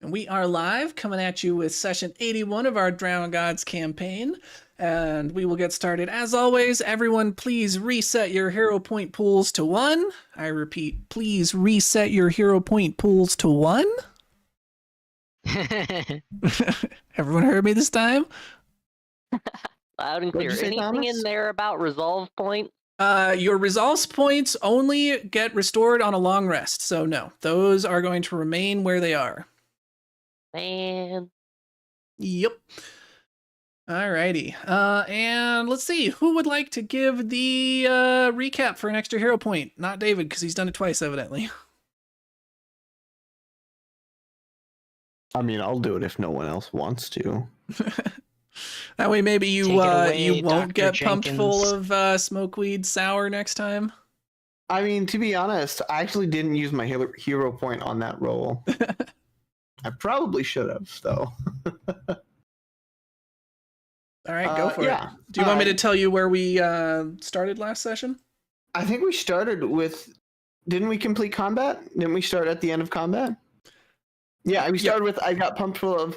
And we are live, coming at you with session 81 of our Drown Gods campaign. And we will get started. As always, everyone, please reset your hero point pools to 1. I repeat, please reset your hero point pools to 1. Everyone heard me this time? Loud and clear. Anything Thomas? in there about resolve point? Your resolve points only get restored on a long rest. So no, those are going to remain where they are. Man. Yep. Alrighty. And let's see. Who would like to give the recap for an extra hero point? Not David, because he's done it twice, evidently. I mean, I'll do it if no one else wants to. That way maybe you Take it away, you won't Dr. get pumped full Jenkins. of smokeweed sour next time. I mean, to be honest, I actually didn't use my hero point on that roll. I probably should have, though. All right, go for it. Yeah. Do you want me to tell you where we started last session? I think we started with... Didn't we complete combat? Didn't we start at the end of combat? Yeah, we started with I got pumped full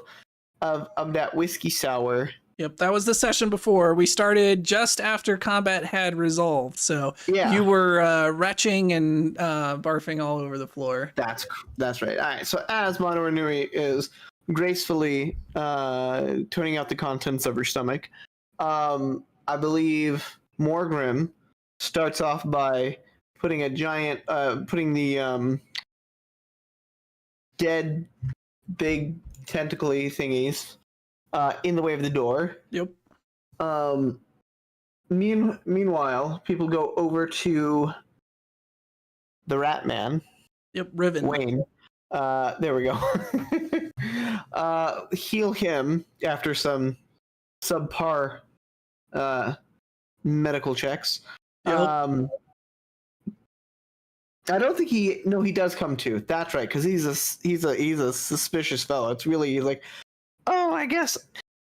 of that whiskey sour. Yep, that was the session before. We started just after combat had resolved, so Yeah. you were retching and barfing all over the floor. That's right. All right, so as Mono Inui is gracefully turning out the contents of her stomach, I believe Morgrim starts off by putting the dead big tentacly thingies in the way of the door. Yep. Meanwhile, people go over to the Rat Man. Yep, Riven. Wayne. There we go. Heal him after some subpar medical checks. Yep. I don't think he does come to. That's right, because he's a suspicious fellow. It's really like, oh, I guess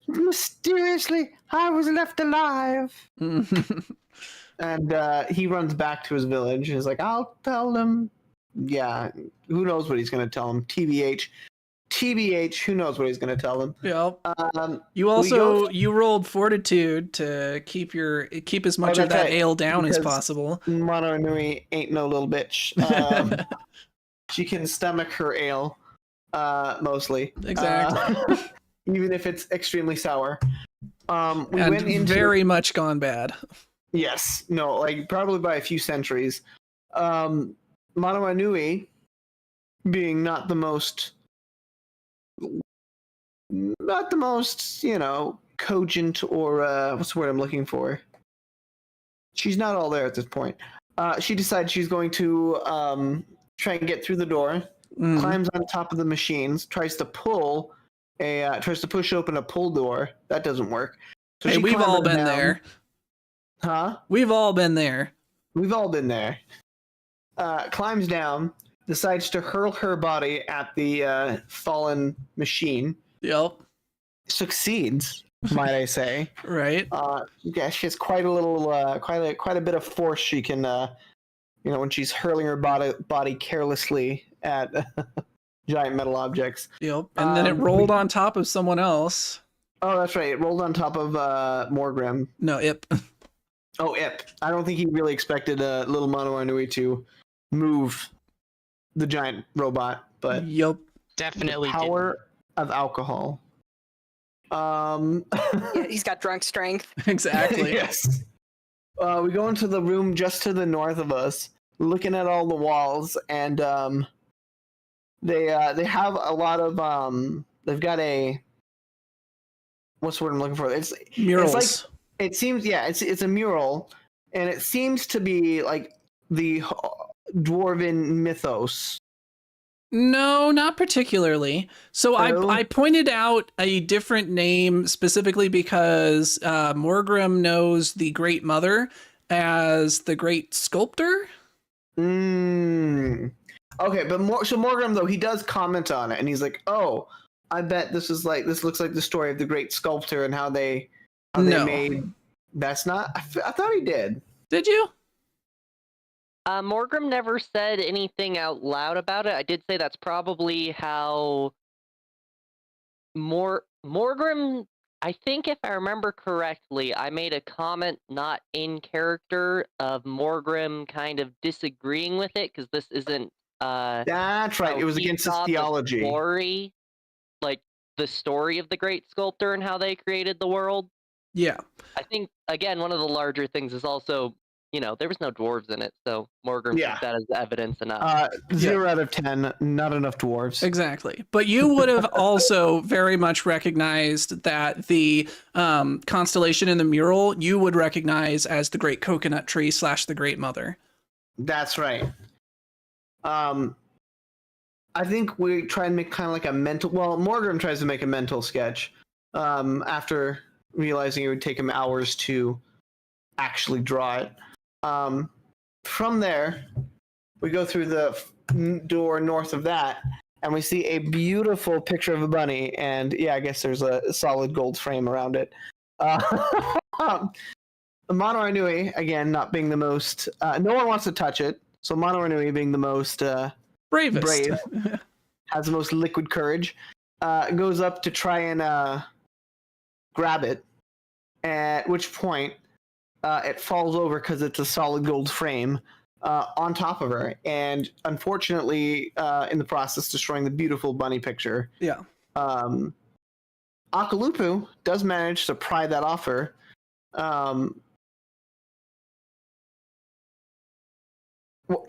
mysteriously I was left alive. And he runs back to his village and is like, I'll tell them. Yeah, who knows what he's going to tell them? TBH, who knows what he's going to tell them? Yep. You rolled fortitude to keep as much of that ale down as possible. Mono Inui ain't no little bitch. She can stomach her ale, mostly. Exactly. Even if it's extremely sour. We and went into very much gone bad. Yes, no, like probably by a few centuries. Mono Inui, being not the most, cogent or what's the word I'm looking for? She's not all there at this point. She decides she's going to try and get through the door, climbs on top of the machines, tries to push open a pull door. That doesn't work. So hey, we've all been there. Huh? We've all been there. We've all been there. Climbs down, decides to hurl her body at the fallen machine. Yep. Succeeds, might I say? Right. Yeah, she has quite a bit of force. She can, when she's hurling her body carelessly at giant metal objects. Yep. And then it rolled on top of someone else. Oh, that's right. It rolled on top of Morgrim. No, Ip. Oh, Ip. I don't think he really expected little Mono Inui to move the giant robot, but yep, definitely the power of alcohol. Yeah, he's got drunk strength. Exactly. Yes. We go into the room just to the north of us, looking at all the walls, and they have a lot of they've got a, what's the word I'm looking for? It's murals. It's like, it seems, yeah, it's a mural, and it seems to be like the dwarven mythos. No, not particularly. So I pointed out a different name specifically because Morgrim knows the Great Mother as the Great Sculptor. Okay, but Morgrim, though, he does comment on it, and he's like, oh, I bet this looks like the story of the Great Sculptor and how they made... That's not... I thought he did. Did you? Morgrim never said anything out loud about it. I did say that's probably how Morgrim, I think if I remember correctly, I made a comment not in character of Morgrim kind of disagreeing with it because this isn't That's right. how It was he against his saw the theology. story, like the story of the great sculptor and how they created the world. Yeah. I think again one of the larger things is also, there was no dwarves in it, so Morgrim Yeah. took that as evidence enough. 0 out of 10. Not enough dwarves. Exactly. But you would have also very much recognized that the constellation in the mural you would recognize as the Great Coconut Tree / the Great Mother. That's right. I think we try and make kind of like a mental. Well, Morgan tries to make a mental sketch after realizing it would take him hours to actually draw it. From there, we go through the door north of that, and we see a beautiful picture of a bunny. And yeah, I guess there's a solid gold frame around it. Mono Anui, again, not being the most. No one wants to touch it. So Mono Anui, being the most Bravest. brave, has the most liquid courage, goes up to try and grab it, at which point it falls over because it's a solid gold frame on top of her, and unfortunately, in the process, destroying the beautiful bunny picture. Yeah. Akalupu does manage to pry that off her.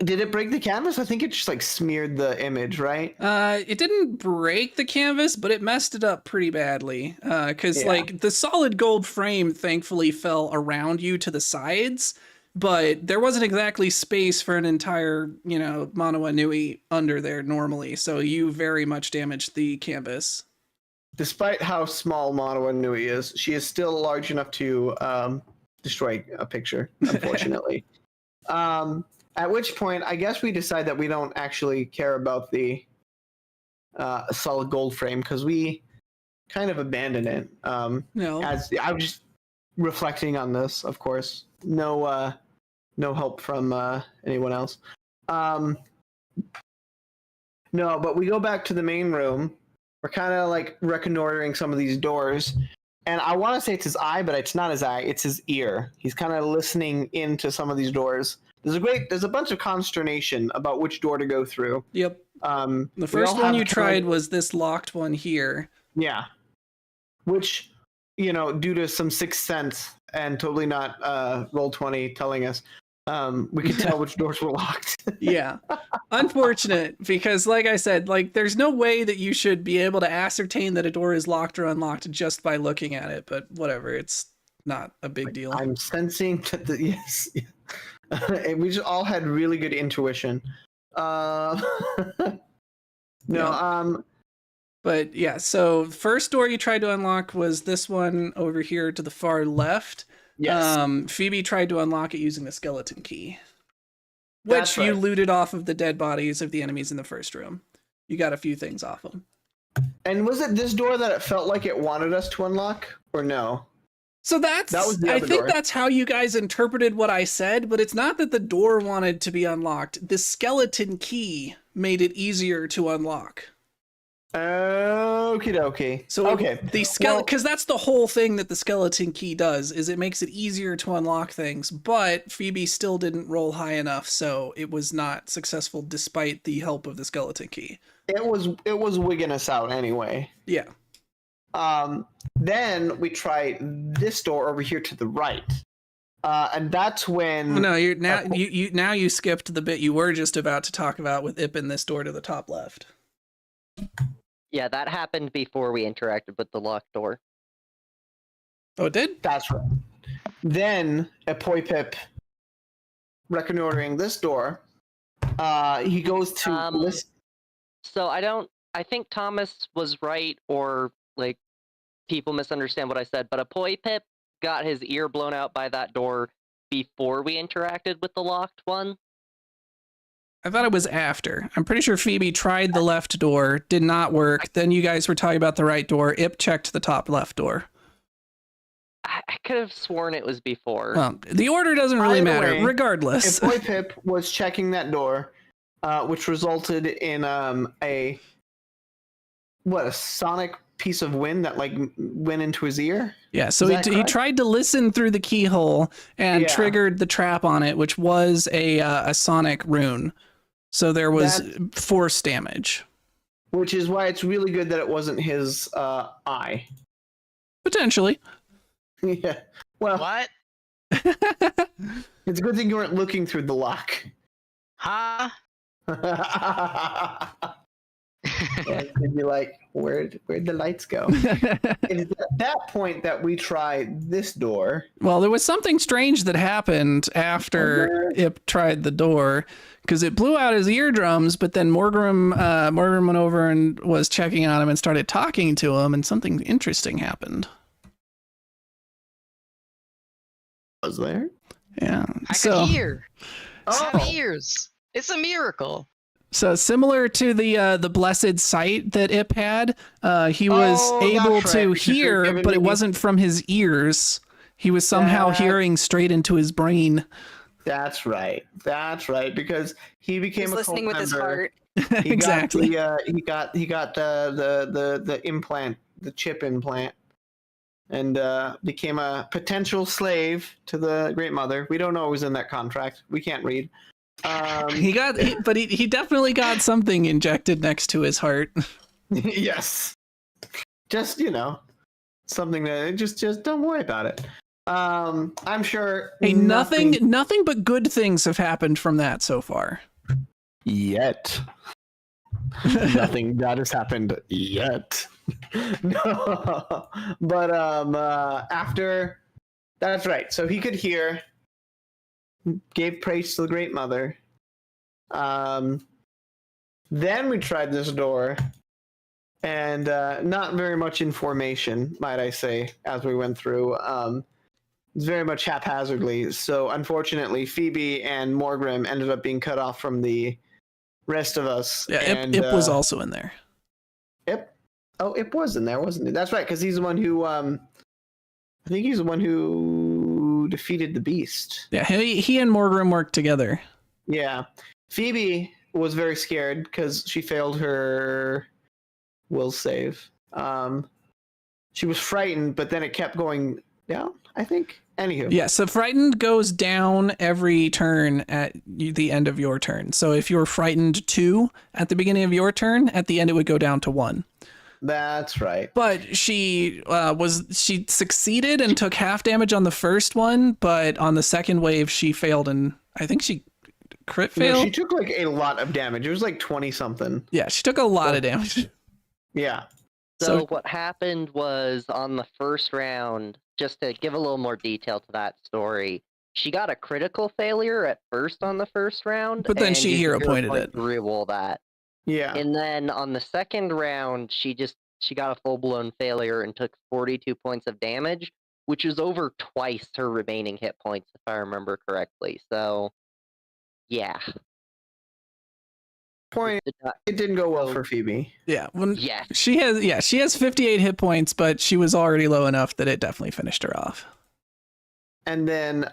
Did it break the canvas? I think it just like smeared the image, right? It didn't break the canvas, but it messed it up pretty badly. Because Yeah. like the solid gold frame thankfully fell around you to the sides, but there wasn't exactly space for an entire, Mono Anui under there normally. So you very much damaged the canvas. Despite how small Mono Anui is, she is still large enough to destroy a picture, unfortunately. At which point, I guess we decide that we don't actually care about the solid gold frame because we kind of abandon it. No. As I was just reflecting on this, of course, no help from anyone else. No, but we go back to the main room. We're kind of like reconnoitering some of these doors, and I want to say it's his eye, but it's not his eye; it's his ear. He's kind of listening into some of these doors. There's a bunch of consternation about which door to go through. Yep. The The first one you tried was this locked one here. Yeah. Which, due to some sixth sense and totally not Roll20 telling us, we could tell which doors were locked. Yeah. Unfortunate, because like I said, there's no way that you should be able to ascertain that a door is locked or unlocked just by looking at it, but whatever, it's not a big deal. I'm sensing that yes. And we just all had really good intuition. No, Yeah. But yeah, so first door you tried to unlock was this one over here to the far left. yes. Phoebe tried to unlock it using the skeleton key, which That's you right. looted off of the dead bodies of the enemies in the first room. You got a few things off them. And was it this door that it felt like it wanted us to unlock, or no? So That was the I other think door. that's how you guys interpreted what I said, but it's not that the door wanted to be unlocked. The skeleton key made it easier to unlock. Okie dokie. So okay, the because that's the whole thing that the skeleton key does, is it makes it easier to unlock things, but Phoebe still didn't roll high enough, so it was not successful despite the help of the skeleton key. it was wigging us out anyway. Yeah. Then we try this door over here to the right, and that's when. No, you're now you skipped the bit you were just about to talk about with Ippin, this door to the top left. Yeah, that happened before we interacted with the locked door. Oh, it did? That's right. Then a Pip reconnoitering this door. He goes to list. So I think Thomas was right, or people misunderstand what I said, but a Pip got his ear blown out by that door before we interacted with the locked one. I thought it was after. I'm pretty sure Phoebe tried the left door, did not work. Then you guys were talking about the right door. Ip checked the top left door. I could have sworn it was before. Well, the order doesn't really Either matter, way, regardless. If Pip was checking that door, which resulted in a sonic piece of wind that like went into his ear. Yeah, so Is he, that he correct? tried to listen through the keyhole and Yeah. triggered the trap on it, which was a sonic rune. So there was force damage. Which is why it's really good that it wasn't his eye. Potentially. Yeah. Well, What? it's a good thing you weren't looking through the lock. Huh? And you'd be like, where'd the lights go? It's at that point that we try this door. Well, there was something strange that happened after Ip tried the door, because it blew out his eardrums, but then Morgrim went over and was checking on him and started talking to him, and something interesting happened. Was there? Yeah. I so, could hear. I have Oh, ears. It's a miracle. So similar to the blessed sight that Ip had, he was Oh, able that's to right, because you're hear, giving but it me- wasn't from his ears. He was somehow That- hearing straight into his brain. that's right. That's right. Because he became He's a listening with his co-member. heart. He Exactly. Got he got the implant, the chip implant, and became a potential slave to the Great Mother. We don't know what was in that contract. We can't read. He definitely got something injected next to his heart. Yes. Just something that just don't worry about it. I'm sure. Hey, nothing but good things have happened from that so far. Yet. Nothing bad has happened yet. No. But after, that's right. So he could hear, gave praise to the Great Mother. Then we tried this door, and not very much information, might I say, as we went through. It's very much haphazardly. So unfortunately, Phoebe and Morgrim ended up being cut off from the rest of us. Yeah, and, Ip was also in there. Ip? Oh, Ip was in there, wasn't he? That's right, because he's the one who, I think he's the one who defeated the beast. Yeah, he and Morgrim worked together. Yeah. Phoebe was very scared because she failed her will save. She was frightened, but then it kept going down, I think. Anywho. Yeah, so frightened goes down every turn at the end of your turn. So if you're frightened 2 at the beginning of your turn, at the end it would go down to 1. That's right. But she succeeded and took half damage on the first one, but on the second wave she failed, and I think she crit No, failed. she took like a lot of damage. It was like 20 something. Yeah, she took a lot of damage. Yeah. So what happened was on the first round, just to give a little more detail to that story, she got a critical failure at first on the first round. But then and she used hero a pointed point it. to reroll that. Yeah. And then on the second round, she got a full-blown failure and took 42 points of damage, which is over twice her remaining hit points, if I remember correctly. So, yeah. Point. Did not- It didn't go well for Phoebe. Yeah, Yes. she has 58 hit points, but she was already low enough that it definitely finished her off. And then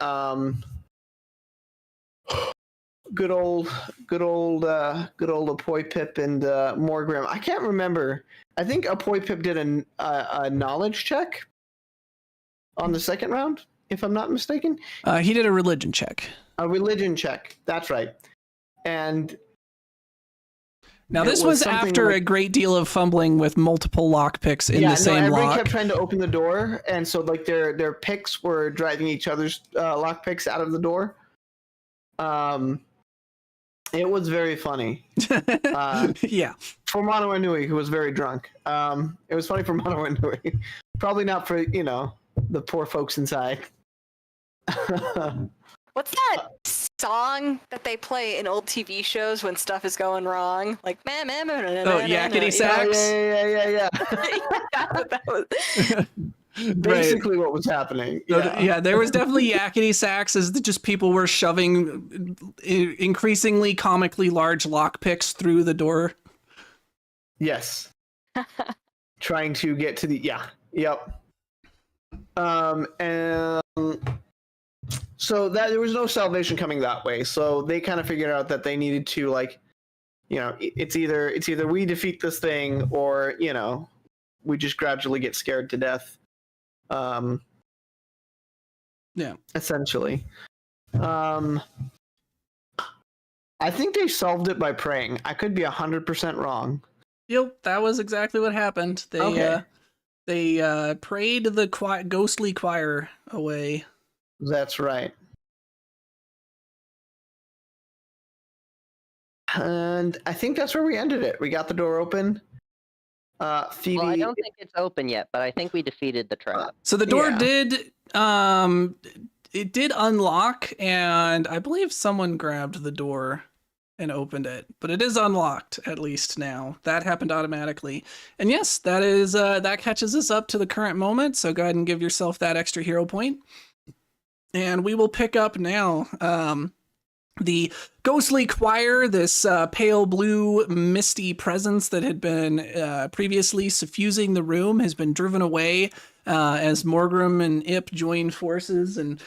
good old Apoy Pip and Morgrim. I can't remember. I think Apoy Pip did a knowledge check on the second round, if I'm not mistaken. He did a religion check. A religion check. That's right. And Now, it this was something after like- a great deal of fumbling with multiple lockpicks in yeah, the same everybody lock. kept trying to open the door, and so like their picks were driving each other's lock picks out of the door. It was very funny. Yeah. For Mono Inui, who was very drunk. It was funny for Mono Inui. Probably not for, the poor folks inside. What's that song that they play in old TV shows when stuff is going wrong? Like, man, Oh, yakety sax. Yeah. That's what that was. Basically what was happening. Yeah, there was definitely yakety sax as just people were shoving increasingly comically large lockpicks through the door. Yes. Trying to get to the yep. And so that there was no salvation coming that way. So they kind of figured out that they needed to it's either we defeat this thing or we just gradually get scared to death. Yeah. Essentially. I think they solved it by praying. I could be 100% wrong. Yep, that was exactly what happened. They prayed the ghostly choir away. That's right. And I think that's where we ended it. We got the door open. Phoebe. Well, I don't think it's open yet, but I think we defeated the trap. So the door Yeah. did it did unlock, and I believe someone grabbed the door and opened it, but it is unlocked at least now. That happened automatically. And yes, that is that catches us up to the current moment, so go ahead and give yourself that extra hero point. And we will pick up now. The ghostly choir, this pale blue misty presence that had been previously suffusing the room, has been driven away as Morgrim and Ip join forces and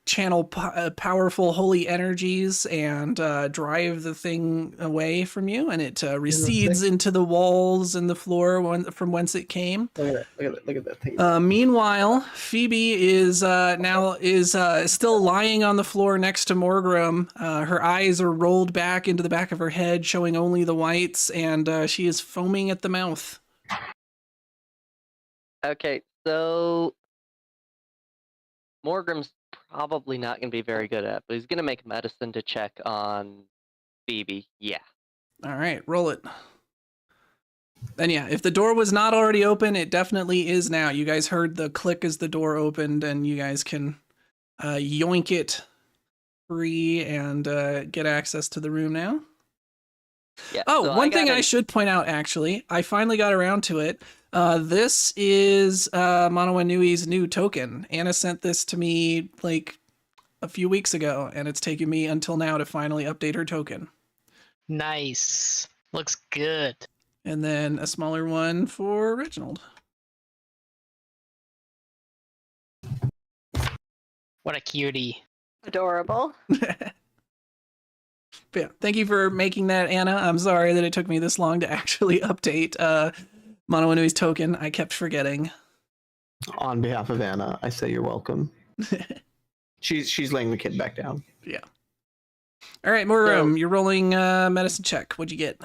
channel powerful holy energies and drive the thing away from you, and it recedes into the walls and the floor from whence it came. Look at that thing. Meanwhile, Phoebe is still lying on the floor next to Morgrim. Her eyes are rolled back into the back of her head, showing only the whites, and she is foaming at the mouth. Okay, so Morgrim's probably not going to be very good at it, but he's going to make medicine to check on Phoebe. Yeah. All right, roll it. And yeah, if the door was not already open, it definitely is now. You guys heard the click as the door opened, and you guys can yoink it free and get access to the room now. Yeah. Oh, so one thing I should point out, actually, I finally got around to it. This is Manawanui's new token. Anna sent this to me like a few weeks ago, and it's taken me until now to finally update her token. Nice. Looks good. And then a smaller one for Reginald. What a cutie. Adorable. But yeah, thank you for making that, Anna. I'm sorry that it took me this long to actually update Manawanui's token. I kept forgetting. On behalf of Anna, I say you're welcome. She's laying the kid back down. Yeah. All right, Morgrim, you're rolling medicine check. What'd you get?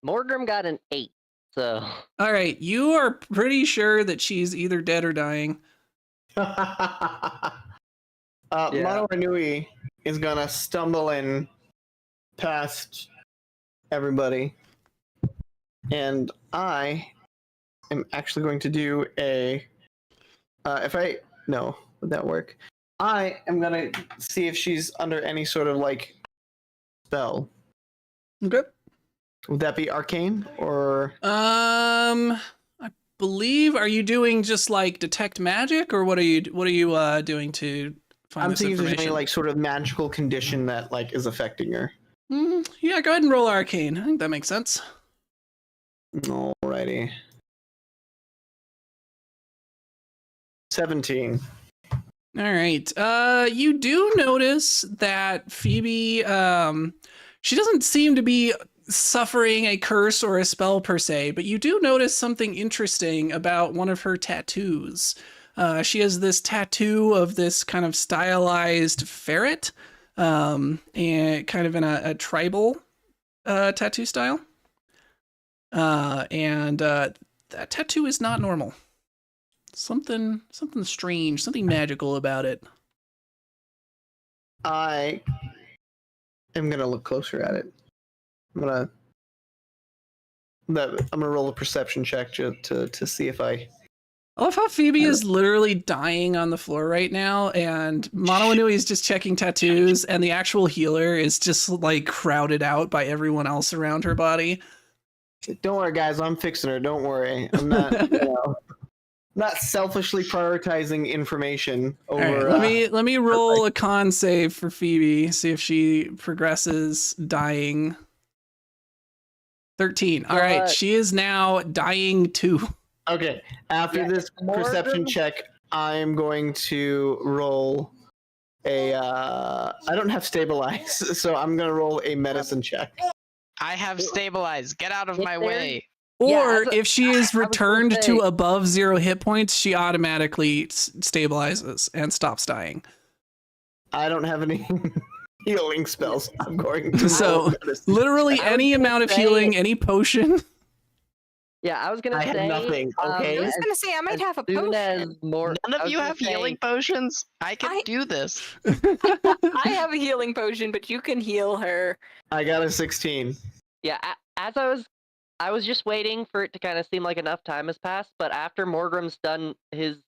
Morgrim got an 8, so... All right, you are pretty sure that she's either dead or dying. Manawanui is gonna stumble in past everybody, and I am actually going to do a would that work? I am gonna see if she's under any sort of like spell. Okay. Would that be arcane or I believe, are you doing just like detect magic, or what are you doing to find I'm this thinking if there's information? any like sort of magical condition that like is affecting her. Yeah, go ahead and roll arcane. I think that makes sense. Alrighty. 17. All right. You do notice that Phoebe, she doesn't seem to be suffering a curse or a spell per se, but you do notice something interesting about one of her tattoos. She has this tattoo of this kind of stylized ferret, and kind of in a tribal tattoo style. And that tattoo is not normal. Something strange, something magical about it. I am gonna look closer at it. I'm gonna roll a perception check to see if I. I love how Phoebe is literally dying on the floor right now, and Manawanui is just checking tattoos, and the actual healer is just like crowded out by everyone else around her body. Don't worry, guys. I'm fixing her. Don't worry. I'm not. Not selfishly prioritizing information over. All right, let me roll a con save for Phoebe. See if she progresses dying. 13. All right, she is now dying too. Okay. After this perception check, I am going to roll a. I don't have stabilize, so I'm gonna roll a medicine check. I have stabilized. Get out of my way. Or as a- if she is gonna returned say- to above 0 hit points, she automatically stabilizes and stops dying. I don't have any healing spells. I'm going to So, roll medicine. literally I was any gonna amount of say- healing, any potion. Yeah, I was gonna I say have nothing, okay? I was as gonna say I might as have a soon potion. as more, None I of was you gonna have say- healing potions? I can I- do this. I have a healing potion, but you can heal her. I got a 16. Yeah, as I was just waiting for it to kind of seem like enough time has passed, but after Morgrim's done his,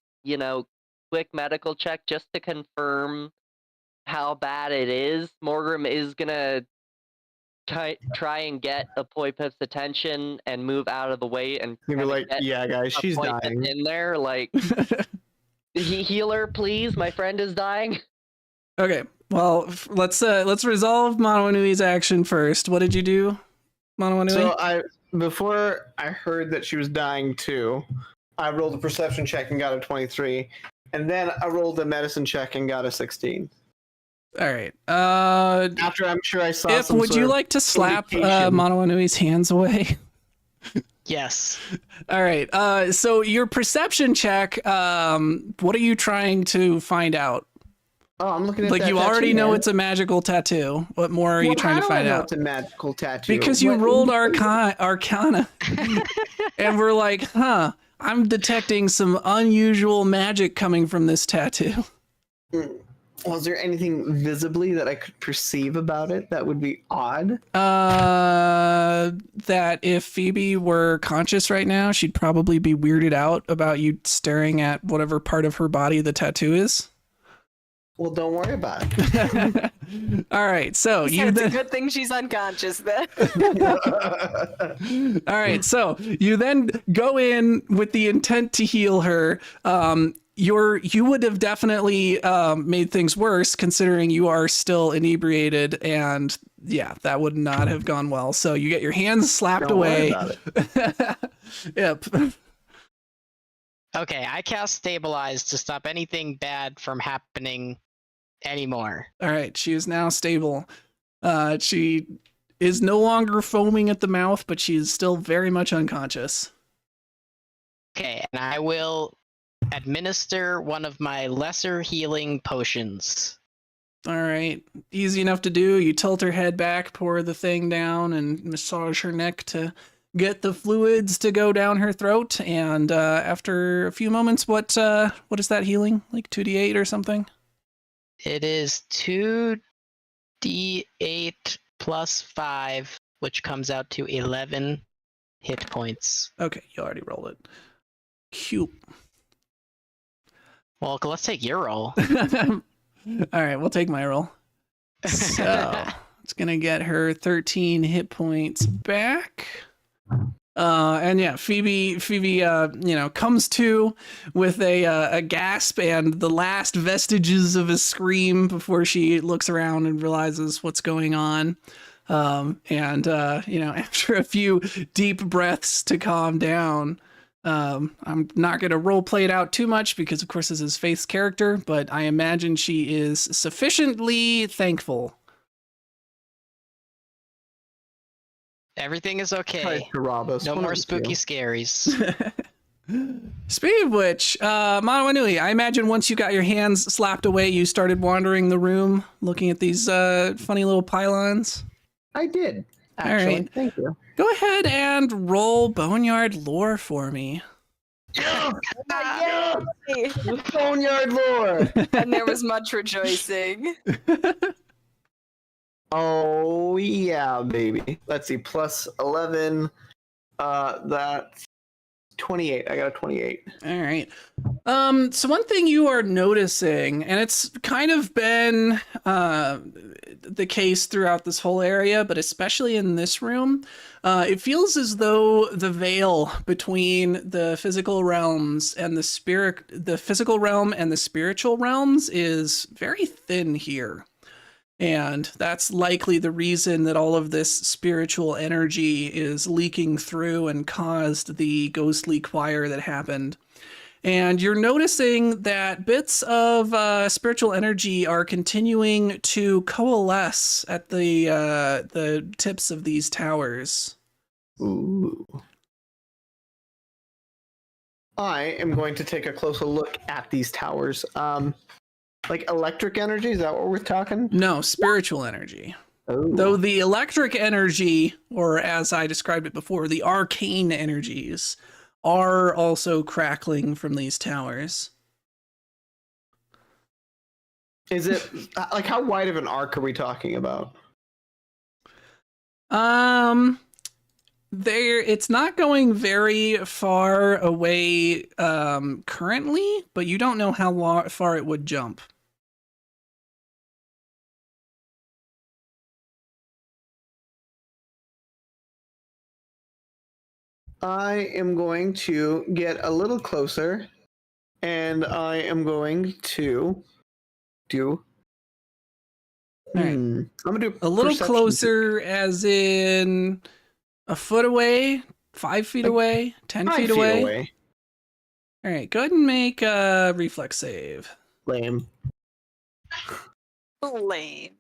quick medical check just to confirm how bad it is, Morgrim is gonna try and get a Pip's attention and move out of the way and You'd be kinda like, get yeah, guys, a she's Pip dying. in there. Like, healer, please, my friend is dying. Okay, well, let's resolve Monoanui's action first. What did you do, Monoanui? So before I heard that she was dying too, I rolled a perception check and got a 23, and then I rolled a medicine check and got a 16. All right. After I'm sure I saw Ip, some would sort you of like to slap indication. Monoanui's hands away? Yes. All right. So your perception check. What are you trying to find out? Oh, I'm looking at Like that you already tattoo, know man. it's a magical tattoo. What more are you Well, trying to how do I find know out? It's a magical tattoo. Because you What- rolled Arcana, and we're like, huh? I'm detecting some unusual magic coming from this tattoo. Was there anything visibly that I could perceive about it that would be odd? That if Phoebe were conscious right now, she'd probably be weirded out about you staring at whatever part of her body the tattoo is. Well, don't worry about it. All right, so He you said it's a then. good thing she's unconscious then. All right, so you then go in with the intent to heal her. You would have definitely made things worse considering you are still inebriated, and yeah, that would not have gone well. So you get your hands slapped Don't worry away. about it. Yep. Okay, I cast Stabilize to stop anything bad from happening anymore. All right, she is now stable. She is no longer foaming at the mouth, but she is still very much unconscious. Okay, and I will administer one of my lesser healing potions. All right, easy enough to do. You tilt her head back, pour the thing down, and massage her neck to get the fluids to go down her throat. And after a few moments, what is that healing? Like 2d8 or something? It is 2d8 plus 5, which comes out to 11 hit points. Okay, you already rolled it. Cute. Well, let's take your roll. All right, we'll take my roll. So it's gonna get her 13 hit points back. And yeah, Phoebe, comes to with a gasp and the last vestiges of a scream before she looks around and realizes what's going on. After a few deep breaths to calm down, I'm not going to role play it out too much because, of course, this is Faith's character, but I imagine she is sufficiently thankful. Everything is okay. Tries to rob us. No What more is spooky you? scaries. Speaking of which, Monoanui, I imagine once you got your hands slapped away, you started wandering the room looking at these funny little pylons. I did. All Actually, right. thank you. Go ahead and roll Boneyard lore for me. Yay! Boneyard lore. And there was much rejoicing. Oh yeah, baby. Let's see. Plus 11. That's 28. I got a 28. All right. So one thing you are noticing, and it's kind of been the case throughout this whole area, but especially in this room, it feels as though the veil between the physical realms and the physical realm and the spiritual realms is very thin here. And that's likely the reason that all of this spiritual energy is leaking through and caused the ghostly choir that happened. And you're noticing that bits of spiritual energy are continuing to coalesce at the tips of these towers. Ooh. I am going to take a closer look at these towers. Like electric energy, is that what we're talking? No, spiritual energy. Oh. Though the electric energy, or as I described it before, the arcane energies, are also crackling from these towers. Is it like how wide of an arc are we talking about? It's not going very far away currently, but you don't know how far it would jump. I am going to get a little closer, and I am going to do. All right. I'm gonna do A little perception closer, as in a foot away, 5 feet Like, away, 10 5 feet feet away. away. All right, go ahead and make a reflex save. Lame. Lame.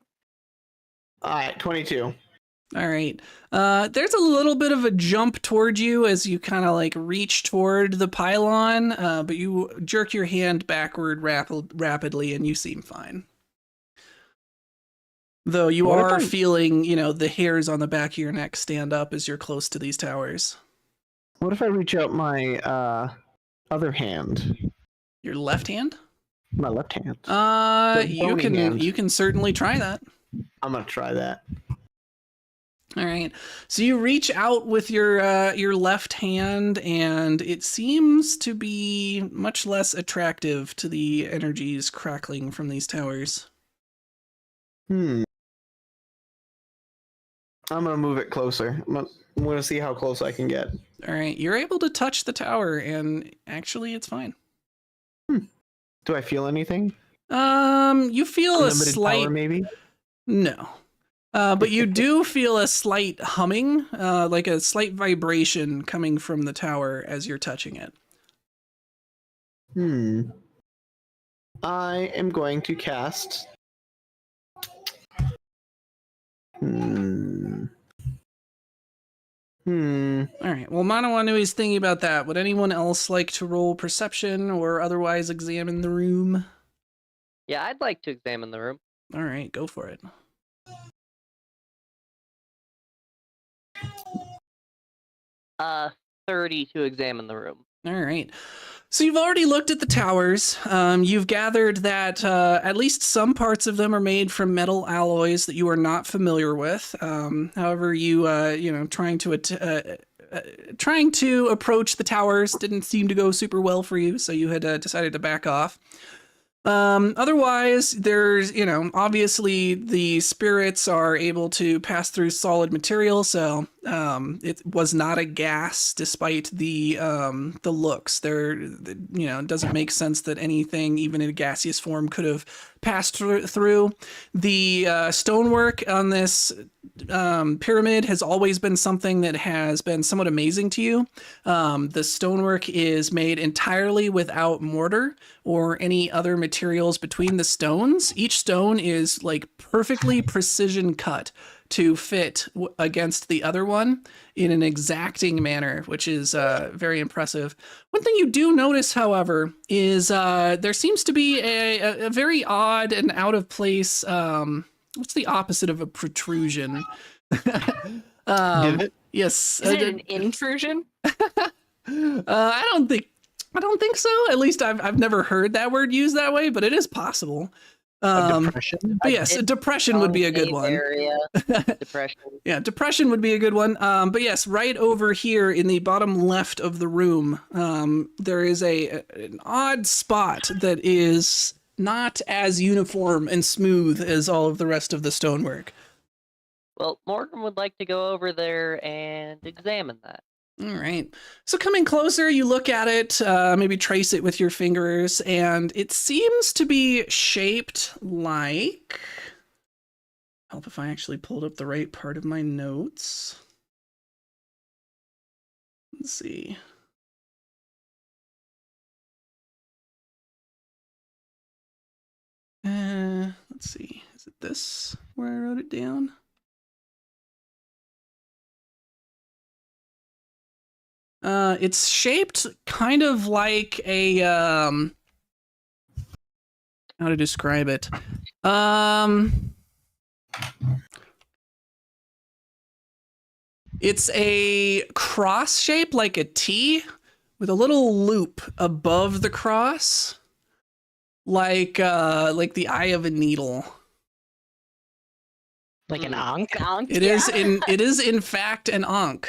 All right, 22. All right. There's a little bit of a jump toward you as you kind of like reach toward the pylon, but you jerk your hand backward rapidly and you seem fine. Though you What if are I'm- feeling, the hairs on the back of your neck stand up as you're close to these towers. What if I reach out my other hand, Your left hand? my left hand? The You bony can hand. you can certainly try that. I'm gonna try that. All right. So you reach out with your left hand, and it seems to be much less attractive to the energies crackling from these towers. I'm gonna move it closer. I'm gonna see how close I can get. All right. You're able to touch the tower, and actually, it's fine. Do I feel anything? You feel a Unlimited slight power, maybe. no. But you do feel a slight humming, like a slight vibration coming from the tower as you're touching it. I am going to cast. All right. Well, Manawanu is thinking about that. Would anyone else like to roll perception or otherwise examine the room? Yeah, I'd like to examine the room. All right, go for it. 30 to examine the room. All right. So you've already looked at the towers. You've gathered that at least some parts of them are made from metal alloys that you are not familiar with. However, trying to approach the towers didn't seem to go super well for you, so you had decided to back off. Otherwise, there's, obviously the spirits are able to pass through solid material, so it was not a gas despite the looks. It doesn't make sense that anything, even in a gaseous form, could have passed through. The stonework on this pyramid has always been something that has been somewhat amazing to you. The stonework is made entirely without mortar or any other materials between the stones. Each stone is like perfectly precision cut to fit against the other one in an exacting manner, which is very impressive. One thing you do notice, however, is there seems to be a very odd and out of place. What's the opposite of a protrusion? Divot? Yes. Is it an intrusion? I don't think so. At least I've never heard that word used that way, but it is possible. Depression? But yes, a depression would be a good one. Area. Depression. Yeah, depression would be a good one. But yes, right over here in the bottom left of the room, there is an odd spot that is not as uniform and smooth as all of the rest of the stonework. Well, Morgan would like to go over there and examine that. All right. So coming closer, you look at it, maybe trace it with your fingers, and it seems to be shaped like... Help if I actually pulled up the right part of my notes. Let's see. Let's see. Is it this where I wrote it down? It's shaped kind of like a how to describe it. It's a cross shape like a T with a little loop above the cross, like the eye of a needle. Like an ankh? It is in fact an ankh.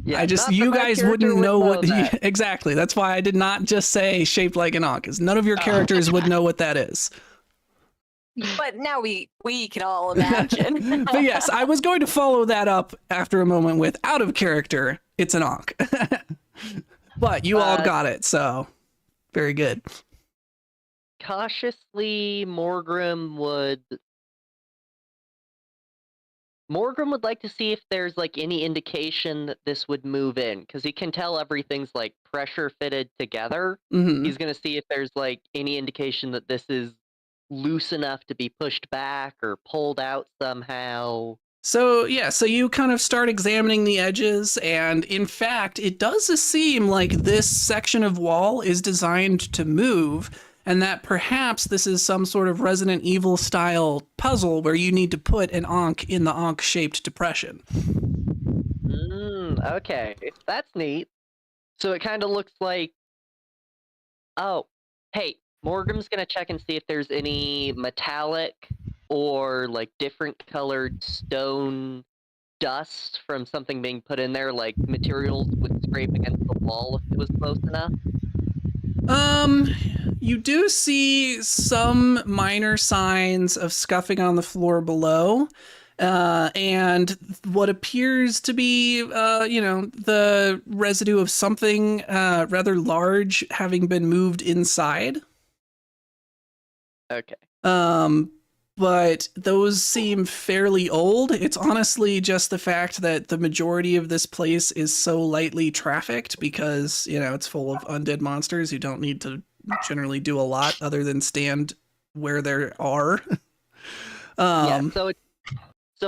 Yeah, You guys wouldn't know what that. exactly. That's why I did not just say shaped like an ankh, because none of your characters would know what that is. But now we can all imagine. But yes, I was going to follow that up after a moment with out of character, it's an ankh. But you all got it, so very good. Cautiously, Morgrim would like to see if there's like any indication that this would move in, because he can tell everything's like pressure fitted together. Mhm. He's gonna see if there's like any indication that this is loose enough to be pushed back or pulled out somehow. So you kind of start examining the edges, and in fact, it does seem like this section of wall is designed to move, and that perhaps this is some sort of Resident Evil style puzzle where you need to put an ankh in the ankh-shaped depression. Okay, that's neat. So it kind of looks like... Oh, hey, Morgan's gonna check and see if there's any metallic or like different colored stone dust from something being put in there, like materials would scrape against the wall if it was close enough. You do see some minor signs of scuffing on the floor below, and what appears to be, the residue of something rather large having been moved inside. Okay. But those seem fairly old. It's honestly just the fact that the majority of this place is so lightly trafficked because, it's full of undead monsters who don't need to generally do a lot other than stand where there are. So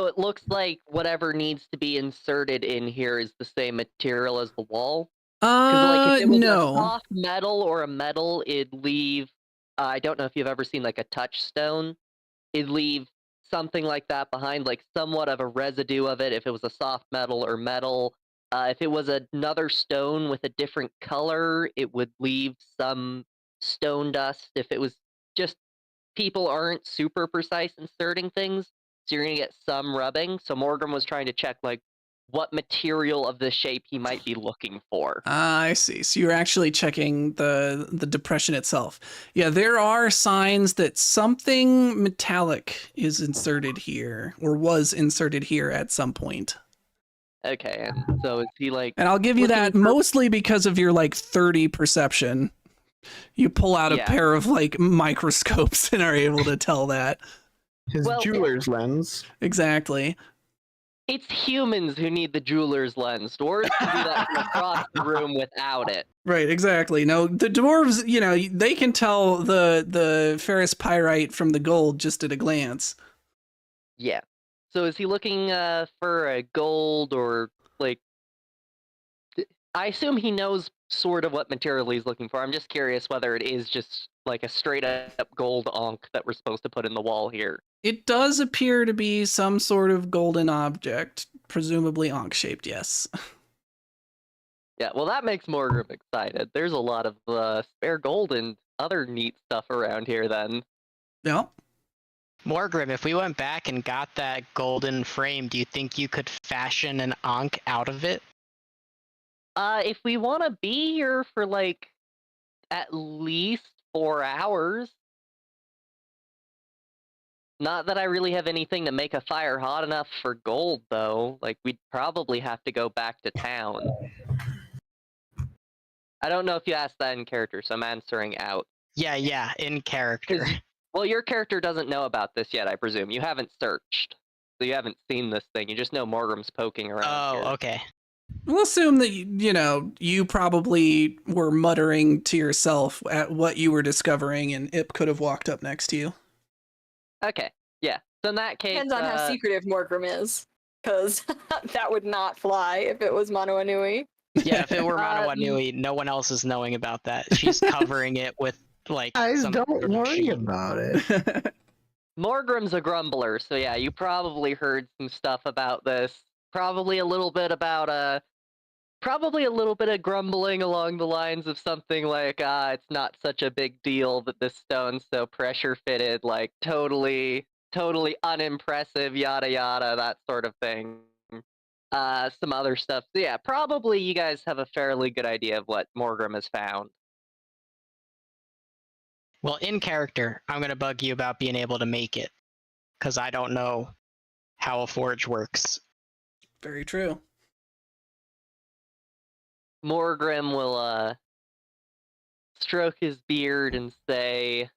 it looks like whatever needs to be inserted in here is the same material as the wall. If it was a soft metal or a metal, it'd leave... I don't know if you've ever seen like a touchstone. It'd leave something like that behind, like somewhat of a residue of it if it was a soft metal or metal. If it was another stone with a different color, it would leave some stone dust. If it was just... people aren't super precise inserting things, so you're gonna get some rubbing. So Morgan was trying to check like what material of the shape he might be looking for. I see. So you're actually checking the depression itself. Yeah, there are signs that something metallic is inserted here, or was inserted here at some point. Okay, and so is he like... And I'll give you that mostly because of your like 30 perception. You pull out a pair of like microscopes and are able to tell that. His jeweler's lens. Exactly. It's humans who need the jeweler's lens. Dwarves can do that from across the room without it. Right, exactly. No, the dwarves, they can tell the ferrous pyrite from the gold just at a glance. Yeah. So is he looking for a gold or like... I assume he knows sort of what material he's looking for. I'm just curious whether it is just like a straight up gold ankh that we're supposed to put in the wall here. It does appear to be some sort of golden object, presumably ankh-shaped, yes. Yeah, well, that makes Morgrim excited. There's a lot of spare gold and other neat stuff around here then. Yeah. Morgrim, if we went back and got that golden frame, do you think you could fashion an ankh out of it? If we want to be here for like at least 4 hours. Not that I really have anything to make a fire hot enough for gold, though. Like, we'd probably have to go back to town. I don't know if you asked that in character, so I'm answering out. Yeah, in character. Well, your character doesn't know about this yet, I presume. You haven't searched. So you haven't seen this thing. You just know Morgrim's poking around here. Okay. We'll assume that, you probably were muttering to yourself at what you were discovering, and Ip could have walked up next to you. Okay, yeah. So in that case... Depends on how secretive Morgrim is, because that would not fly if it was Mono Anui. Yeah, if it were Manawa Um, Nui, no one else is knowing about that. She's covering it with like Guys, some don't sort of worry sheet. about it. Morgrim's a grumbler, so yeah, you probably heard some stuff about this. Probably a little bit about probably a little bit of grumbling along the lines of something like, it's not such a big deal that this stone's so pressure fitted, like totally unimpressive, yada yada, that sort of thing. Some other stuff. So yeah, probably you guys have a fairly good idea of what Morgrim has found. Well, in character, I'm gonna bug you about being able to make it, because I don't know how a forge works. Very true. Morgrim will stroke his beard and say,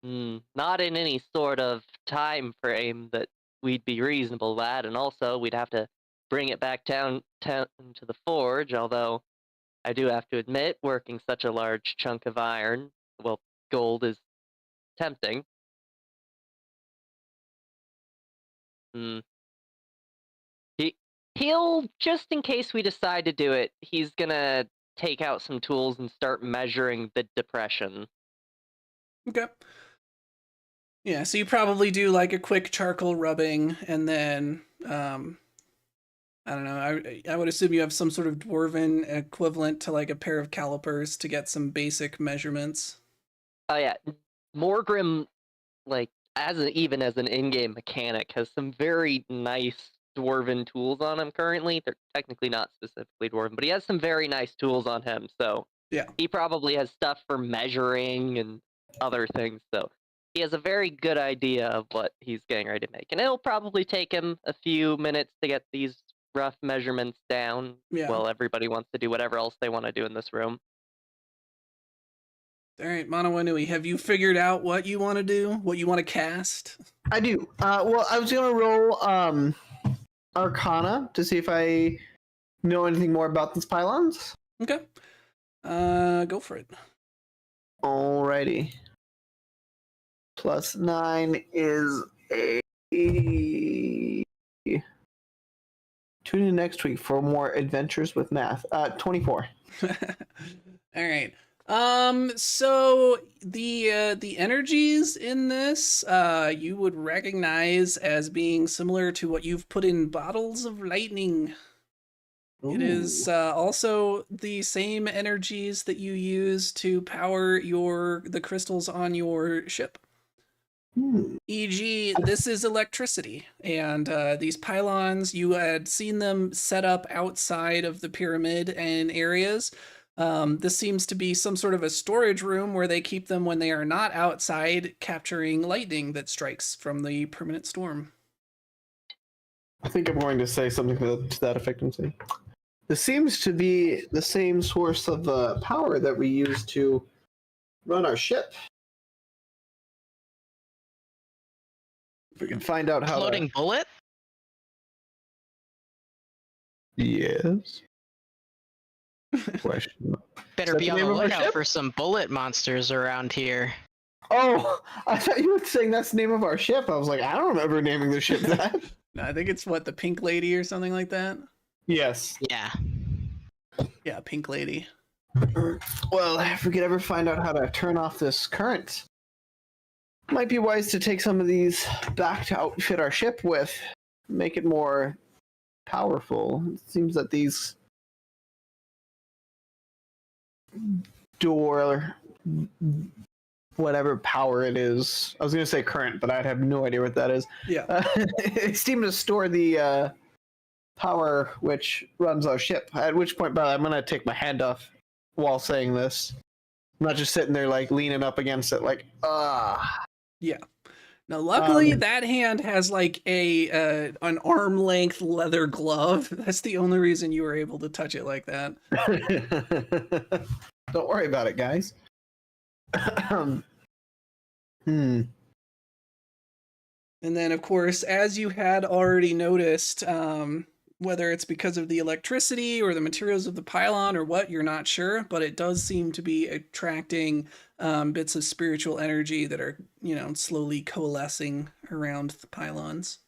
not in any sort of time frame that we'd be reasonable at, and also we'd have to bring it back down to the forge, although I do have to admit, working such a large chunk of iron, well, gold is tempting. Hmm. He'll, just in case we decide to do it, he's gonna take out some tools and start measuring the depression. Okay. Yeah, so you probably do like a quick charcoal rubbing, and then I don't know. I would assume you have some sort of dwarven equivalent to like a pair of calipers to get some basic measurements. Oh yeah, Morgrim, like even as an in-game mechanic, has some very nice dwarven tools on him currently. They're technically not specifically dwarven, but he has some very nice tools on him. So Yeah. he probably has stuff for measuring and other things. So he has a very good idea of what he's getting ready to make, and it'll probably take him a few minutes to get these rough measurements down. Yeah. While everybody wants to do whatever else they want to do in this room. All right, Manawanui, have you figured out what you want to do? What you want to cast? I do. Well, I was gonna roll Arcana to see if I know anything more about these pylons. Okay. Go for it. Alrighty. +9 is a. Tune in next week for more adventures with math. 24. All right. So the energies in this you would recognize as being similar to what you've put in bottles of lightning. It is also the same energies that you use to power the crystals on your ship. E.g., this is electricity, and these pylons, you had seen them set up outside of the pyramid and areas. This seems to be some sort of a storage room where they keep them when they are not outside, capturing lightning that strikes from the permanent storm. I think I'm going to say something to that effect and say, this seems to be the same source of power that we use to run our ship. If we can find out how Floating bullet? Yes. Question. Better that be the on name the of our lookout ship? for some bullet monsters around here. Oh, I thought you were saying that's the name of our ship. I was like, I don't remember naming the ship that. No, I think it's what, the Pink Lady or something like that? Yes. Yeah. Yeah, Pink Lady. Well, if we could ever find out how to turn off this current, might be wise to take some of these back to outfit our ship with, make it more powerful. It seems that these door, whatever power it is, I was going to say current, but I'd have no idea what that is. Yeah. It seems to store the power which runs our ship. At which point, by the way, I'm going to take my hand off while saying this. I'm not just sitting there like leaning up against it like, Yeah. Now, luckily, that hand has like an arm length leather glove. That's the only reason you were able to touch it like that. Don't worry about it, guys. And then, of course, as you had already noticed, whether it's because of the electricity or the materials of the pylon or what, you're not sure, but it does seem to be attracting bits of spiritual energy that are, slowly coalescing around the pylons.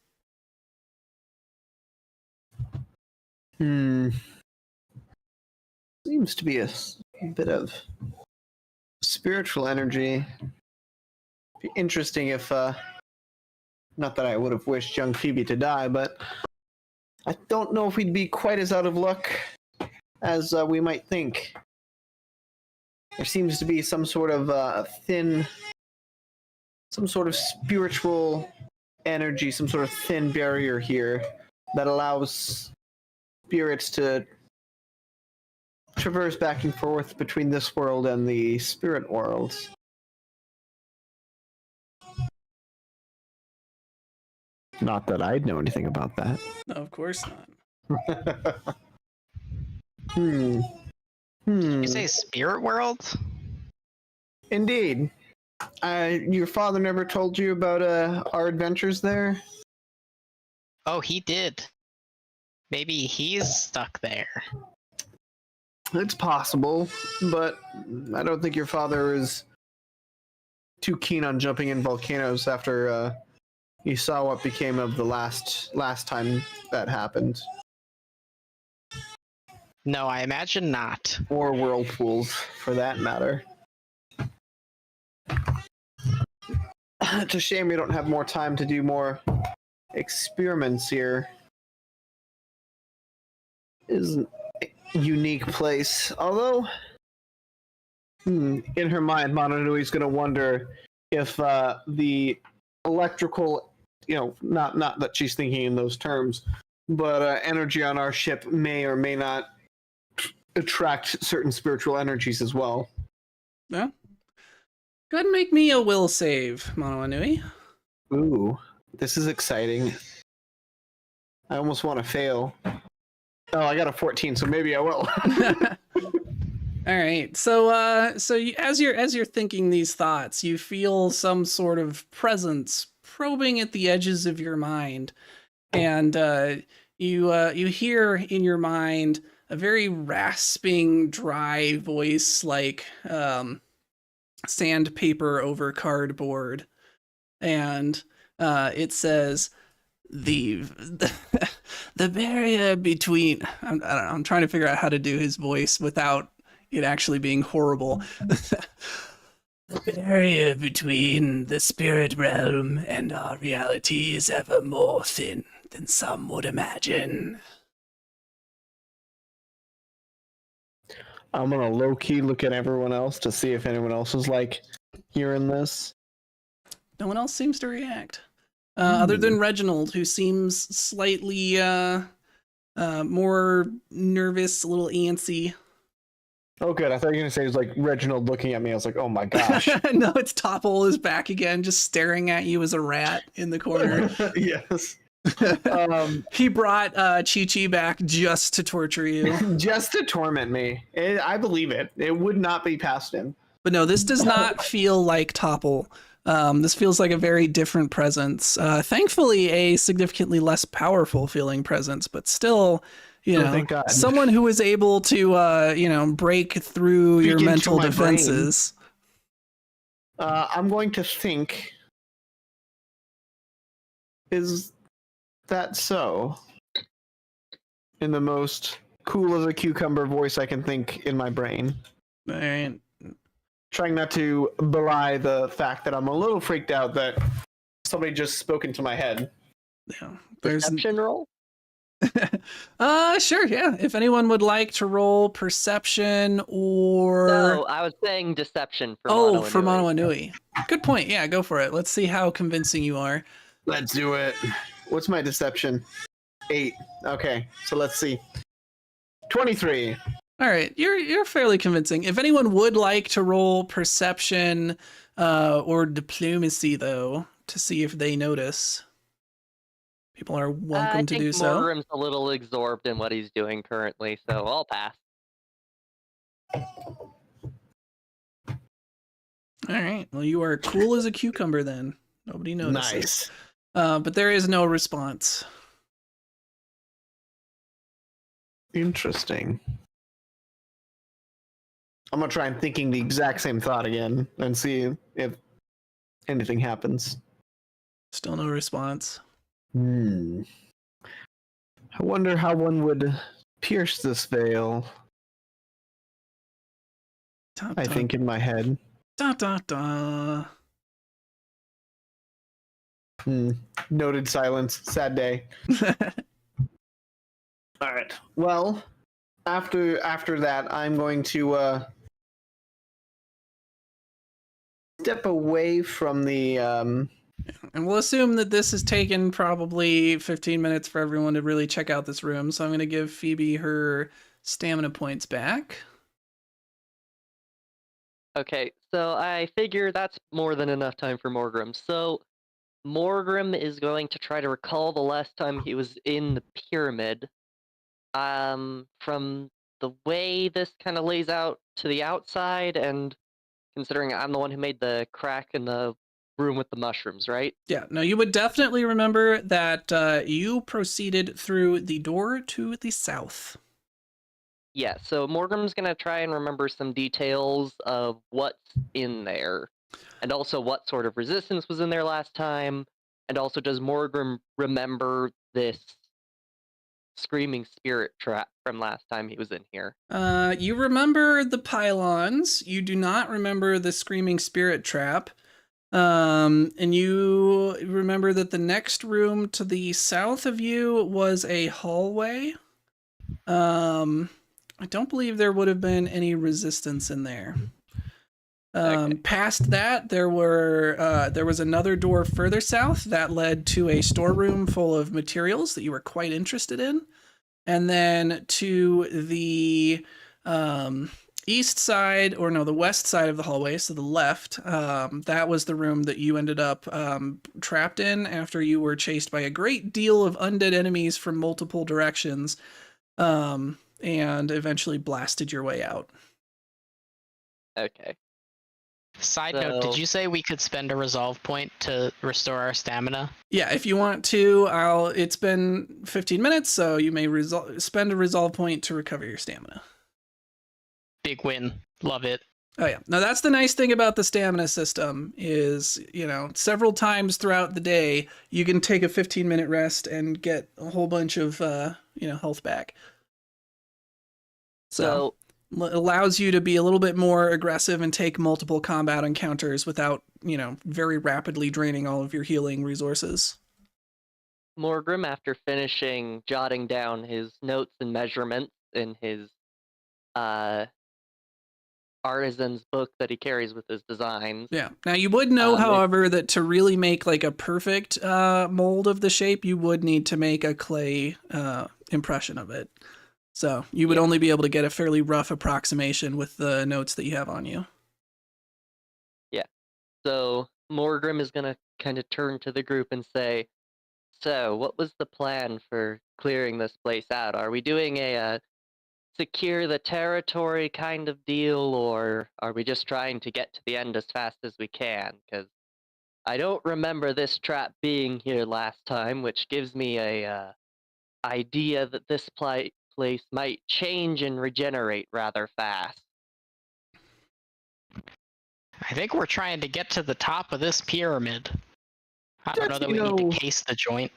seems to be a bit of spiritual energy. Be interesting if, not that I would have wished young Phoebe to die, but I don't know if we'd be quite as out of luck as we might think. There seems to be some sort of some sort of spiritual energy, some sort of thin barrier here that allows spirits to traverse back and forth between this world and the spirit world. Not that I'd know anything about that. No, of course not. You say spirit world? Indeed. Your father never told you about our adventures there? Oh, he did. Maybe he's stuck there. It's possible, but I don't think your father is too keen on jumping in volcanoes after he saw what became of the last time that happened. No, I imagine not. Or whirlpools, for that matter. It's a shame we don't have more time to do more experiments here. Is a unique place. Although, in her mind, Mononui's going to wonder if the electrical, not that she's thinking in those terms, but energy on our ship may or may not attract certain spiritual energies as well. Yeah. Go ahead and make me a will save, Monoanui. Ooh, this is exciting. I almost want to fail. Oh, I got a 14, so maybe I will. All right. So as you're thinking these thoughts, you feel some sort of presence probing at the edges of your mind, and you hear in your mind a very rasping, dry voice, like sandpaper over cardboard, and it says, the barrier between, I'm trying to figure out how to do his voice without it actually being horrible. The barrier between the spirit realm and our reality is ever more thin than some would imagine. I'm gonna low-key look at everyone else to see if anyone else is like hearing this. No one else seems to react. Other than Reginald, who seems slightly more nervous, a little antsy. Oh, good. I thought you were going to say it was like Reginald looking at me. I was like, oh my gosh. No, it's Topple is back again, just staring at you as a rat in the corner. Yes. He brought Chi-Chi back just to torture you. Just to torment me. I believe it. It would not be past him. But no, this does not feel like Topple. This feels like a very different presence. Thankfully, a significantly less powerful feeling presence, but still, thank God. Someone who is able to, break through your mental defenses. I'm going to think, is that so? In the most cool as a cucumber voice I can think in my brain. All right. Trying not to belie the fact that I'm a little freaked out that somebody just spoke into my head. Yeah. Perception roll? Sure, yeah. If anyone would like to roll perception or... No, I was saying deception for Mono for Mono Anui. Good point. Yeah, go for it. Let's see how convincing you are. Let's do it. What's my deception? 8. Okay, so let's see. 23. All right, you're fairly convincing. If anyone would like to roll perception or diplomacy, though, to see if they notice, people are welcome to do so. Morgrim's a little absorbed in what he's doing currently, so I'll pass. All right, well, you are cool as a cucumber then. Nobody notices. Nice. But there is no response. Interesting. I'm gonna try and thinking the exact same thought again and see if anything happens. Still no response. I wonder how one would pierce this veil. Da, I da, think in my head. Da da da. Noted silence. Sad day. All right. Well, after that, I'm going to step away from the. And we'll assume that this has taken probably 15 minutes for everyone to really check out this room. So I'm going to give Phoebe her stamina points back. Okay, so I figure that's more than enough time for Morgrim. So Morgrim is going to try to recall the last time he was in the pyramid. From the way this kind of lays out to the outside, and considering I'm the one who made the crack in the room with the mushrooms, right? Yeah, no, you would definitely remember that you proceeded through the door to the south. Yeah, so Morgrim's gonna try and remember some details of what's in there, and also what sort of resistance was in there last time, and also does Morgrim remember this screaming spirit trap from last time he was in here? You remember the pylons. You do not remember the screaming spirit trap. And you remember that the next room to the south of you was a hallway. I don't believe there would have been any resistance in there. Okay. Past that, there was another door further south that led to a storeroom full of materials that you were quite interested in. And then to the east side, or no, the west side of the hallway, so the left, that was the room that you ended up trapped in after you were chased by a great deal of undead enemies from multiple directions, and eventually blasted your way out. Okay. Side note, did So- you say we could spend a resolve point to restore our stamina? Yeah, if you want to, it's been 15 minutes, so you may spend a resolve point to recover your stamina. Big win. Love it. Oh yeah. Now that's the nice thing about the stamina system is, several times throughout the day, you can take a 15-minute rest and get a whole bunch of, health back. So it allows you to be a little bit more aggressive and take multiple combat encounters without, very rapidly draining all of your healing resources. Morgrim, after finishing jotting down his notes and measurements in his artisan's book that he carries with his designs. Yeah. Now you would know, however, that to really make like a perfect mold of the shape, you would need to make a clay impression of it. So you would only be able to get a fairly rough approximation with the notes that you have on you. Yeah. So Morgrim is gonna kind of turn to the group and say, "So, what was the plan for clearing this place out? Are we doing a secure the territory kind of deal, or are we just trying to get to the end as fast as we can? Because I don't remember this trap being here last time, which gives me a idea that this place might change and regenerate rather fast." I think we're trying to get to the top of this pyramid. I don't know that we need to case the joint.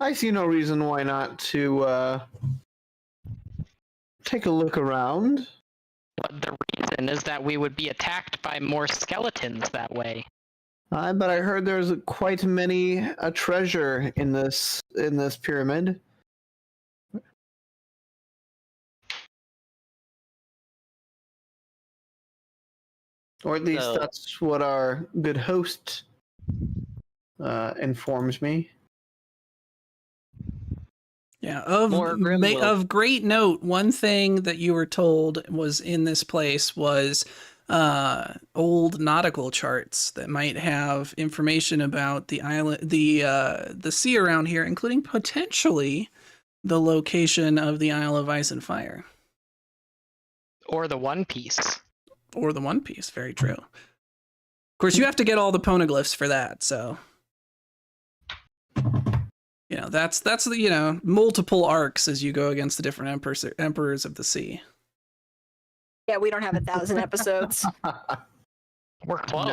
I see no reason why not to take a look around. But the reason is that we would be attacked by more skeletons that way. But I heard there's quite many a treasure in this pyramid. Or at least that's what our good host informs me. Yeah, of great note, one thing that you were told was in this place was old nautical charts that might have information about the island, the sea around here, including potentially the location of the Isle of Ice and Fire. Or the One Piece. Or the One Piece, very true. Of course, you have to get all the poneglyphs for that, so... that's the, multiple arcs as you go against the different emperors of the sea. Yeah, we don't have 1,000 episodes. We're close.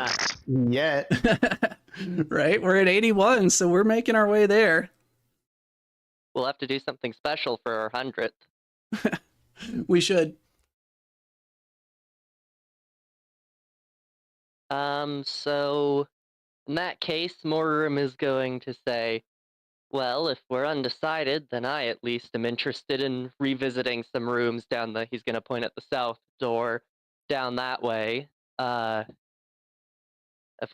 Not yet. Right? We're at 81, so we're making our way there. We'll have to do something special for our 100th. We should. So in that case, Morgrim is going to say, well, if we're undecided, then I at least am interested in revisiting some rooms down the, he's going to point at the south door, down that way. Of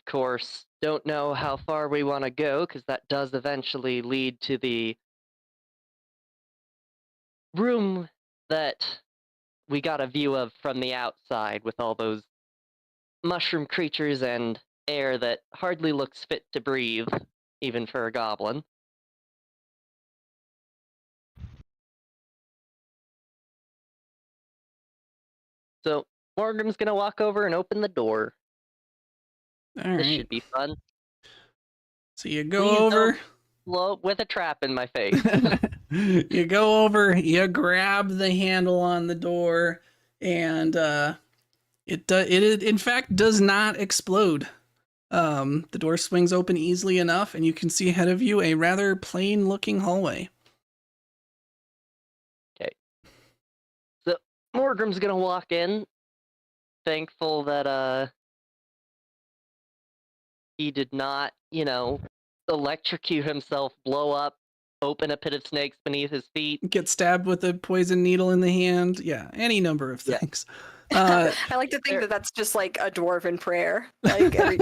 course, don't know how far we want to go, because that does eventually lead to the room that we got a view of from the outside, with all those mushroom creatures and air that hardly looks fit to breathe, even for a goblin. So Morgan's gonna walk over and open the door. All This right. should be fun. So you go Please over. don't blow with a trap in my face. You go over, you grab the handle on the door, and it in fact does not explode. The door swings open easily enough, and you can see ahead of you a rather plain-looking hallway. Okay. So Morgrim's gonna walk in, thankful that he did not, electrocute himself, blow up, open a pit of snakes beneath his feet. Get stabbed with a poison needle in the hand. Yeah, any number of Yeah. things. I like to think that that's just like a dwarven prayer. Like every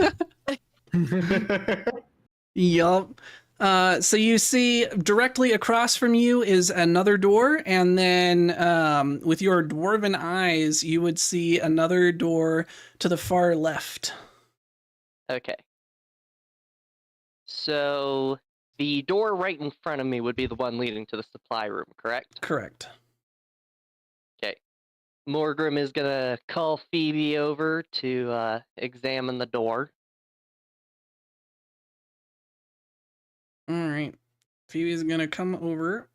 Yup. So you see directly across from you is another door, and then with your dwarven eyes, you would see another door to the far left. Okay. So the door right in front of me would be the one leading to the supply room, correct? Correct. Okay. Morgrim is gonna call Phoebe over to examine the door. All right. Phoebe's gonna come over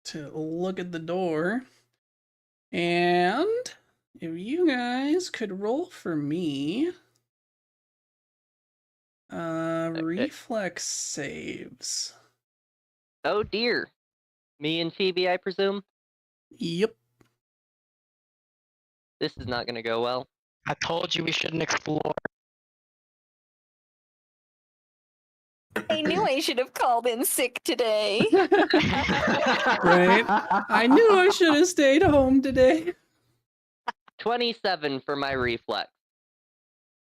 to look at the door. And if you guys could roll for me, reflex saves. Oh dear. Me and Phoebe, I presume? Yep. This is not gonna go well. I told you we shouldn't explore. I knew I should have called in sick today. Right. I knew I should have stayed home today. 27 for my reflex.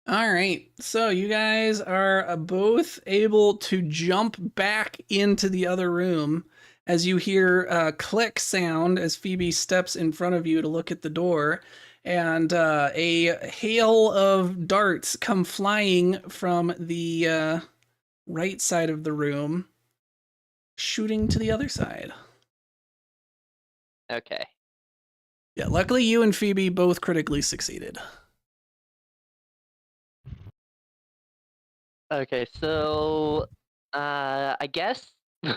All right. So you guys are both able to jump back into the other room as you hear a click sound as Phoebe steps in front of you to look at the door. And a hail of darts come flying from the right side of the room, shooting to the other side. Okay. Yeah, luckily you and Phoebe both critically succeeded. Okay, so I guess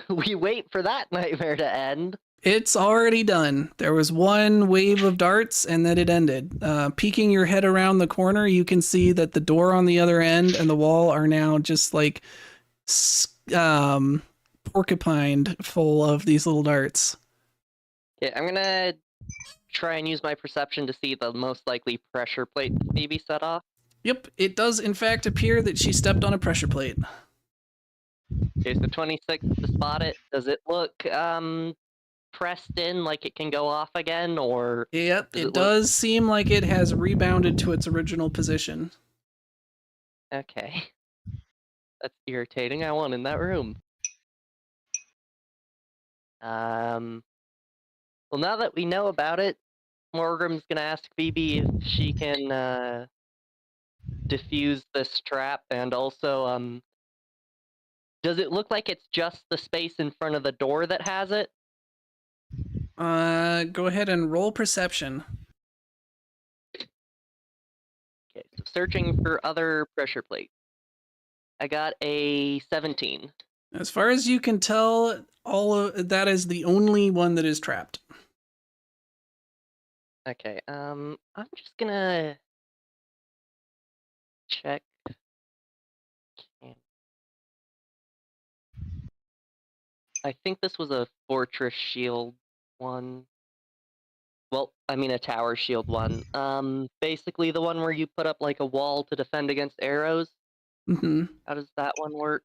we wait for that nightmare to end. It's already done. There was one wave of darts and then it ended. Peeking your head around the corner, you can see that the door on the other end and the wall are now just like porcupined full of these little darts. Okay, I'm gonna try and use my perception to see the most likely pressure plate that Phoebe set off. Yep, it does in fact appear that she stepped on a pressure plate. Okay, so 26 to spot it. Does it look pressed in like it can go off again, or Yep, does it it does seem like it has rebounded to its original position. Okay. That's irritating. I want in that room. Well, now that we know about it, Morgrim's gonna ask Phoebe if she can defuse this trap, and also, does it look like it's just the space in front of the door that has it? Go ahead and roll perception. Okay, so searching for other pressure plates. I got a 17. As far as you can tell, all of that is the only one that is trapped. Okay, I'm just gonna check. I think this was a fortress shield one. Well, I mean a tower shield one. Basically the one where you put up like a wall to defend against arrows. Mm-hmm. How does that one work?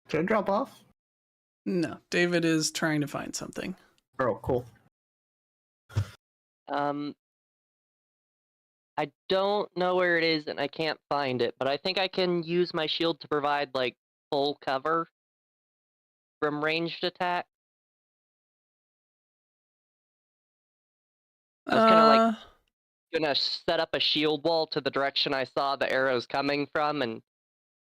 Should I drop off? No, David is trying to find something. Oh, cool. I don't know where it is and I can't find it, but I think I can use my shield to provide like full cover from ranged attack. I was kind of like gonna set up a shield wall to the direction I saw the arrows coming from and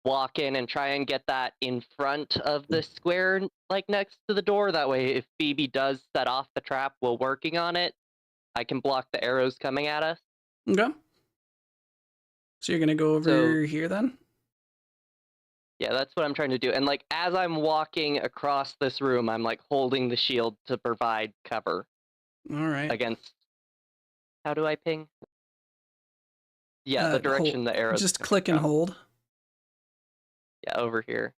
walk in and try and get that in front of the square, like next to the door. That way, if Phoebe does set off the trap while working on it, I can block the arrows coming at us. Okay. So you're gonna go over here then? Yeah, that's what I'm trying to do. And like as I'm walking across this room, I'm like holding the shield to provide cover All right. against. How do I ping? Yeah, the direction the arrows. Just click and hold. Yeah, over here.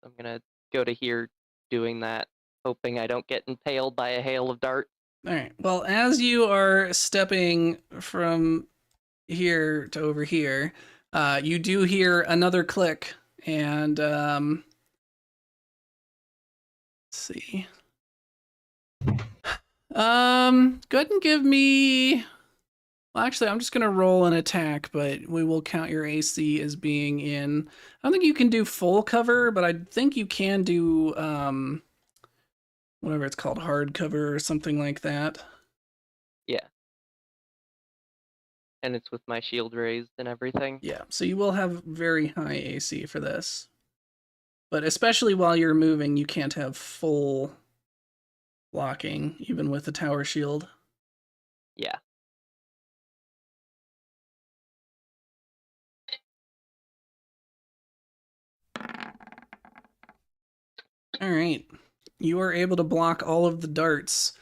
I'm gonna go to here doing that, hoping I don't get impaled by a hail of darts. All right. Well, as you are stepping from here to over here, you do hear another click, and let's see. Go ahead and give me. Well, actually, I'm just gonna roll an attack, but we will count your AC as being in. I don't think you can do full cover, but I think you can do whatever it's called, hard cover or something like that. Yeah. And it's with my shield raised and everything. Yeah, so you will have very high AC for this. But especially while you're moving, you can't have full blocking, even with the tower shield. Yeah. All right. You are able to block all of the darts.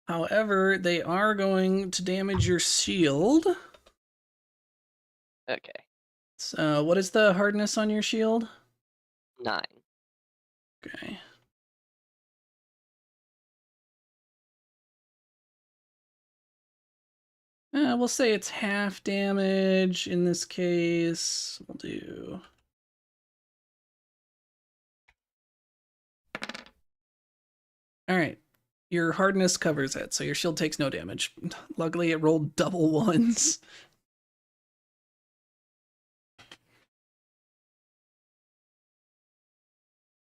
However, they are going to damage your shield. Okay. So, what is the hardness on your shield? 9. Okay. We'll say it's half damage in this case. We'll do. All right. Your hardness covers it, so your shield takes no damage. Luckily, it rolled double ones.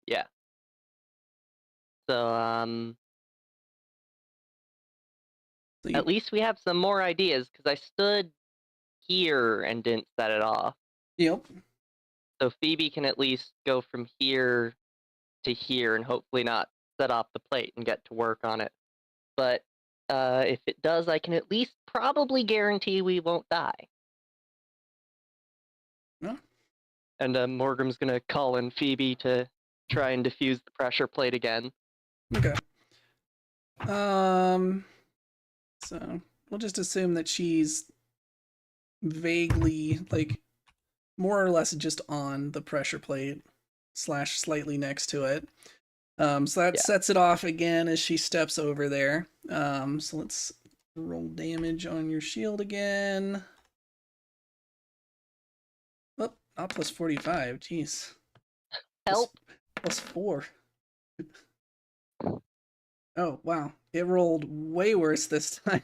Yeah. So, at least we have some more ideas, because I stood here and didn't set it off. Yep. So Phoebe can at least go from here to here and hopefully not set off the plate and get to work on it. But if it does, I can at least probably guarantee we won't die. No. And Morgrim's gonna call in Phoebe to try and defuse the pressure plate again. Okay. So we'll just assume that she's vaguely, like, more or less just on the pressure plate / slightly next to it. So that sets it off again as she steps over there. So let's roll damage on your shield again. Oh, not plus 45. Jeez. Help! Plus 4. Oh, wow. It rolled way worse this time.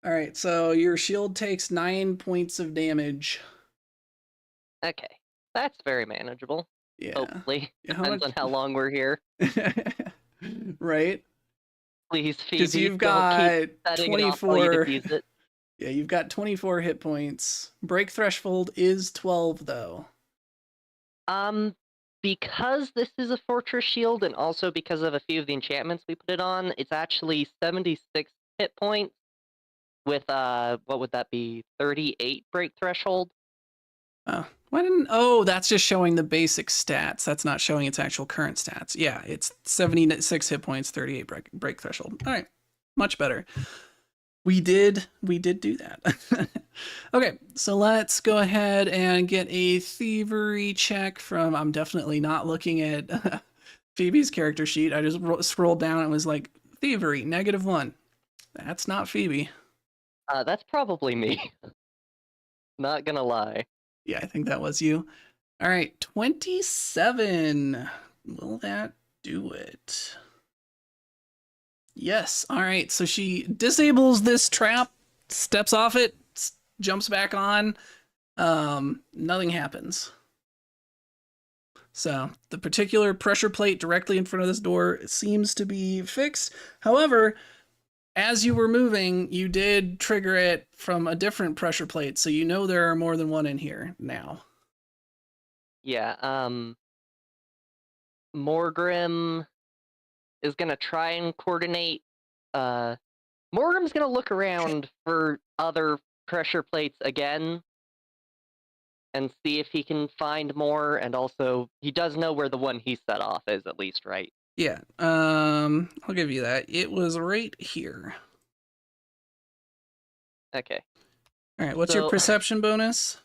All right, so your shield takes 9 points of damage. Okay, that's very manageable. Yeah. Hopefully. Yeah, Depends on how long we're here. Right? Please, Phoebe, Because you've don't got keep setting it off while you 24. defuse it. Yeah, you've got 24 hit points. Break threshold is 12, though. Because this is a fortress shield, and also because of a few of the enchantments we put it on, it's actually 76 hit points with what would that be? 38 break threshold. Oh, why didn't? Oh, that's just showing the basic stats. That's not showing its actual current stats. Yeah, it's 76 hit points, 38 break threshold. All right, much better. We did do that. Okay, so let's go ahead and get a thievery check from. I'm definitely not looking at Phoebe's character sheet. I just scrolled down and was like, thievery, -1. That's not Phoebe. That's probably me. Not gonna lie. Yeah, I think that was you. All right, 27. Will that do it? Yes. All right, so she disables this trap, steps off it, jumps back on. Nothing happens. So the particular pressure plate directly in front of this door seems to be fixed. However, as you were moving, you did trigger it from a different pressure plate, so you know there are more than one in here now. Yeah, Morgrim is gonna try and coordinate. Morgrim's gonna look around for other pressure plates again and see if he can find more, and also he does know where the one he set off is, at least, right? Yeah, I'll give you that. It was right here. Okay. All right, what's your So- perception bonus?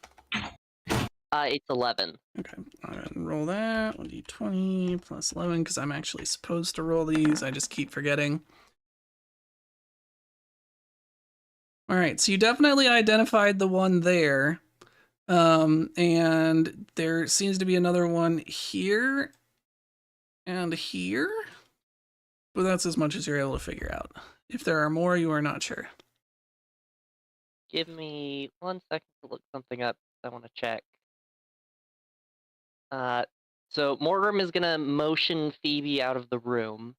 It's 11. Okay, I'll go ahead and roll that. 1d20 plus 11, because I'm actually supposed to roll these. I just keep forgetting. All right, so you definitely identified the one there. And there seems to be another one here and here. But that's as much as you're able to figure out. If there are more, you are not sure. Give me 1 second to look something up. I want to check. So Morgrim is gonna motion Phoebe out of the room.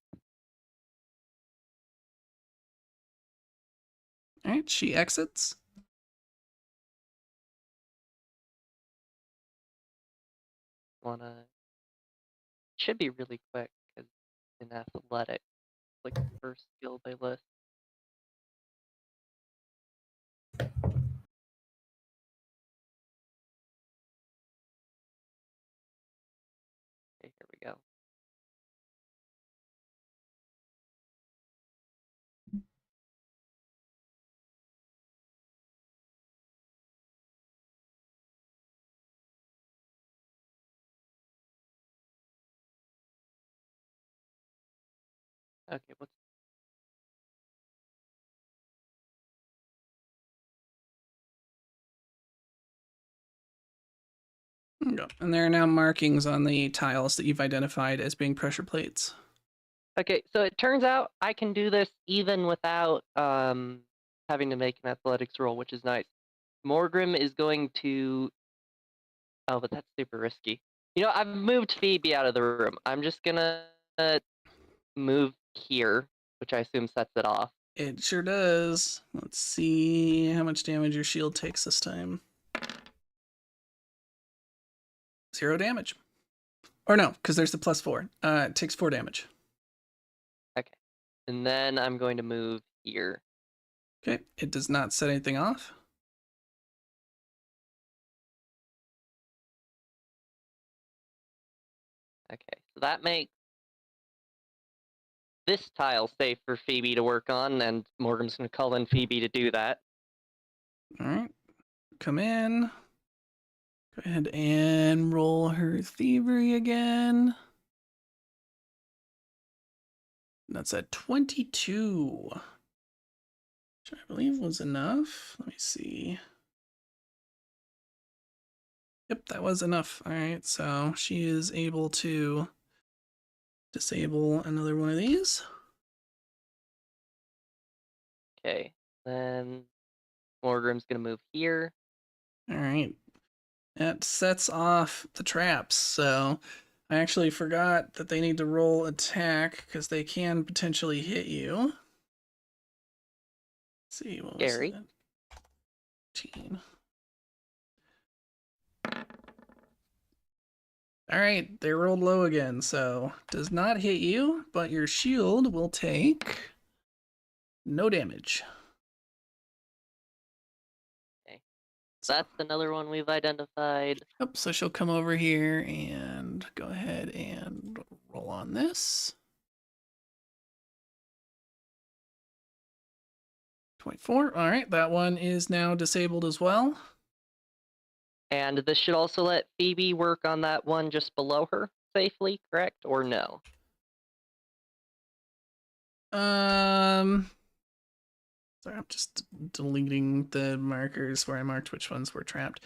All right, she exits. Should be really quick because in athletic, like the first skill they list. Okay, here we go. Okay, what's There you go. And there are now markings on the tiles that you've identified as being pressure plates. okay? So it turns out I can do this even without having to make an athletics roll, which is nice. Morgrim is going to. Oh, but that's super risky. You know, I've moved Phoebe out of the room. I'm just gonna move here, which I assume sets it off. It sure does. Let's see how much damage your shield takes this time. 0 damage. Or no, because there's the +4. It takes 4 damage. Okay. And then I'm going to move here. Okay, it does not set anything off. Okay, so that makes this tile safe for Phoebe to work on, and Morgan's going to call in Phoebe to do that. All right, come in. Go ahead and roll her thievery again. That's at 22, which I believe was enough. Let me see. Yep, that was enough. All right, so she is able to disable another one of these. Okay, then Morgrim's going to move here. All right. That sets off the traps, so I actually forgot that they need to roll attack because they can potentially hit you. Let's see, what was Scary. that? 18. All right, they rolled low again, so does not hit you, but your shield will take No damage. So that's another one we've identified. Yep, so she'll come over here and go ahead and roll on this. 24. All right, that one is now disabled as well. And this should also let Phoebe work on that one just below her safely, correct? Or no? Sorry, I'm just deleting the markers where I marked which ones were trapped.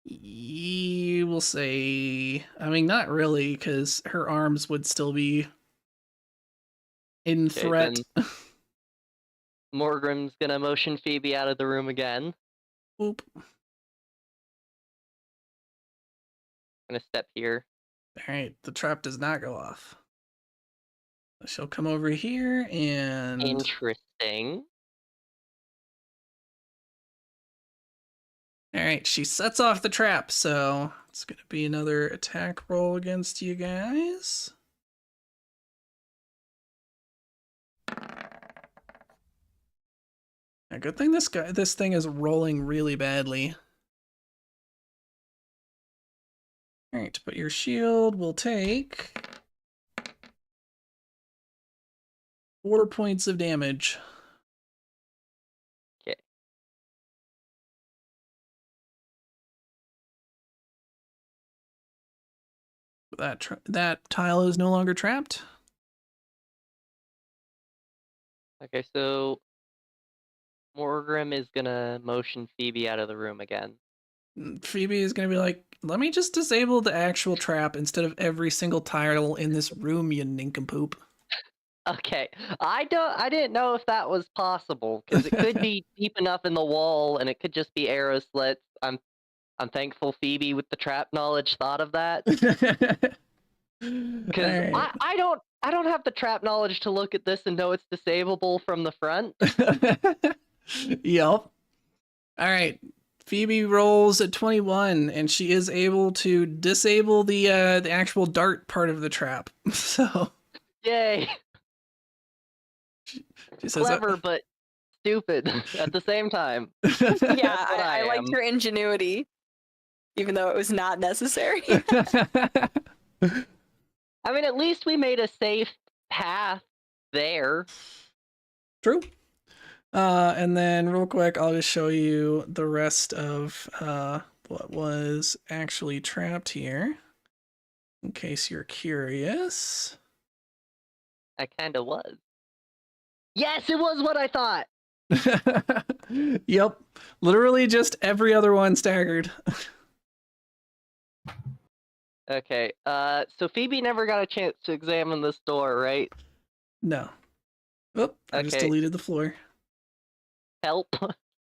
You will say, I mean, not really, because her arms would still be in Okay, threat. Morgrim's gonna motion Phoebe out of the room again. Oop. Gonna step here. All right, the trap does not go off. She'll come over here and... Interesting. All right, she sets off the trap, so it's going to be another attack roll against you guys. A good thing this thing is rolling really badly. All right, to put your shield, we'll take 4 points of damage. Okay. That tile is no longer trapped. Okay, so Morgrim is gonna motion Phoebe out of the room again. Phoebe is going to be like, let me just disable the actual trap instead of every single tile in this room, you nincompoop. Okay, I didn't know if that was possible because it could be deep enough in the wall and it could just be arrow slits. I'm thankful Phoebe with the trap knowledge thought of that because Right. I don't have the trap knowledge to look at this and know it's disableable from the front. Yep. All right. Phoebe rolls a 21, and she is able to disable the actual dart part of the trap. So, Yay! she says, Clever but stupid at the same time. Yeah, That's what I liked am. her ingenuity, even though it was not necessary. I mean, at least we made a safe path there. True. And then real quick, I'll just show you the rest of what was actually trapped here, in case you're curious. I kind of was. Yes, it was what I thought. Yep. Literally just every other one staggered. Okay, so Phoebe never got a chance to examine this door, right? No. Oop, I just Okay. deleted the floor. Help.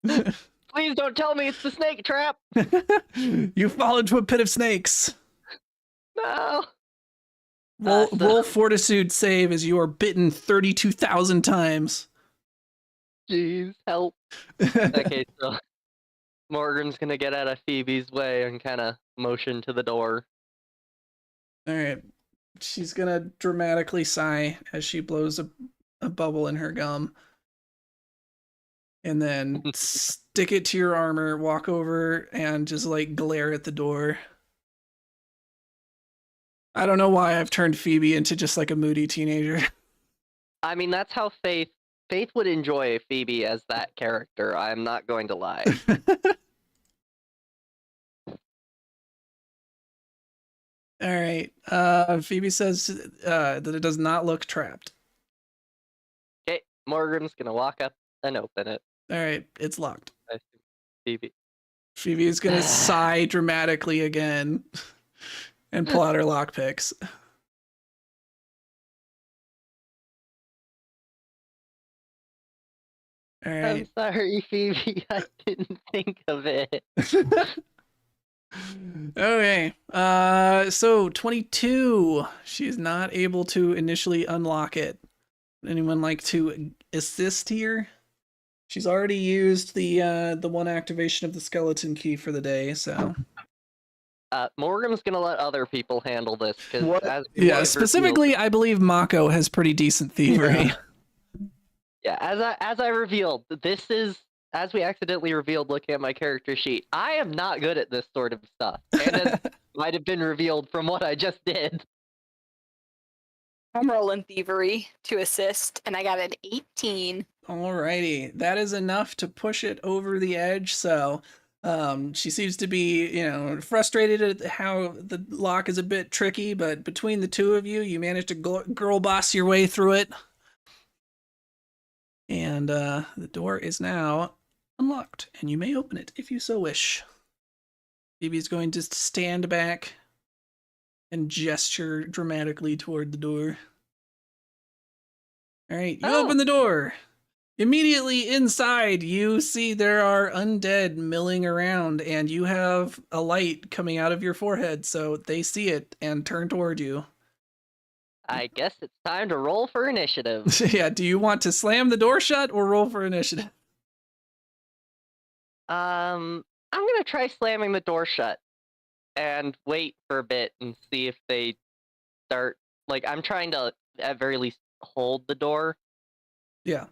Please don't tell me it's the snake trap. You fall into a pit of snakes. No. Roll fortitude save as you are bitten 32,000 times. Jeez, help. Okay, so Morgan's gonna get out of Phoebe's way and kind of motion to the door. All right. She's going to dramatically sigh as she blows a bubble in her gum. And then stick it to your armor, walk over, and just like glare at the door. I don't know why I've turned Phoebe into just like a moody teenager. I mean, that's how Faith would enjoy Phoebe as that character. I'm not going to lie. All right. Phoebe says that it does not look trapped. Okay, Morgan's gonna walk up and open it. All right, it's locked. I see Phoebe. Phoebe is gonna sigh dramatically again and pull out her lockpicks. All right. I'm sorry, Phoebe. I didn't think of it. Okay. So 22. She's not able to initially unlock it. Anyone like to assist here? She's already used the one activation of the skeleton key for the day, so. Morgan's gonna let other people handle this because What? as people Yeah, have specifically, revealed, I believe Mako has pretty decent thievery. as I revealed, this is as we accidentally revealed looking at my character sheet. I am not good at this sort of stuff, and as might have been revealed from what I just did. I'm rolling thievery to assist, and I got an 18. Alrighty, that is enough to push it over the edge. So, she seems to be, frustrated at how the lock is a bit tricky, but between the two of you, you managed to girl boss your way through it. And the door is now unlocked, and you may open it if you so wish. Phoebe's going to stand back and gesture dramatically toward the door. All right, you open the door. Immediately inside, you see there are undead milling around, and you have a light coming out of your forehead, so they see it and turn toward you. I guess it's time to roll for initiative. Yeah, do you want to slam the door shut or roll for initiative? I'm gonna try slamming the door shut and wait for a bit and see if they start. Like, I'm trying to at very least hold the door. Yeah.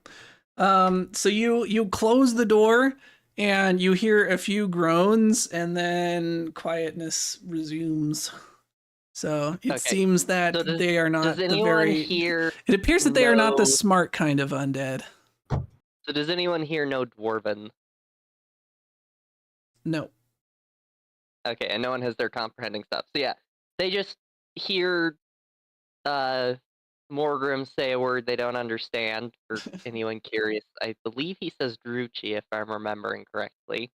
So you close the door and you hear a few groans and then quietness resumes. So it seems that So they are not Does the anyone very here It appears that they are not the know- smart kind of undead. So does anyone here know Dwarven? No. Okay, and no one has their comprehending stuff. So yeah, they just hear Morgrim say a word they don't understand. For anyone curious, I believe he says Druchi, if I'm remembering correctly.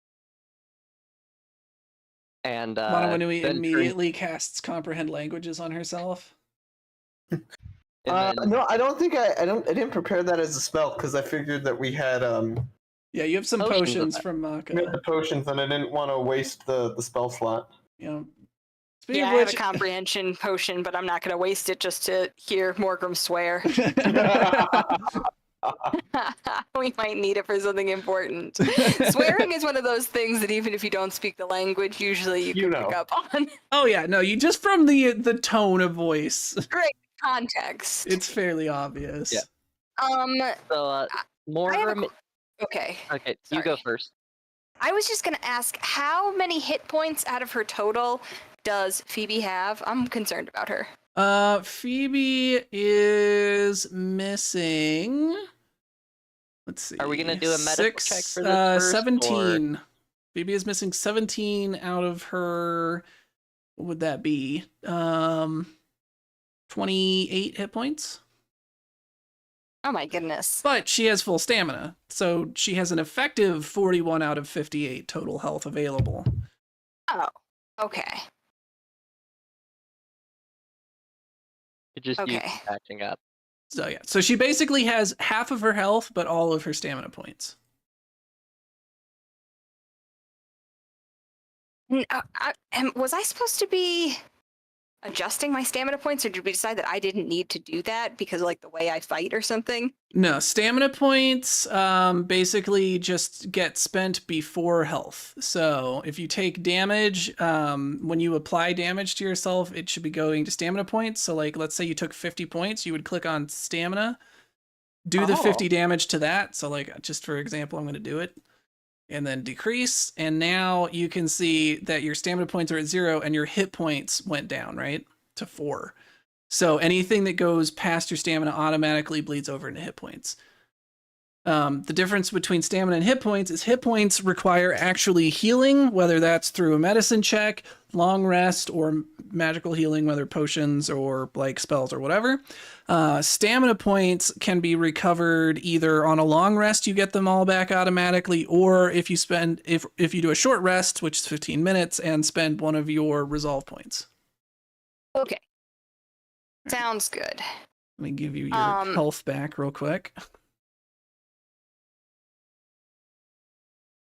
And Monowanui then immediately casts comprehend languages on herself. and then- No, I don't think I didn't prepare that as a spell because I figured that we had Yeah, you have some Potions of potions that. from we had Mako. the potions and I didn't want to waste the spell slot. Speaking Yeah, of I have which, a comprehension potion, but I'm not going to waste it just to hear Morgrim swear. We might need it for something important. Swearing is one of those things that even if you don't speak the language, usually you can pick up on. Oh yeah, no, you just from the tone of voice, Great context. it's fairly obvious. Yeah. So I have a Morgrim. okay. Okay, you go Sorry. first. I was just going to ask, how many hit points out of her total does Phoebe have? I'm concerned about her. Phoebe is missing. Let's see. Are we gonna do a medical check for this first, 17. Phoebe is missing 17 out of her. What would that be? 28 hit points. Oh my goodness. But she has full stamina, so she has an effective 41 out of 58 total health available. Oh, okay. Could just use Okay. patching up. So yeah, so she basically has half of her health, but all of her stamina points. Was I supposed to be adjusting my stamina points, or did we decide that I didn't need to do that because of, like, the way I fight or something? No, stamina points basically just get spent before health. So if you take damage, when you apply damage to yourself, it should be going to stamina points. So like, let's say you took 50 points, you would click on stamina, do the 50 damage to that. So like, just for example, I'm going to do it. And then decrease, and now you can see that your stamina points are at 0 and your hit points went down, right? To 4. So anything that goes past your stamina automatically bleeds over into hit points. The difference between stamina and hit points is hit points require actually healing, whether that's through a medicine check, long rest, or magical healing, whether potions or like spells or whatever. Stamina points can be recovered either on a long rest, you get them all back automatically, or if you spend if you do a short rest, which is 15 minutes, and spend one of your resolve points. Okay. Sounds good. Let me give you your health back real quick.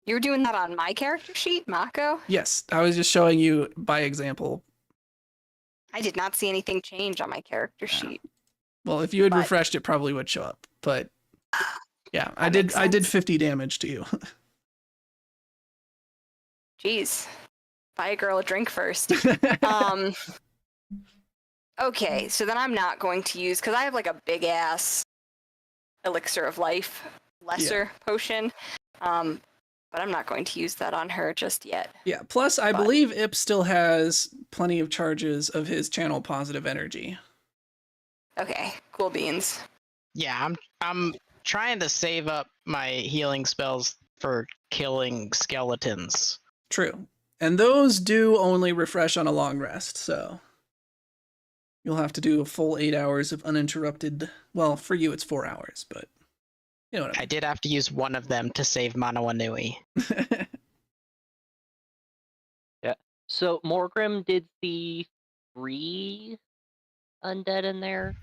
You're doing that on my character sheet, Mako? Yes, I was just showing you by example. I did not see anything change on my character sheet. Well, if you had But- refreshed, it probably would show up. But yeah, I That makes did 50 sense. damage to you. Jeez. buy a girl a drink first. Okay, so then I'm not going to use, because I have like a big ass elixir of life, lesser potion. But I'm not going to use that on her just yet. Yeah, plus I But- believe Ip still has plenty of charges of his channel positive energy. Okay, cool beans. Yeah, I'm trying to save up my healing spells for killing skeletons. True. And those do only refresh on a long rest, so you'll have to do a full 8 hours of uninterrupted. Well, for you it's 4 hours, but you know what I I did have to use one of them to save Manawanui. mean. So Morgrim did see 3 undead in there.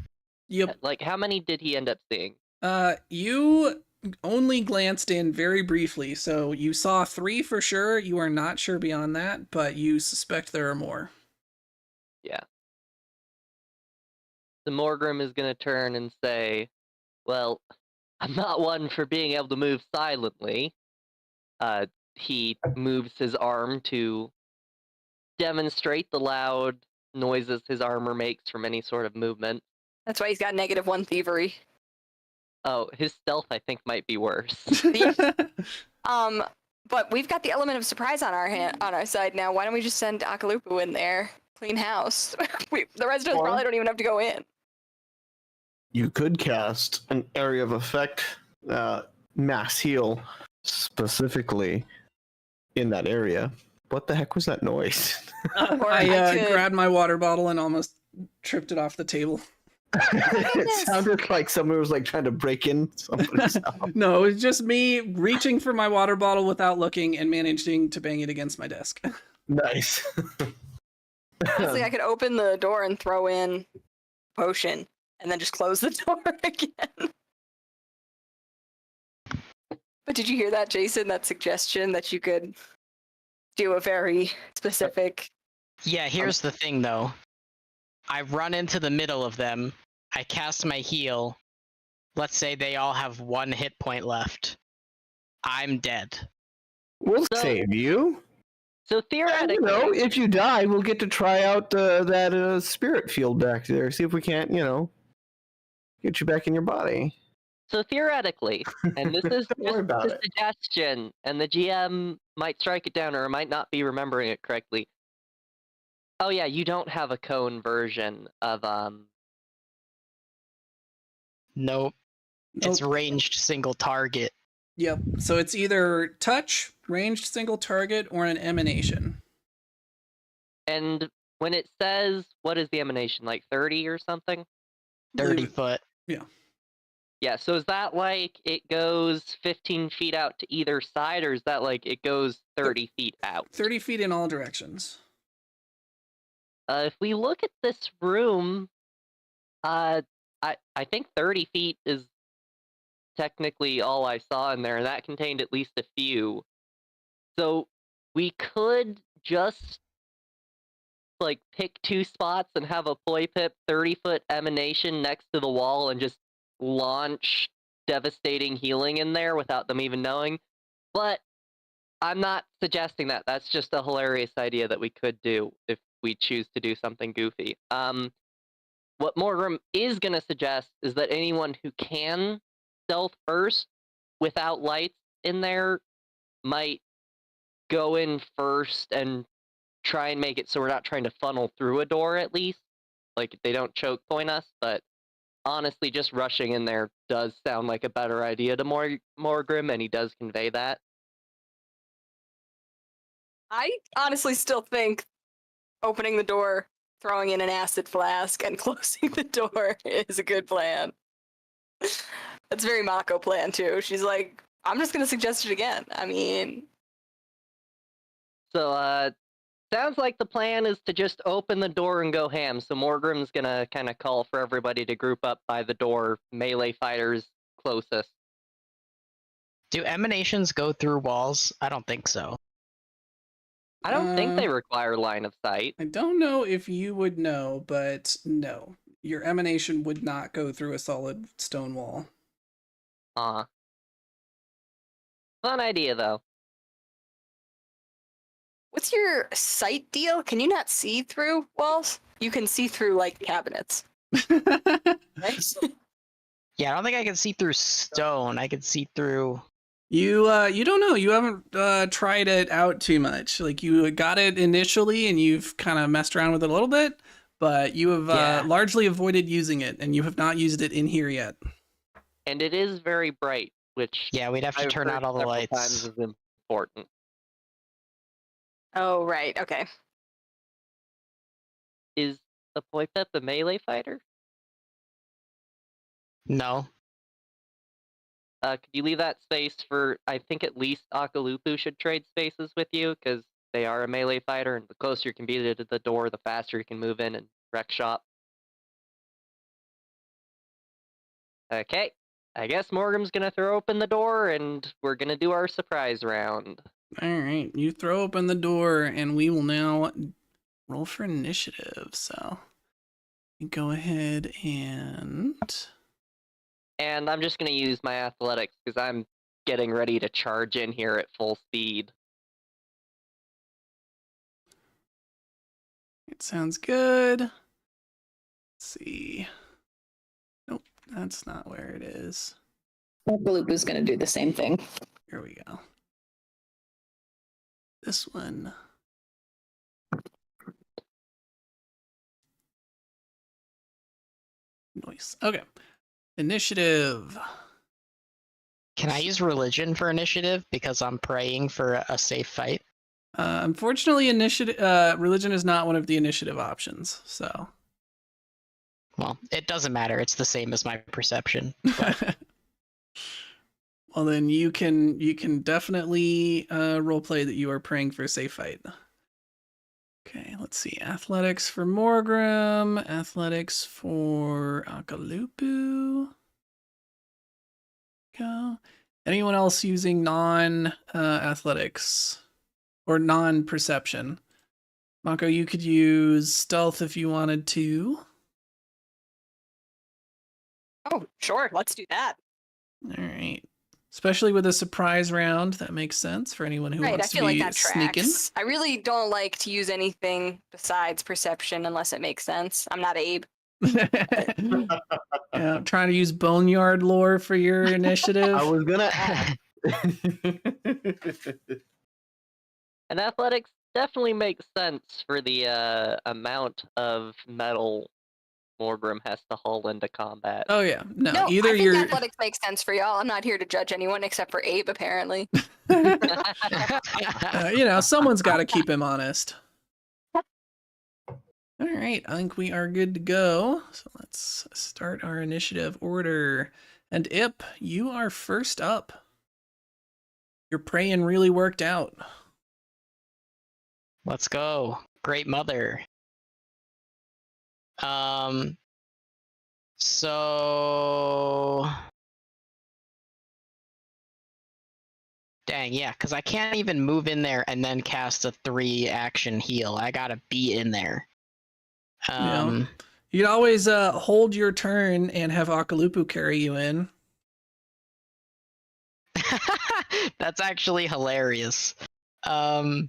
Yep. Like, how many did he end up seeing? You only glanced in very briefly, so you saw 3 for sure. You are not sure beyond that, but you suspect there are more. Yeah. The Morgrim is gonna turn and say, "Well, I'm not one for being able to move silently." He moves his arm to demonstrate the loud noises his armor makes from any sort of movement. That's why he's got -1 thievery. Oh, his stealth I think might be worse. But we've got the element of surprise on our side now. Why don't we just send Akalupu in there? Clean house. The rest of us Or- probably don't even have to go in. You could cast an area of effect, mass heal, specifically in that area. What the heck was that noise? Or I I could- grabbed my water bottle and almost tripped it off the table. It sounded like someone was like trying to break in somebody's house. No, it was just me reaching for my water bottle without looking and managing to bang it against my desk. Nice. Honestly, I could open the door and throw in potion, and then just close the door again. But did you hear that, Jason? That suggestion that you could do a very specific. Yeah, here's the thing though. I run into the middle of them. I cast my heal. Let's say they all have 1 hit point left. I'm dead. We'll So- save you. So And, theoretically, if you die, we'll get to try out that spirit field back there. See if we can't, get you back in your body. So theoretically, and this is Don't worry just about a it. suggestion, and the GM might strike it down or might not be remembering it correctly. Oh yeah, you don't have a cone version of Nope. It's Nope. ranged single target. Yep. So it's either touch, ranged single target, or an emanation. and when it says what is the emanation, like 30 or something? 30 foot. Yeah, so is that like it goes 15 feet out to either side, or is that like it goes 30 feet out? 30 feet in all directions. If we look at this room, I think 30 feet is technically all I saw in there, and that contained at least a few. So we could just like pick 2 spots and have a poi pip 30-foot emanation next to the wall and just launch devastating healing in there without them even knowing. But I'm not suggesting that. That's just a hilarious idea that we could do if we choose to do something goofy. What Morgrim is going to suggest is that anyone who can stealth first without lights in there might go in first and try and make it so we're not trying to funnel through a door, at least. Like, they don't choke point us, but honestly, just rushing in there does sound like a better idea to Morgrim, and he does convey that. I honestly still think opening the door, throwing in an acid flask, and closing the door is a good plan. That's very Mako plan too. She's like, I'm just gonna suggest it again. I mean, So, sounds like the plan is to just open the door and go ham. So Morgrim's gonna kind of call for everybody to group up by the door, melee fighters closest. Do emanations go through walls? I don't think so. I don't think they require line of sight. I don't know if you would know, but no. Your emanation would not go through a solid stone wall. Fun idea, though. What's your sight deal? Can you not see through walls? You can see through like cabinets. Right? Yeah, I don't think I can see through stone. I can see through. You don't know. You haven't tried it out too much. Like you got it initially, and you've kind of messed around with it a little bit, but you have Yeah. largely avoided using it, and you have not used it in here yet. And it is very bright, which Yeah, we'd have to I've turn heard out all the several lights. times is important. Oh, right. Okay. Is the Poi Pip a melee fighter? No. Could you leave that space for, I think at least Akalupu should trade spaces with you, because they are a melee fighter, and the closer you can be to the door, the faster you can move in and wreck shop. Okay, I guess Morgan's gonna throw open the door, and we're gonna do our surprise round. All right, you throw open the door, and we will now roll for initiative. So you go ahead and. And I'm just gonna use my athletics, because I'm getting ready to charge in here at full speed. It sounds good. Let's see. Nope, that's not where it is. Akalupu's gonna do the same thing. Here we go. This one. Noise. Okay. Initiative. Can I use religion for initiative because I'm praying for a safe fight? Unfortunately, religion is not one of the initiative options. So. Well, it doesn't matter. It's the same as my perception. Well, then you can definitely roleplay that you are praying for a safe fight. Okay, let's see. Athletics for Morgrim. Athletics for Akalupu. Go. Anyone else using non-athletics or non-perception? Mako, you could use stealth if you wanted to. Oh, sure. Let's do that. All right. Especially with a surprise round, that makes sense for anyone who Right. I wants to feel like be that sneaking. tracks. I really don't like to use anything besides perception unless it makes sense. I'm not Abe. Yeah, trying to use boneyard lore for your initiative. I was gonna ask. And athletics definitely makes sense for the amount of metal Morgrim has to haul into combat. Oh yeah, no. No, Either I think you're, athletics makes sense for y'all. I'm not here to judge anyone except for Abe, apparently. someone's got to keep him honest. All right, I think we are good to go. So let's start our initiative order. And Ip, you are first up. Your praying really worked out. Let's go. Great mother. So dang, yeah, because I can't even move in there and then cast a 3-action heal. I gotta be in there. You could always hold your turn and have Akalupu carry you in. That's actually hilarious. I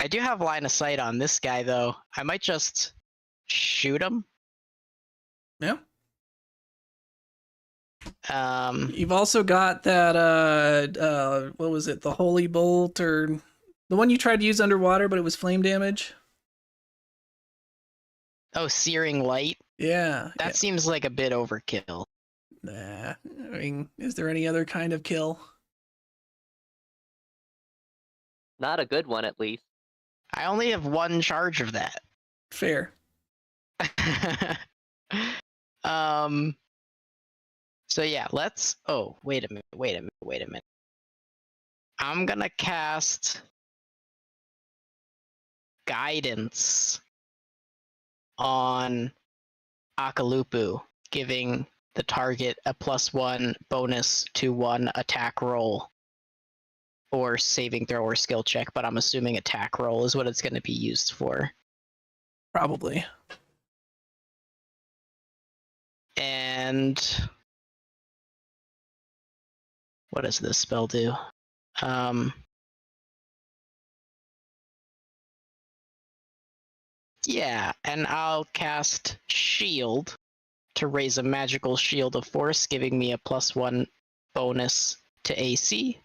do have line of sight on this guy though. I might just shoot him. Yeah. Um, You've also got that what was it? The Holy Bolt, or the one you tried to use underwater, but it was flame damage. oh, Searing Light. Yeah. That seems like a bit overkill. Nah. I mean, is there any other kind of kill? Not a good one, at least. I only have 1 charge of that. Fair. So yeah, let's. Oh, wait a minute. I'm gonna cast Guidance on Akalupu, giving the target a +1 bonus to 1 attack roll or saving throw or skill check, but I'm assuming attack roll is what it's going to be used for. Probably. And what does this spell do? Yeah, and I'll cast Shield to raise a magical shield of force, giving me a +1 bonus to AC.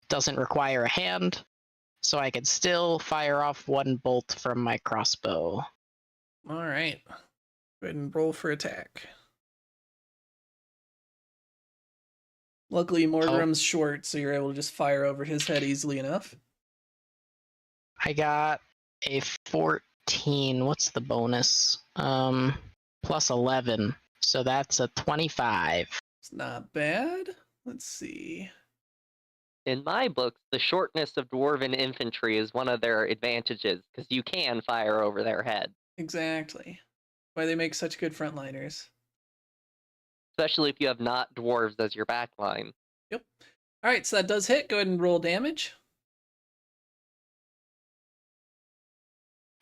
Doesn't require a hand, so I can still fire off 1 bolt from my crossbow. All right. Go ahead and roll for attack. Luckily, Morgrum's short, so you're able to just fire over his head easily enough. I got a 14. What's the bonus? Plus 11. So that's a 25. It's not bad. Let's see. In my books, the shortness of dwarven infantry is one of their advantages, because you can fire over their head. Exactly. Why they make such good frontliners. Especially if you have not dwarves as your backline. Yep. All right, so that does hit. Go ahead and roll damage.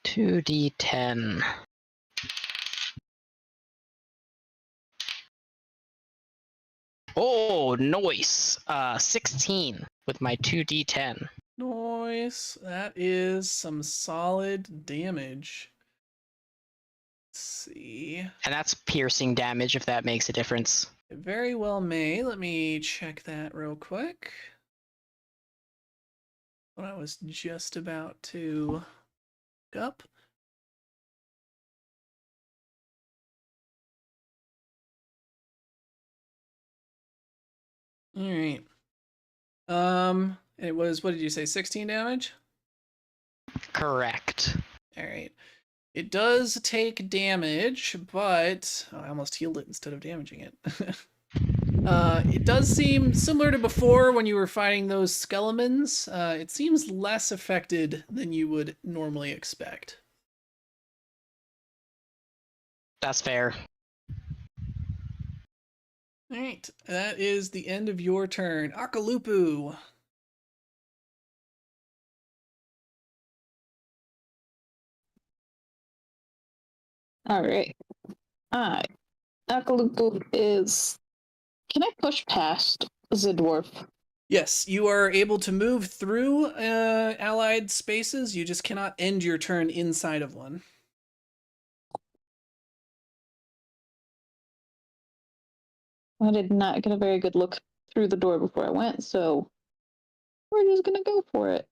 2d10. Oh, nice. 16 with my 2d10. Nice. That is some solid damage. Let's see. And that's piercing damage, if that makes a difference. It very well may. Let me check that real quick. What I was just about to look up. All right. It was, what did you say, 16 damage? Correct. All right. It does take damage, but I almost healed it instead of damaging it. It does seem similar to before when you were fighting those skeletons. It seems less affected than you would normally expect. That's fair. All right, that is the end of your turn. Akalupu. All right. Akalupu is. Can I push past the dwarf? Yes, you are able to move through allied spaces. You just cannot end your turn inside of one. I did not get a very good look through the door before I went, so we're just gonna go for it.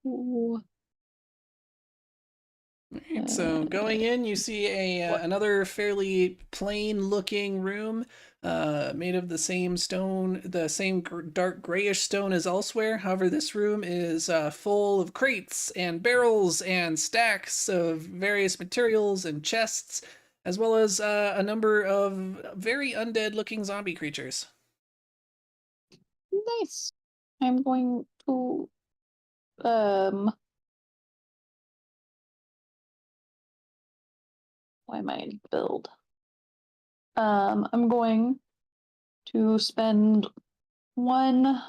Ooh. Alright, so going in, you see another fairly plain-looking room, made of the same stone, the same dark grayish stone as elsewhere. However, this room is full of crates and barrels and stacks of various materials and chests, as well as a number of very undead-looking zombie creatures. Nice. I'm going to why am I build? I'm going to spend 1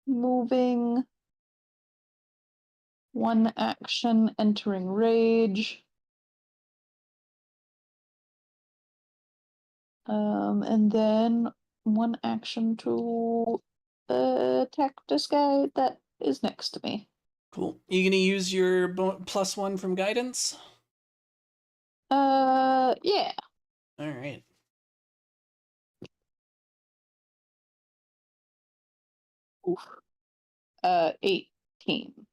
moving, 1 action entering rage. And then 1 action to attack this guy that is next to me. Cool. You gonna use your +1 from guidance? Yeah. All right. Oof. 18.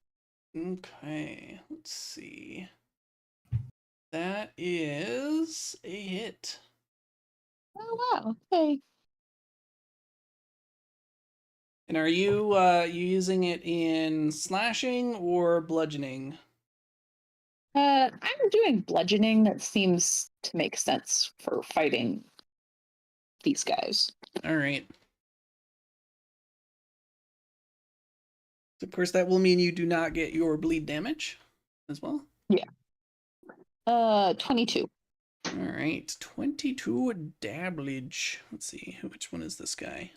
Okay, let's see. That is a hit. Oh wow. Okay. And are you you using it in slashing or bludgeoning? I'm doing bludgeoning. That seems to make sense for fighting these guys. All right. Of course, that will mean you do not get your bleed damage as well. Yeah. 22. All right, 22 damage. Let's see, which one is this guy?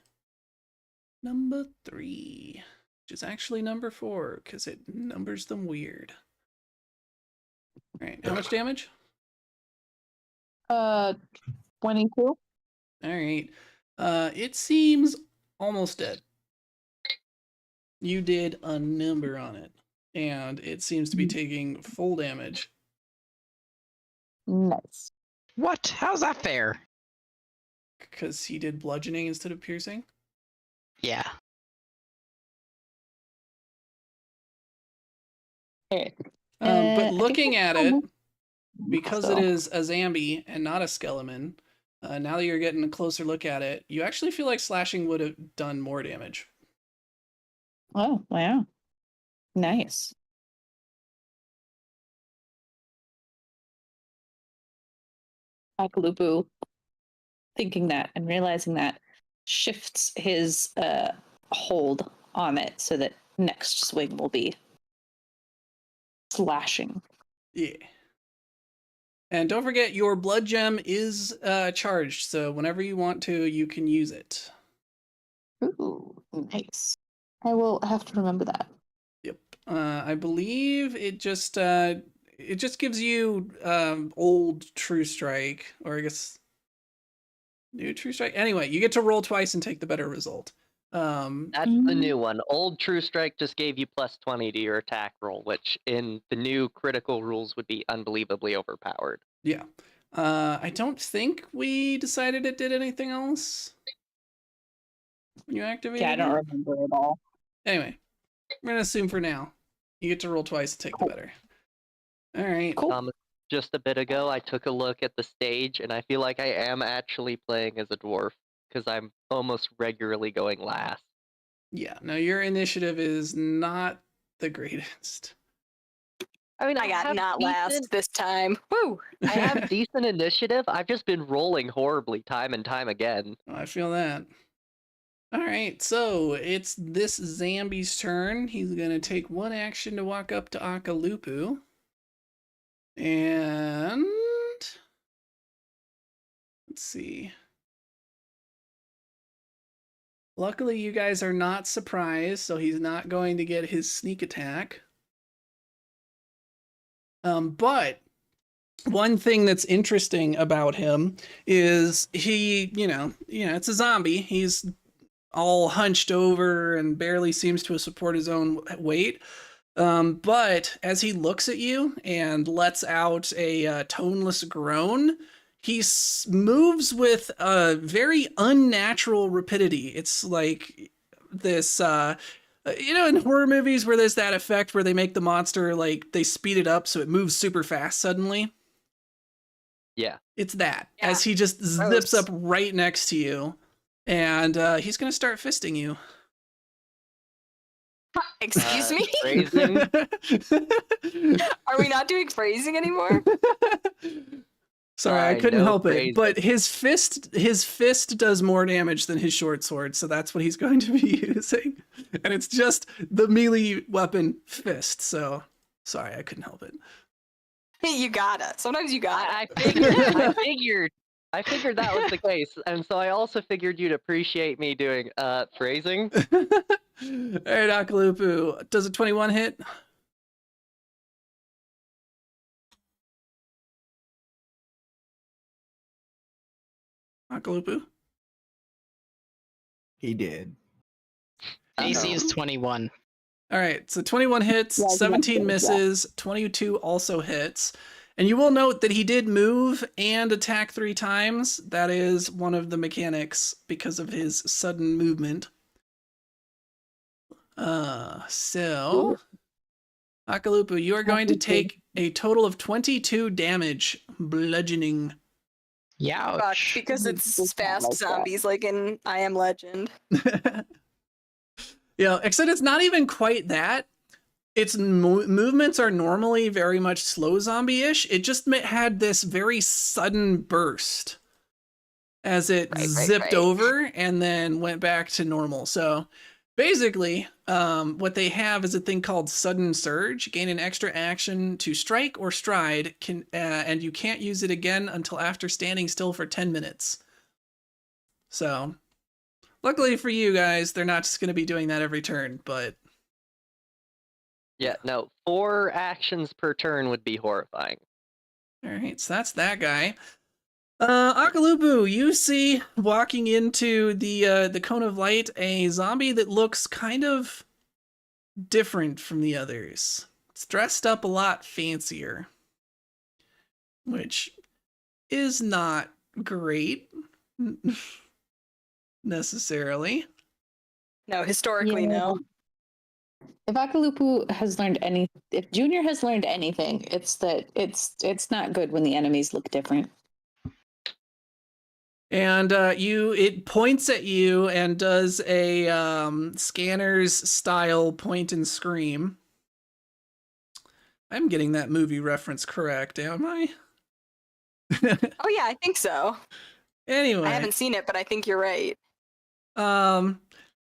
Number 3, which is actually number 4 because it numbers them weird. All right, how much damage? 22. All right, it seems almost dead. You did a number on it. and it seems to be taking full damage. Nice. What? How's that fair? Because he did bludgeoning instead of piercing. Yeah. Okay. But I looking think at that's it, all. because So, it is a zombie and not a skeleton, now that you're getting a closer look at it, you actually feel like slashing would have done more damage. oh, wow. Nice. Akalupu, thinking that and realizing that, shifts his hold on it so that next swing will be slashing. Yeah. And don't forget, your blood gem is charged, so whenever you want to, you can use it. Ooh, nice. I will have to remember that. Yep. I believe it just gives you old True Strike, or I guess new True Strike. Anyway, you get to roll twice and take the better result. That's the new one. Old True Strike just gave you plus 20 to your attack roll, which in the new critical rules would be unbelievably overpowered. Yeah. I don't think we decided it did anything else when you activated Yeah, I don't it. remember at all. Anyway, we're gonna assume for now you get to roll twice to take the better. All right. Cool. Just a bit ago, I took a look at the stage, and I feel like I am actually playing as a dwarf because I'm almost regularly going last. Yeah. Now your initiative is not the greatest. I mean, I got have not decent- last this time. Woo! I have decent initiative. I've just been rolling horribly time and time again. I feel that. All right, so it's this Zambi's turn. He's gonna take one action to walk up to Akalupu. And let's see. Luckily, you guys are not surprised, so he's not going to get his sneak attack. But one thing that's interesting about him is he, it's a zombie. He's all hunched over and barely seems to support his own weight. But as he looks at you and lets out a toneless groan, he moves with a very unnatural rapidity. It's like this, in horror movies where there's that effect where they make the monster, like, they speed it up so it moves super fast suddenly. Yeah. It's that, Yeah. as he just zips Gross. up right next to you. And he's going to start fisting you. Excuse me? Phrasing. Are we not doing phrasing anymore? Sorry, I I couldn't know help it. phrasing. But his fist does more damage than his short sword, so that's what he's going to be using. And it's just the melee weapon fist. So sorry, I couldn't help it. You gotta. Sometimes you gotta. I figured that was the case, and so I also figured you'd appreciate me doing phrasing. All right, Akalupu, does a 21 hit? Akalupu? He did. AC is 21. All right, so 21 hits, Yeah, 17 yeah. misses, 22 also hits. And you will note that he did move and attack 3 times. That is one of the mechanics because of his sudden movement. So Akalupu, you are going to take a total of 22 damage bludgeoning. Youch. Fuck, because it's It's not fast like that. zombies like in I Am Legend. Yeah, except it's not even quite that. Its movements are normally very much slow zombie-ish. It just had this very sudden burst as it zipped over and then went back to normal. So basically, what they have is a thing called Sudden Surge. Gain an extra action to strike or stride, and you can't use it again until after standing still for 10 minutes. So luckily for you guys, they're not just going to be doing that every turn, but... Yeah, no, 4 actions per turn would be horrifying. All right, so that's that guy. Akalupu, you see walking into the cone of light a zombie that looks kind of different from the others. It's dressed up a lot fancier, which is not great necessarily. No, historically, no. If Akalupu has learned if Junior has learned anything, it's that it's not good when the enemies look different. And it points at you and does a Scanners style point and scream. I'm getting that movie reference correct, am I? Oh yeah, I think so. Anyway, I haven't seen it, but I think you're right.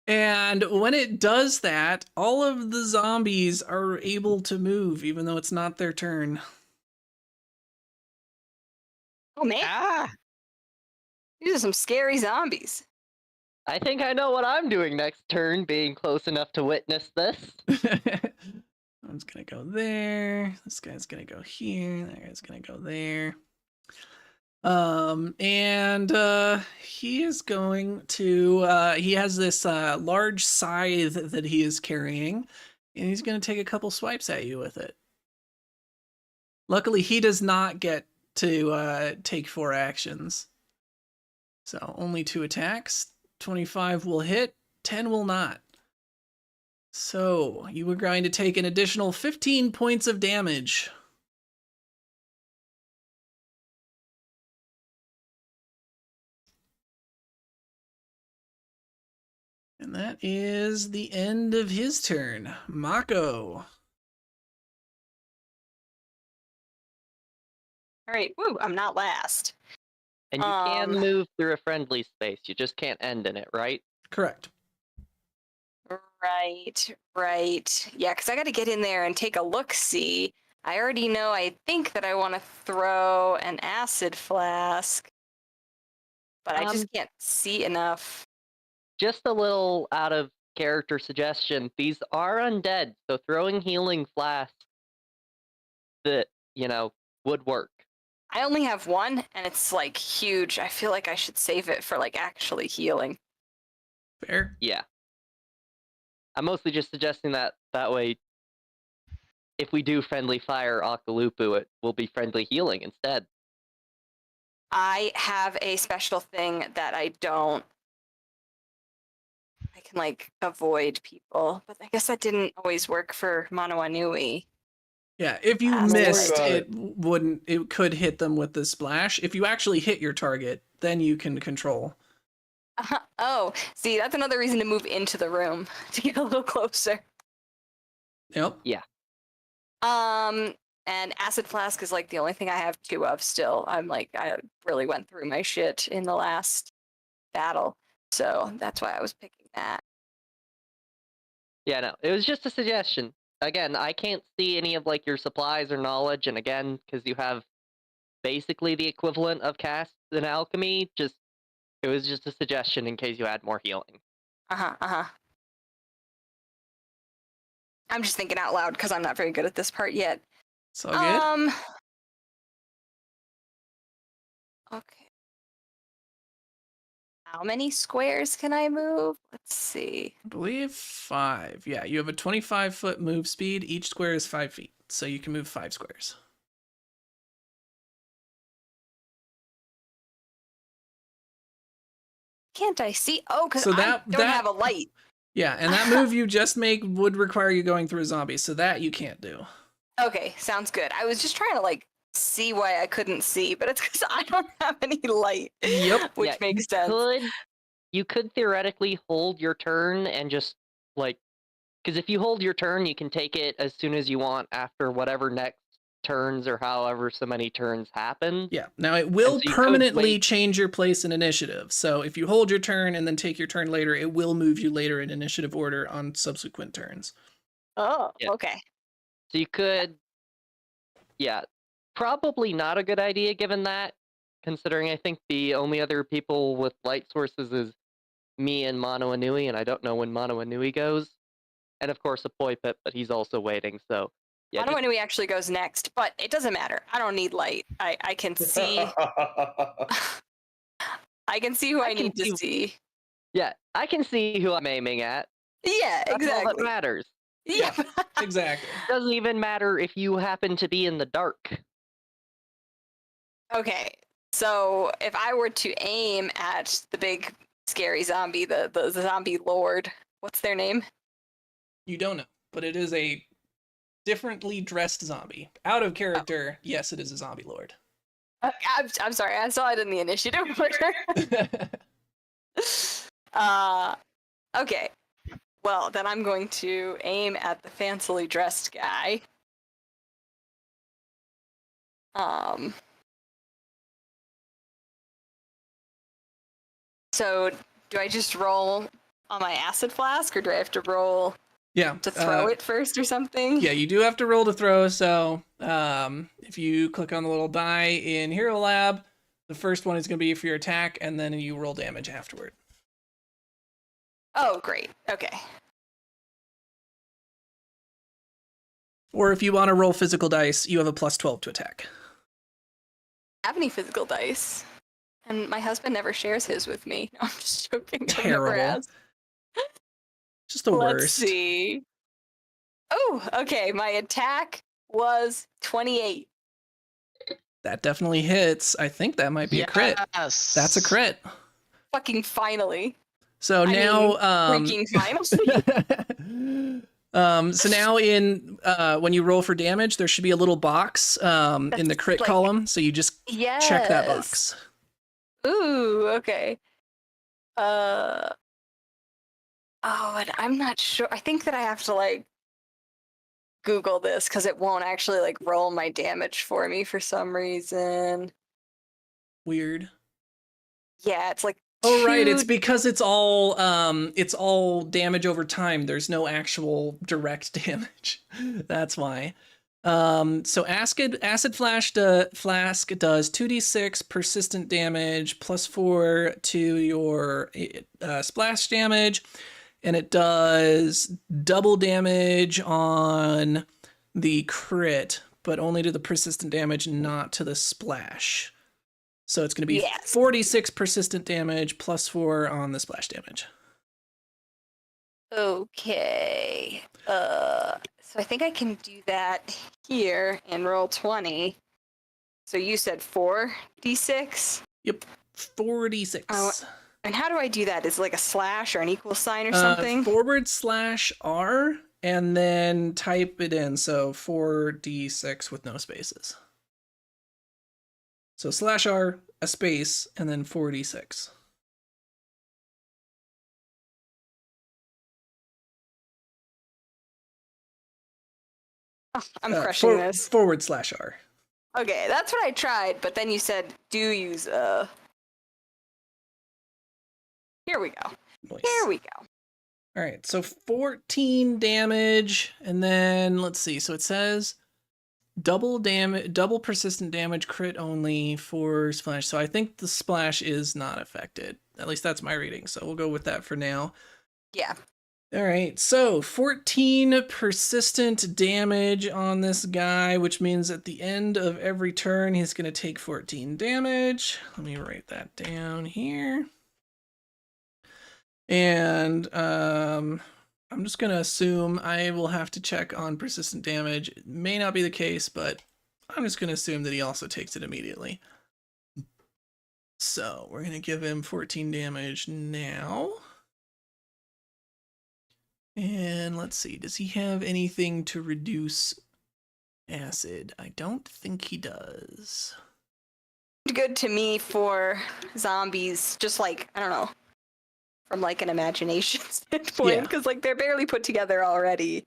And when it does that, all of the zombies are able to move, even though it's not their turn. Oh man, Ah! these are some scary zombies. I think I know what I'm doing next turn, being close enough to witness this. I'm just gonna go there. This guy's gonna go here. That guy's gonna go there. And he is going to he has this large scythe that he is carrying, and he's gonna take a couple swipes at you with it. Luckily, he does not get to take 4 actions. So only 2 attacks. 25 will hit, 10 will not. So you are going to take an additional 15 points of damage. And that is the end of his turn. Mako. All right, woo, I'm not last. And you can Um, move through a friendly space. You just can't end in it, right? Correct. Right. Yeah, because I got to get in there and take a look-see. I already know, I think that I want to throw an acid flask, but I just can't see enough. Just a little out of character suggestion. These are undead, so throwing healing flasks that, would work. I only have one, and it's like huge. I feel like I should save it for like actually healing. Fair. Yeah. I'm mostly just suggesting that way, if we do friendly fire Akalupu, it will be friendly healing instead. I have a special thing that I can like avoid people, but I guess that didn't always work for Manoanui. Yeah, if you Don't worry missed, about it could hit them with the splash. If you actually hit your target, then you can control. Oh, see, that's another reason to move into the room to get a little closer. Yep. Yeah. And acid flask is like the only thing I have 2 of still. I really went through my shit in the last battle, so that's why I was picking that. Yeah, no, it was just a suggestion. Again, I can't see any of your supplies or knowledge, and again, because you have basically the equivalent of casts in alchemy, it was just a suggestion in case you had more healing. I'm just thinking out loud because I'm not very good at this part yet. It's all good. Okay. How many squares can I move? Let's see. I believe 5. Yeah, you have a 25-foot move speed. Each square is 5 feet, so you can move 5 squares. Can't I see? Oh, because So I don't have a light. Yeah, and that move you just make would require you going through a zombie, so that you can't do. Okay, sounds good. I was just trying to see why I couldn't see, but it's because I don't have any light. Yep. Which Yeah, makes sense. You could theoretically hold your turn and just because if you hold your turn, you can take it as soon as you want after whatever next turns or however so many turns happen. Yeah. Now it will so you could permanently wait. change your place in initiative. So if you hold your turn and then take your turn later, it will move you later in initiative order on subsequent turns. Oh, Yeah. okay. So you could, probably not a good idea given that, considering I think the only other people with light sources is me and Mono Anui, and I don't know when Mono Anui goes. And of course a Poi Pip, but he's also waiting, so yeah. Mono Anui actually goes next, but it doesn't matter. I don't need light. I can see. I can see who I need to see. Yeah, I can see who I'm aiming at. Yeah, That's all that exactly. matters. Yeah. Exactly. Doesn't even matter if you happen to be in the dark. Okay. So if I were to aim at the big scary zombie, the zombie lord, what's their name? You don't know, but it is a differently dressed zombie. Out of character, yes, it is a zombie lord. I'm sorry, I saw it in the initiative. Okay. Well, then I'm going to aim at the fancily dressed guy. So do I just roll on my acid flask, or do I have to roll Yeah. to throw it first or something? Yeah, you do have to roll to throw. So if you click on the little die in Hero Lab, the first one is going to be for your attack, and then you roll damage afterward. Oh, great. Okay. Or if you want to roll physical dice, you have a +12 to attack. Have any physical dice? And my husband never shares his with me. No, I'm just joking. I've Terrible. never asked. Just the Let's worst. see. Oh, okay. My attack was 28. That definitely hits. I think that might be a crit. Yes. That's a crit. Fucking finally. So I now, mean, freaking finally. so now in when you roll for damage, there should be a little box in the That's crit like- column. So you just Yes. check that box. Ooh, okay. Oh, and I'm not sure. I think that I have to like Google this because it won't actually like roll my damage for me for some reason. Weird. Yeah, it's like Oh right, it's two- because it's all damage over time. There's no actual direct damage. That's why. So acid flask does 2d6 persistent damage +4 to your splash damage, and it does double damage on the crit, but only to the persistent damage, not to the splash. So it's going to be Yes. 46 persistent damage +4 on the splash damage. Okay. So I think I can do that here in Roll20. So you said 4d6? Yep, 46. Oh, and how do I do that? Is it like a slash or an equal sign or something? /R and then type it in. So 4d6 with no spaces. So /R, a space, and then 4d6. Oh, I'm crushing this. /R. Okay, that's what I tried, but then you said do use Here we go. Nice. Here we go. All right, so 14 damage, and then let's see. So it says double persistent damage, crit only for splash. So I think the splash is not affected. At least that's my reading. So we'll go with that for now. Yeah. All right, so 14 persistent damage on this guy, which means at the end of every turn, he's going to take 14 damage. Let me write that down here. And I'm just going to assume I will have to check on persistent damage. It may not be the case, but I'm just going to assume that he also takes it immediately. So we're going to give him 14 damage now. And let's see, does he have anything to reduce acid? I don't think he does. Good to me for zombies, just like, I don't know, from like an imagination standpoint, Yeah. because like they're barely put together already.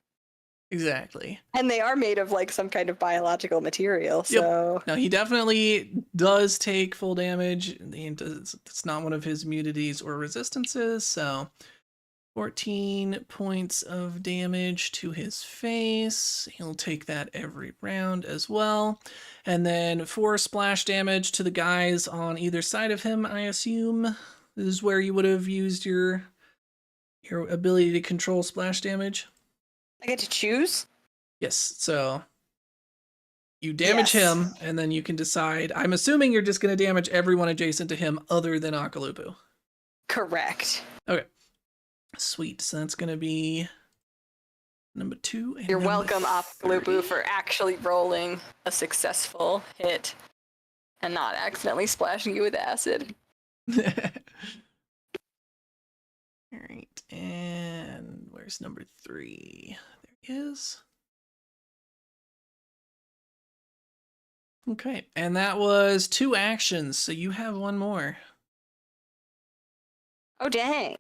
Exactly. And they are made of like some kind of biological material, Yep. so Now, he definitely does take full damage. It's not one of his immunities or resistances, so 14 points of damage to his face. He'll take that every round as well. And then 4 splash damage to the guys on either side of him, I assume. This is where you would have used your ability to control splash damage. I get to choose? Yes, so you damage Yes. him, and then you can decide. I'm assuming you're just going to damage everyone adjacent to him other than Akalupu. Correct. Okay. Sweet. So that's going to be Number 2 and You're number welcome, 3. Oplubu, for actually rolling a successful hit and not accidentally splashing you with acid. All right, and where's number 3? There he is. Okay, and that was 2 actions, so you have 1 more. Oh, dang.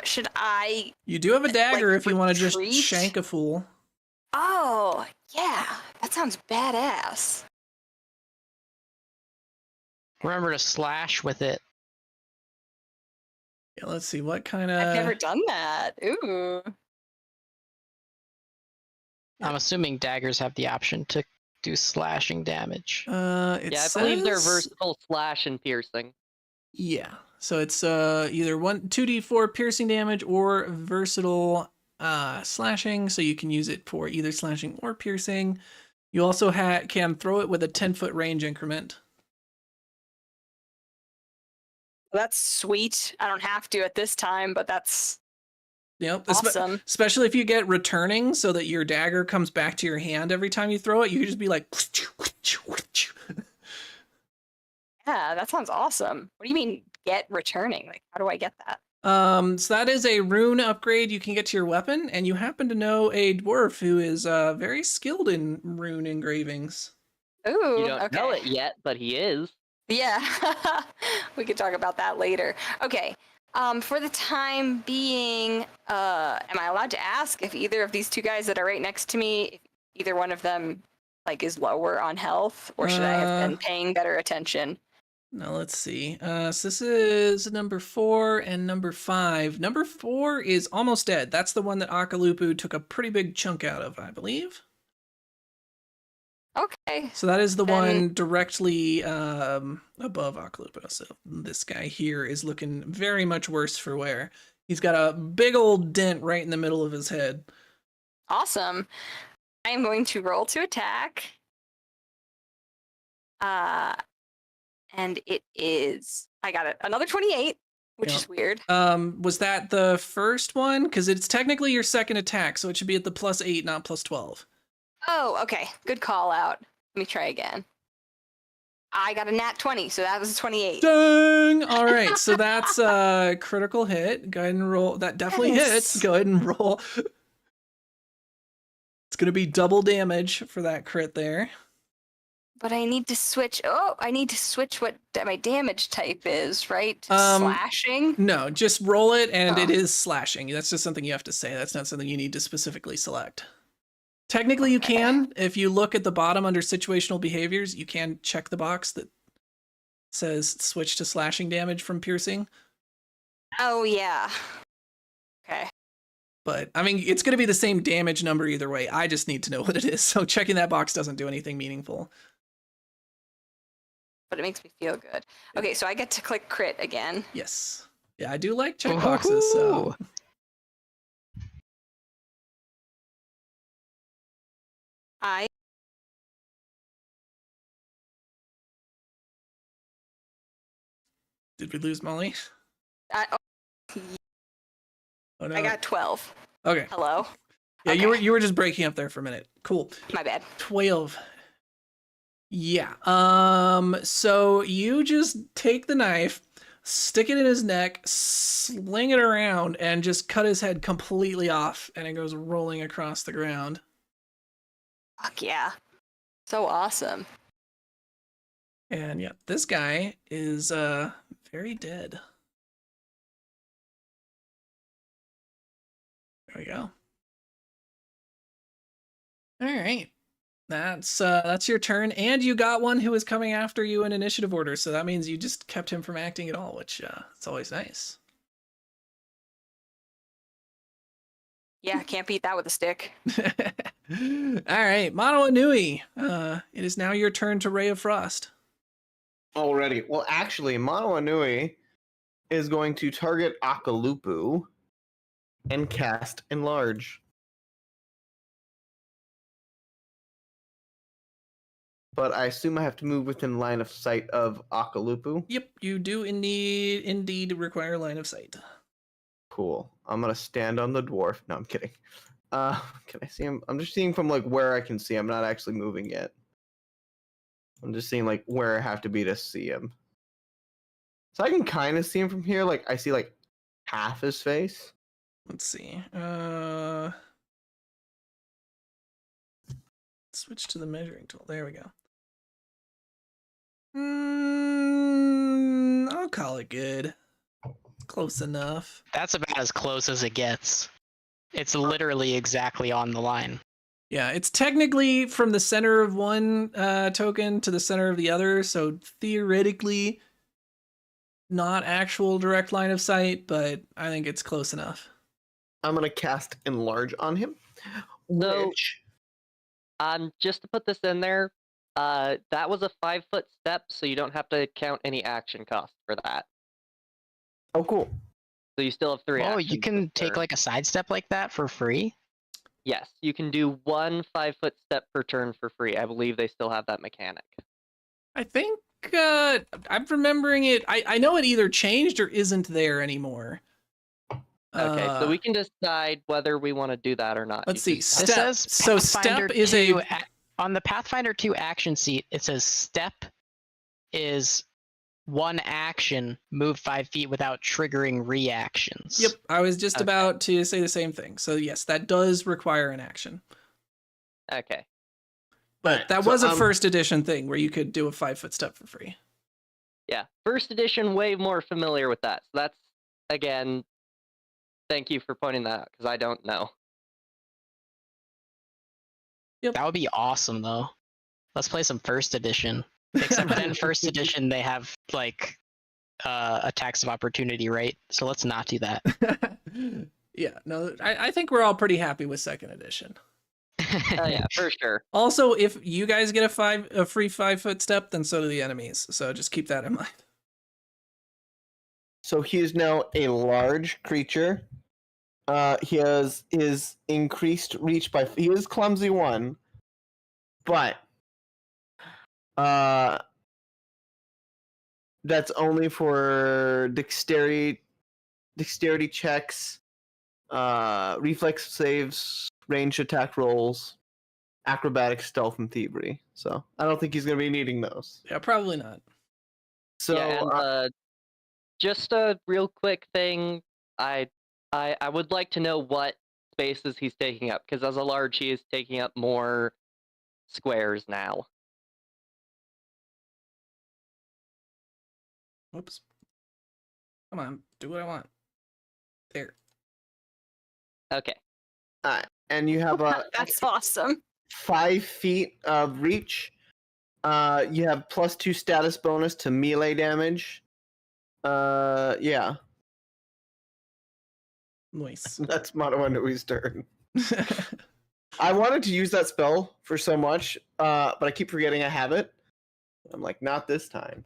Should I... You do have a dagger if you want to just retreat? shank a fool. Oh, yeah. That sounds badass. Remember to slash with it. Yeah, let's see, what kind I've never of... done that. Ooh. I'm assuming daggers have the option to do slashing damage. It Yeah, I says... believe they're versatile slash and piercing. Yeah, so it's either 2d4 piercing damage or versatile slashing, so you can use it for either slashing or piercing. You also can throw it with a 10-foot range increment. That's sweet. I don't have to at this time, but that's Yep, awesome. especially if you get returning, so that your dagger comes back to your hand every time you throw it. You can just be like... Yeah, that sounds awesome. What do you mean, get returning? Like, how do I get that? So that is a rune upgrade you can get to your weapon, and you happen to know a dwarf who is very skilled in rune engravings. Ooh, You don't okay. know it yet, but he is. Yeah, we could talk about that later. Okay, for the time being, am I allowed to ask if either of these 2 guys that are right next to me, if either one of them like is lower on health, or should I have been paying better attention? Now let's see. So this is number 4 and number 5. Number 4 is almost dead. That's the one that Akalupu took a pretty big chunk out of, I believe. Okay. So that is the Then- one directly above Akalupu. So this guy here is looking very much worse for wear. He's got a big old dent right in the middle of his head. Awesome. I am going to roll to attack. And it is, I got it, another 28, which Yep. is weird. Was that the first one? Because it's technically your second attack, so it should be at the +8, not +12. Oh, okay. Good call out. Let me try again. I got a nat 20, so that was a 28. Dang! All right, so that's a critical hit. Go ahead and roll. That definitely hits. Yes. Go ahead and roll. It's going to be double damage for that crit there. But I need to switch. Oh, I need to switch what my damage type is, right? To Um, slashing? No, just roll it, and it Oh. is slashing. That's just something you have to say. That's not something you need to specifically select. Technically, you Okay. can. If you look at the bottom under situational behaviors, you can check the box that says switch to slashing damage from piercing. Oh, yeah. Okay. But, I mean, it's going to be the same damage number either way. I just need to know what it is. So checking that box doesn't do anything meaningful. But it makes me feel good. Okay, so I get to click crit again. Yes. Yeah, I do like checkboxes, so... Ooh. I Did we lose Molly? oh, Oh, no. I got 12. Okay. Hello? Yeah, okay. you were just breaking up there for a minute. Cool. My bad. 12. Yeah. So you just take the knife, stick it in his neck, sling it around, and just cut his head completely off, and it goes rolling across the ground. Fuck yeah. So awesome. And yeah, this guy is very dead. There we go. All right. That's your turn, and you got one who is coming after you in initiative order, so that means you just kept him from acting at all, which it's always nice. Yeah, can't beat that with a stick. All right, Mono Anui. It is now your turn to Ray of Frost. Already. Well, actually, Mono Anui is going to target Akalupu and cast Enlarge. But I assume I have to move within line of sight of Akalupu. Yep, you do indeed require line of sight. Cool. I'm gonna stand on the dwarf. No, I'm kidding. Can I see him? I'm just seeing from like where I can see. I'm not actually moving yet. I'm just seeing like where I have to be to see him. So I can kind of see him from here. Like I see like half his face. Let's see. Switch to the measuring tool. There we go. I'll call it good. Close enough. That's about as close as it gets. It's literally exactly on the line. Yeah, it's technically from the center of one token to the center of the other, so theoretically not actual direct line of sight, but I think it's close enough. I'm gonna cast Enlarge on him. So- Which Just to put this in there, that was a 5-foot step, so you don't have to count any action cost for that. oh cool. So you still have 3 Oh, actions. you can this take turn. like a sidestep like that for free? Yes, you can do 1 5-foot step per turn for free. I believe they still have that mechanic. I think I'm remembering it. I know it either changed or isn't there anymore. Okay, so we can decide whether we want to do that or not. Let's You see. just- This Step. says So Pathfinder step is 2 a on the Pathfinder 2 action sheet, it says step is 1 action, move 5 feet without triggering reactions. Yep, I was just Okay. about to say the same thing. So yes, that does require an action. Okay. But Alright, that so, was a first edition thing where you could do a 5-foot step for free. Yeah, first edition, way more familiar with that. So that's, again, thank you for pointing that out, because I don't know. That would be awesome though. Let's play some first edition. Except then first edition they have like attacks of opportunity, right? So let's not do that. Yeah, no, I think we're all pretty happy with second edition. Oh yeah, for sure. Also, if you guys get a free 5-foot step, then so do the enemies. So just keep that in mind. So he is now a large creature. He has his increased reach by. He is clumsy 1, but that's only for dexterity checks, reflex saves, ranged attack rolls, acrobatics, stealth, and thievery. So I don't think he's gonna be needing those. Yeah, probably not. So Yeah, and just a real quick thing, I would like to know what spaces he's taking up, because as a large, he is taking up more squares now. Whoops. Come on, do what I want. There. Okay. and you have a That's awesome. 5 feet of reach. You have +2 status bonus to melee damage. Yeah, Nice. that's Mono Anui's turn. I wanted to use that spell for so much, but I keep forgetting I have it. I'm like, not this time.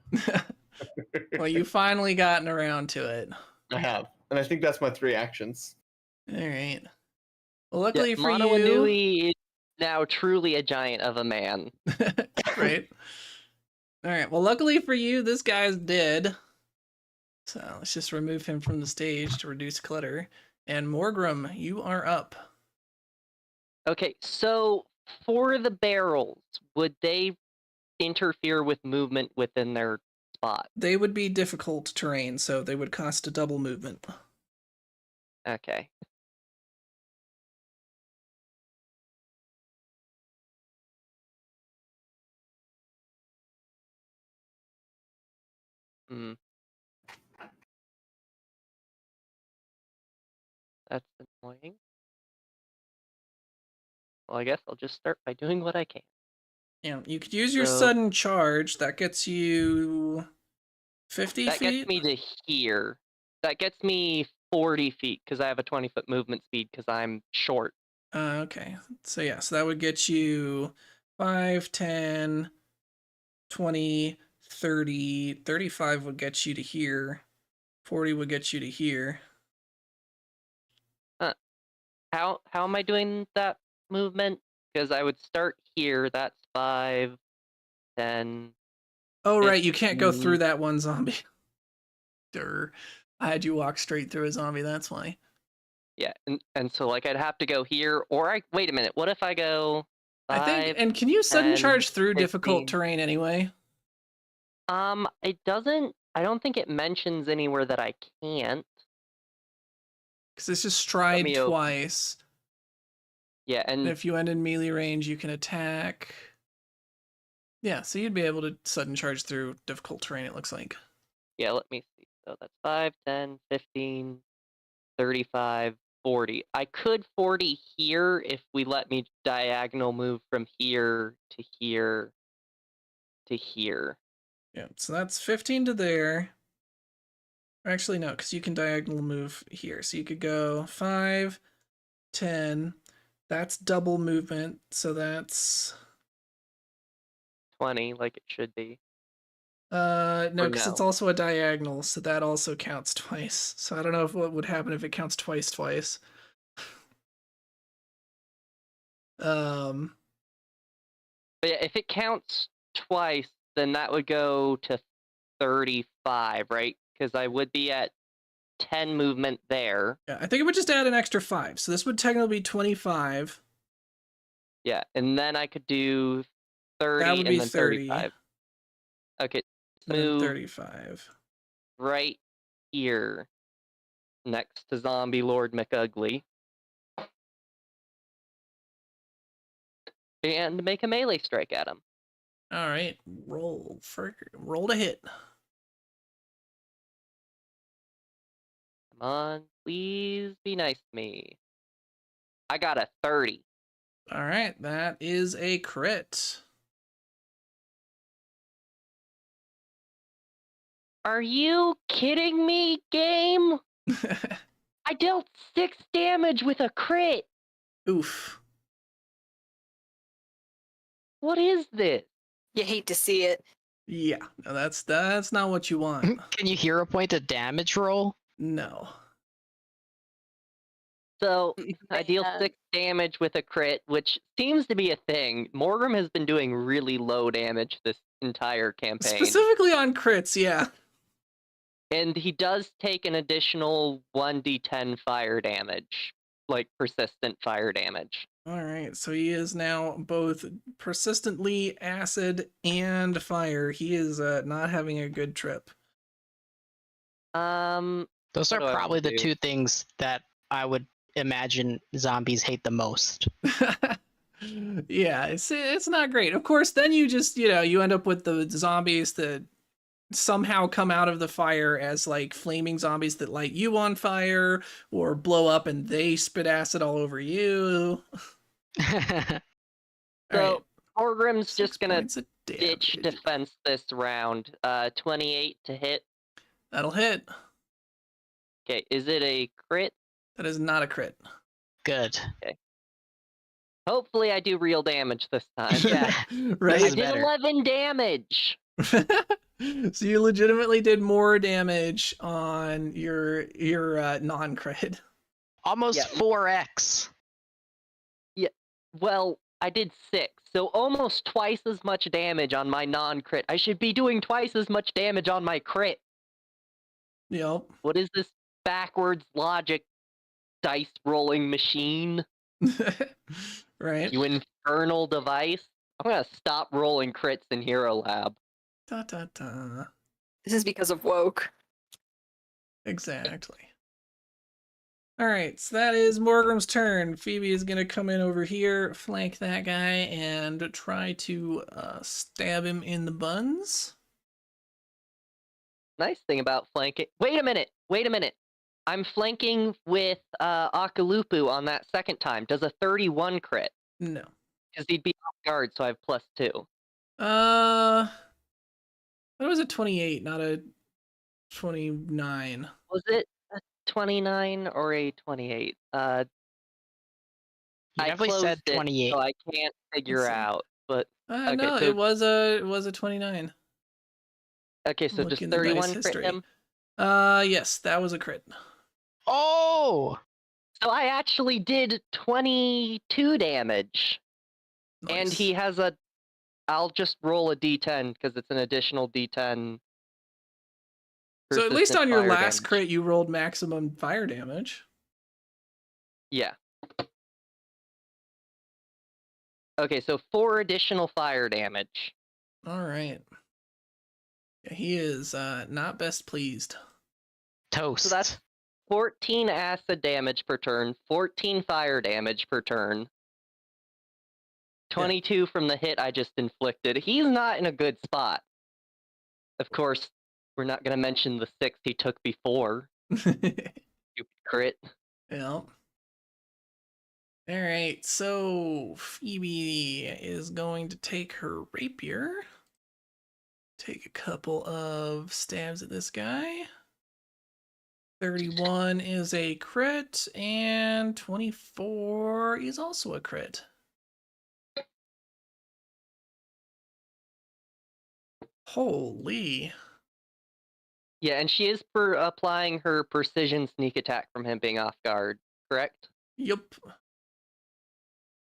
Well, you've finally gotten around to it. I have, and I think that's my 3 actions. All right. Well, luckily for Mono you, Anui is now truly a giant of a man. right? All right. Well, luckily for you, this guy's dead. So let's just remove him from the stage to reduce clutter. And Morgrim, you are up. Okay, so for the barrels, would they interfere with movement within their spot? They would be difficult terrain, so they would cost a double movement. Okay. Hmm. That's annoying. Well, I guess I'll just start by doing what I can. Yeah, you could use your So- sudden charge. That gets you 50 That feet. gets me to here. That gets me 40 feet, because I have a 20-foot movement speed, because I'm short. Okay. So yeah, so that would get you 5, 10, 20, 30, 35 would get you to here. 40 would get you to here. How am I doing that movement? Because I would start here. That's 5, 10. Oh, right, you can't go 15. through that one zombie. Durr. I had you walk straight through a zombie, that's why. Yeah, and so like I'd have to go here, or wait a minute. What if I go I 5, think, and can you sudden 10, charge through difficult 15? terrain anyway? It doesn't. I don't think it mentions anywhere that I can't. Because it's just Let stride me open. twice. Yeah, And and if you end in melee range, you can attack. Yeah, so you'd be able to sudden charge through difficult terrain, it looks like. yeah, let me see. So that's 5, 10, 15, 35, 40. I could 40 here if we let me diagonal move from here to here to here. Yeah, so that's 15 to there. Actually, no, because you can diagonal move here. So you could go 5, 10. That's double movement, so that's 20, like it should be. no, Or because it's no. also a diagonal, so that also counts twice. So I don't know what would happen if it counts twice. Um, But yeah, if it counts twice, then that would go to 35, right? Because I would be at 10 movement there. yeah, I think it would just add an extra 5. So this would technically be 25. Yeah, and then I could do 30 That would and be then 30. 35. Okay, And then move 35. right here next to Zombie Lord McUgly. And make a melee strike at him. All right, roll to hit. Come on, please be nice to me. I got a 30. All right, that is a crit. Are you kidding me, game? I dealt 6 damage with a crit. Oof. What is this? You hate to see it. Yeah, no, that's not what you want. Can you hero point a damage roll? No. So I deal Man. 6 damage with a crit, which seems to be a thing. Morgrim has been doing really low damage this entire campaign. Specifically on crits, yeah. And he does take an additional 1d10 fire damage, like persistent fire damage. All right, so he is now both persistently acid and fire. He is not having a good trip. Those What are do I probably wanna the do? 2 things that I would imagine zombies hate the most. Yeah, it's not great. Of course, then you just, you end up with the zombies that somehow come out of the fire as like flaming zombies that light you on fire or blow up and they spit acid all over you. All right. So Morgrim's 6 just gonna points of ditch damage. defense this round. 28 to hit. That'll hit. Okay, is it a crit? That is not a crit. Good. Hopefully I do real damage this time. Yeah, Right? I is did better. 11 damage. So you legitimately did more damage on your non-crit. Almost Yeah. 4x. Well, I did 6, so almost twice as much damage on my non-crit. I should be doing twice as much damage on my crit. Yep. What is this backwards logic dice rolling machine? Right. You infernal device. I'm gonna stop rolling crits in Hero Lab. Da, da, da. This is because of woke. Exactly. All right, so that is Morgrim's turn. Phoebe is going to come in over here, flank that guy, and try to stab him in the buns. Nice thing about flanking. Wait a minute. I'm flanking with Akalupu on that second time. Does a 31 crit? No. Because he'd be off guard, so I have +2. That was a 28, not a 29. Was it a 29 or a 28? You I definitely closed said it, 28. so I can't figure see. out. But okay, No, so it was a 29. okay, so Look just in the dice 31 crit history. him. Yes, that was a crit. Oh! So I actually did 22 damage, and Nice. he has a. I'll just roll a d10 because it's an additional d10. So at least persistent on your fire last damage. crit, you rolled maximum fire damage. Yeah. Okay, so 4 additional fire damage. All right. Yeah, he is not best pleased. Toast. So that's 14 acid damage per turn, 14 fire damage per turn, 22 from the hit I just inflicted. He's not in a good spot. Of course, we're not going to mention the 6 he took before. Stupid crit. Yeah. All right, so Phoebe is going to take her rapier, take a couple of stabs at this guy. 31 is a crit, and 24 is also a crit. Holy. Yeah, and she is applying her precision sneak attack from him being off guard, correct? Yup.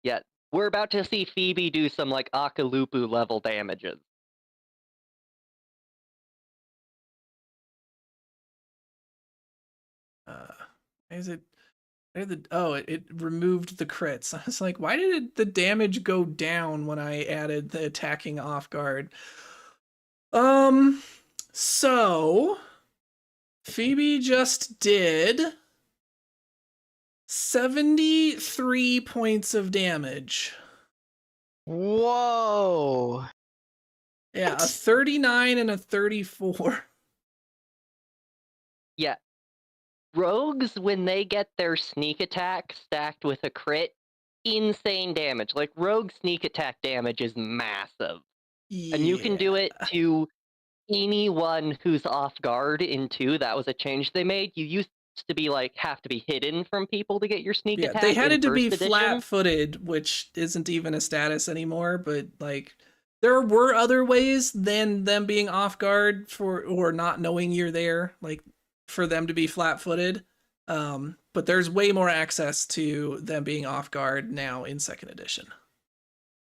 Yeah, we're about to see Phoebe do some, like, Akalupu level damages. Is it? It removed the crits. I was like, why did the damage go down when I added the attacking off guard? So Phoebe just did 73 points of damage. Whoa. Yeah, a 39 and a 34. Yeah. Rogues, when they get their sneak attack stacked with a crit, insane damage. Like, rogue sneak attack damage is massive. Yeah. And you can do it to anyone who's off guard in 2. That was a change they made. You used to be like, have to be hidden from people to get your sneak Yeah, attack. they had in it to be first edition. flat-footed, which isn't even a status anymore, but like there were other ways than them being off guard or not knowing you're there, like for them to be flat-footed. But there's way more access to them being off guard now in 2nd edition.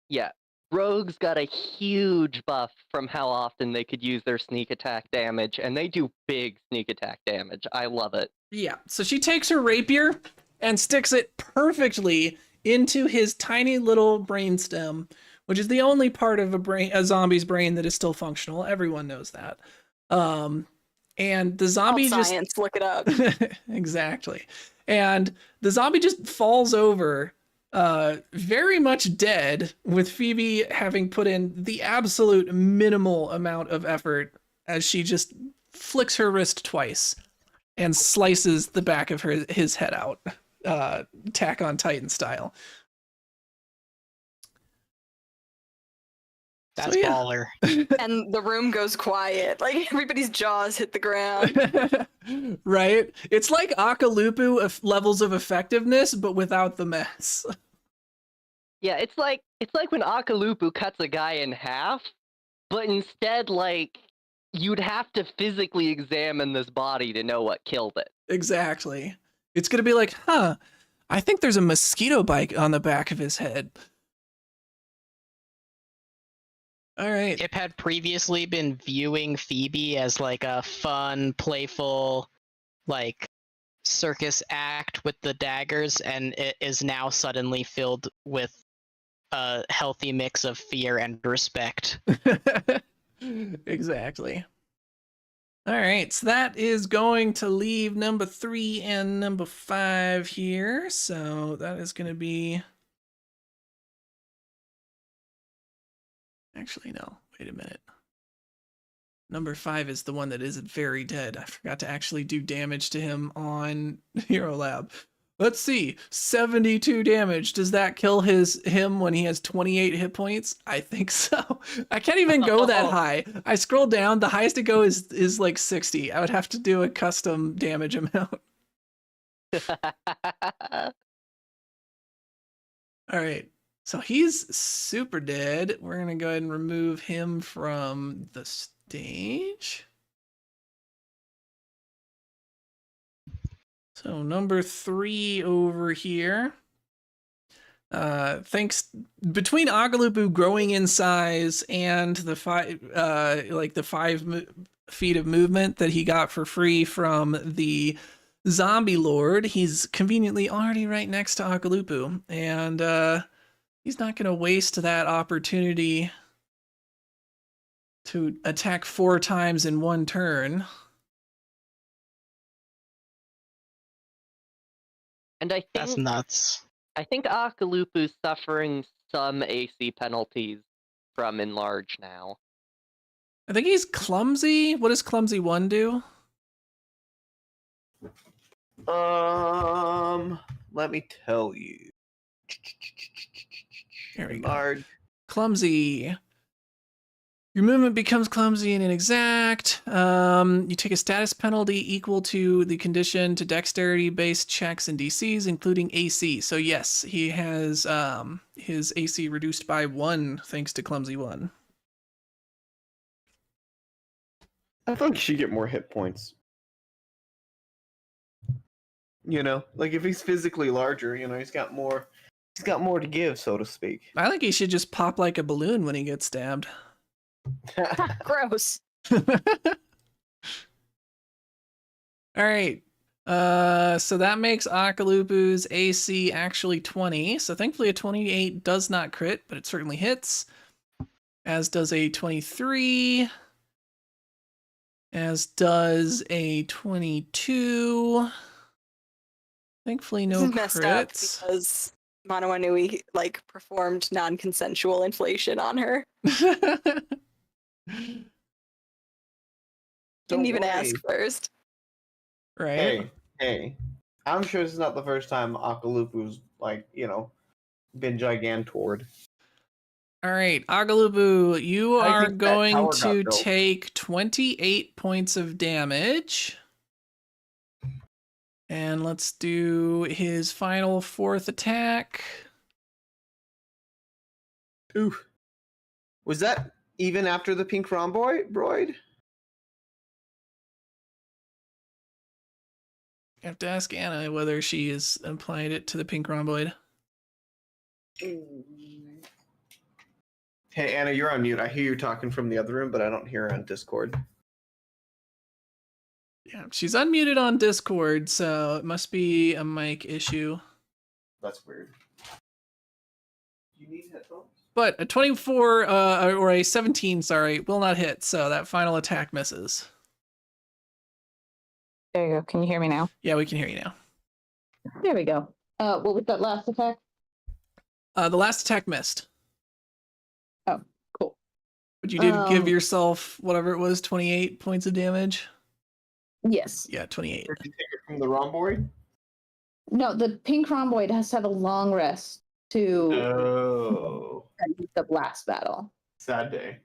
Yeah. Rogues got a huge buff from how often they could use their sneak attack damage, and they do big sneak attack damage. I love it. Yeah, so she takes her rapier and sticks it perfectly into his tiny little brainstem, which is the only part of a zombie's brain that is still functional. Everyone knows that. And the zombie Science, look it up. Exactly. And the zombie just falls over, very much dead, with Phoebe having put in the absolute minimal amount of effort as she just flicks her wrist twice and slices the back of his head out, Attack on Titan style. That's So, yeah. baller. And the room goes quiet. Like, everybody's jaws hit the ground. Right? It's like Akalupu levels of effectiveness, but without the mess. Yeah, it's like when Akalupu cuts a guy in half, but instead, like, you'd have to physically examine this body to know what killed it. Exactly. It's gonna be like, I think there's a mosquito bite on the back of his head. All right. Kip had previously been viewing Phoebe as like a fun, playful, like circus act with the daggers, and it is now suddenly filled with a healthy mix of fear and respect. Exactly. All right, so that is going to leave number 3 and number 5 here. So that is going to be... Actually, no. Wait a minute. Number 5 is the one that isn't very dead. I forgot to actually do damage to him on Hero Lab. Let's see. 72 damage. Does that kill him when he has 28 hit points? I think so. I can't even go that high. I scroll down. The highest to go is like 60. I would have to do a custom damage amount. All right. So he's super dead. We're going to go ahead and remove him from the stage. So number 3 over here. Thanks between Agalupu growing in size and the 5 feet of movement that he got for free from the zombie lord. He's conveniently already right next to Akalupu, and he's not going to waste that opportunity to attack 4 times in one turn. And I That's think nuts. Akalupu's suffering some AC penalties from enlarge now. I think he's clumsy. What does clumsy 1 do? Let me tell you. Here we go. Enlarge. Clumsy. Your movement becomes clumsy and inexact. You take a status penalty equal to the condition to dexterity-based checks and DCs, including AC. So yes, he has his AC reduced by 1 thanks to clumsy 1. I feel like he should get more hit points. You know, like if he's physically larger, you know, he's got more to give, so to speak. I think he should just pop like a balloon when he gets stabbed. Gross. All right. So that makes Akalupu's AC actually 20. So thankfully a 28 does not crit, but it certainly hits. As does a 23. As does a 22. Thankfully no This is messed up crits. because Manawanui like performed non-consensual inflation on her. Didn't Don't even worry. ask first. Right. Hey. I'm sure this is not the first time Akalupu's, like, you know, been gigantored. All right, Agalubu, you I are think that going tower got to built. take 28 points of damage. And let's do his final 4th attack. Ooh. Was that even after the pink rhomboid? You have to ask Anna whether she has applied it to the pink rhomboid. Hey, Anna, you're on mute. I hear you talking from the other room, but I don't hear her on Discord. Yeah, she's unmuted on Discord, so it must be a mic issue. That's weird. You need headphones? But a 24, or a 17, sorry, will not hit, so that final attack misses. There you go. Can you hear me now? Yeah, we can hear you now. There we go. What was that last attack? The last attack missed. Oh, cool. But you did give yourself, whatever it was, 28 points of damage? Yes. Yeah, 28. Or did you take it from the rhomboid? No, the pink rhomboid has to have a long rest to Oh. the last battle. Sad day.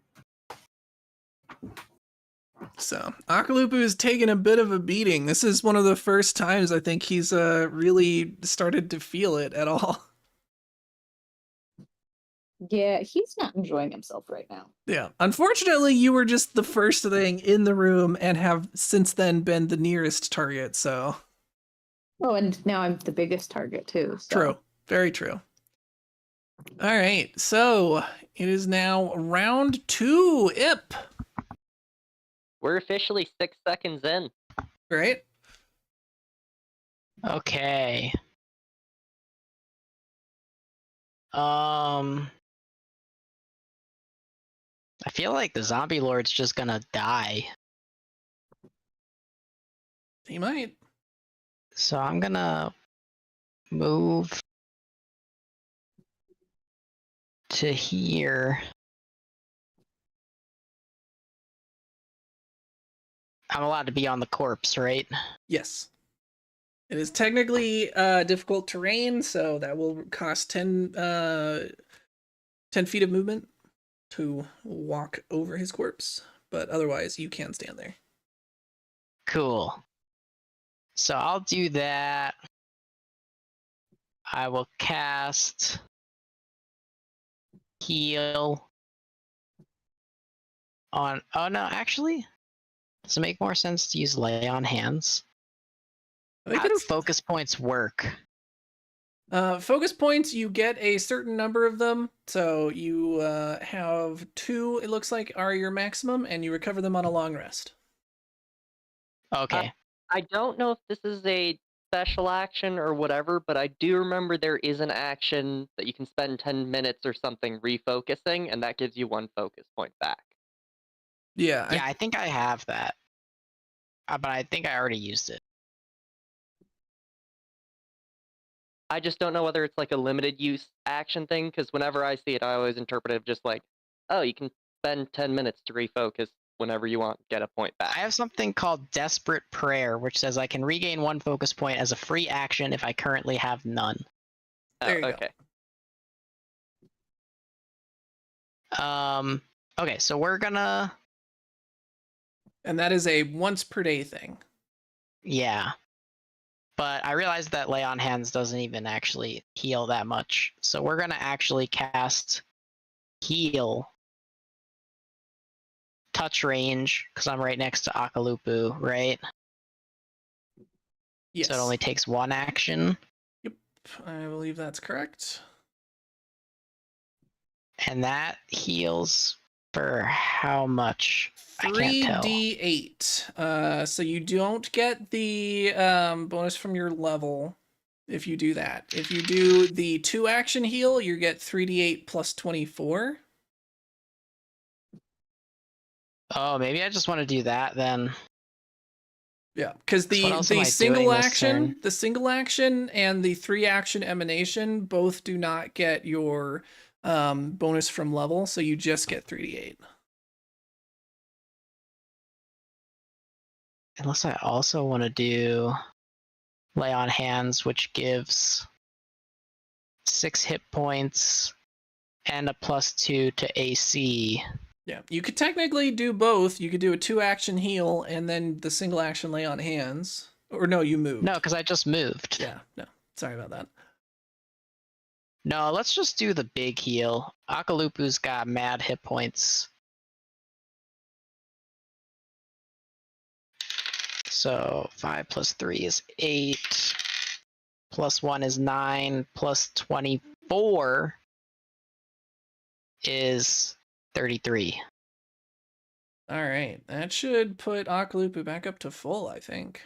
So, Akalupu is taking a bit of a beating. This is one of the first times I think he's really started to feel it at all. Yeah, he's not enjoying himself right now. Yeah. Unfortunately, you were just the first thing in the room and have since then been the nearest target, so. Oh, and now I'm the biggest target too. So. True. Very true. All right. So, it is now round 2. Ip. We're officially 6 seconds in. Right? Okay. I feel like the zombie lord's just gonna die. He might. So I'm gonna move to here. I'm allowed to be on the corpse, right? Yes. It is technically difficult terrain, so that will cost 10 feet of movement to walk over his corpse, but otherwise you can stand there. Cool. So I'll do that. I will cast heal on. Oh no, actually, does it make more sense to use lay on hands? How do focus points work? Focus points, you get a certain number of them. So you have 2, it looks like, are your maximum, and you recover them on a long rest. Okay. I don't know if this is a special action or whatever, but I do remember there is an action that you can spend 10 minutes or something refocusing, and that gives you 1 focus point back. Yeah. Yeah, I think I have that. But I think I already used it. I just don't know whether it's like a limited use action thing, because whenever I see it, I always interpret it just like, oh, you can spend 10 minutes to refocus whenever you want, get a point I back. have something called Desperate Prayer, which says I can regain 1 focus point as a free action if I currently have none. Oh, There you okay. Okay, so we're gonna... And that is a once per day thing. Yeah. But I realized that Lay on Hands doesn't even actually heal that much. So we're gonna actually cast Heal touch range, because I'm right next to Akalupu, right? Yes. So it only takes 1 action. Yep. I believe that's correct. And that heals for how much? I can't tell. 3d8. So you don't get the bonus from your level if you do that. If you do the 2 action heal, you get 3d8 plus 24. Oh, maybe I just want to do that then. Yeah, because So what else am the I single doing this action, turn? the single action and the 3 action emanation both do not get your bonus from level, so you just get 3d8. Unless I also want to do Lay on Hands, which gives 6 hit points and a +2 to AC. Yeah, you could technically do both. You could do a 2 action heal and then the single action Lay on Hands. Or no, you moved. No, because I just moved. Yeah, no. Sorry about that. No, let's just do the big heal. Akalupu's got mad hit points. So 5 plus 3 is 8. Plus 1 is 9. Plus 24 is 33. All right, that should put Akalupu back up to full, I think.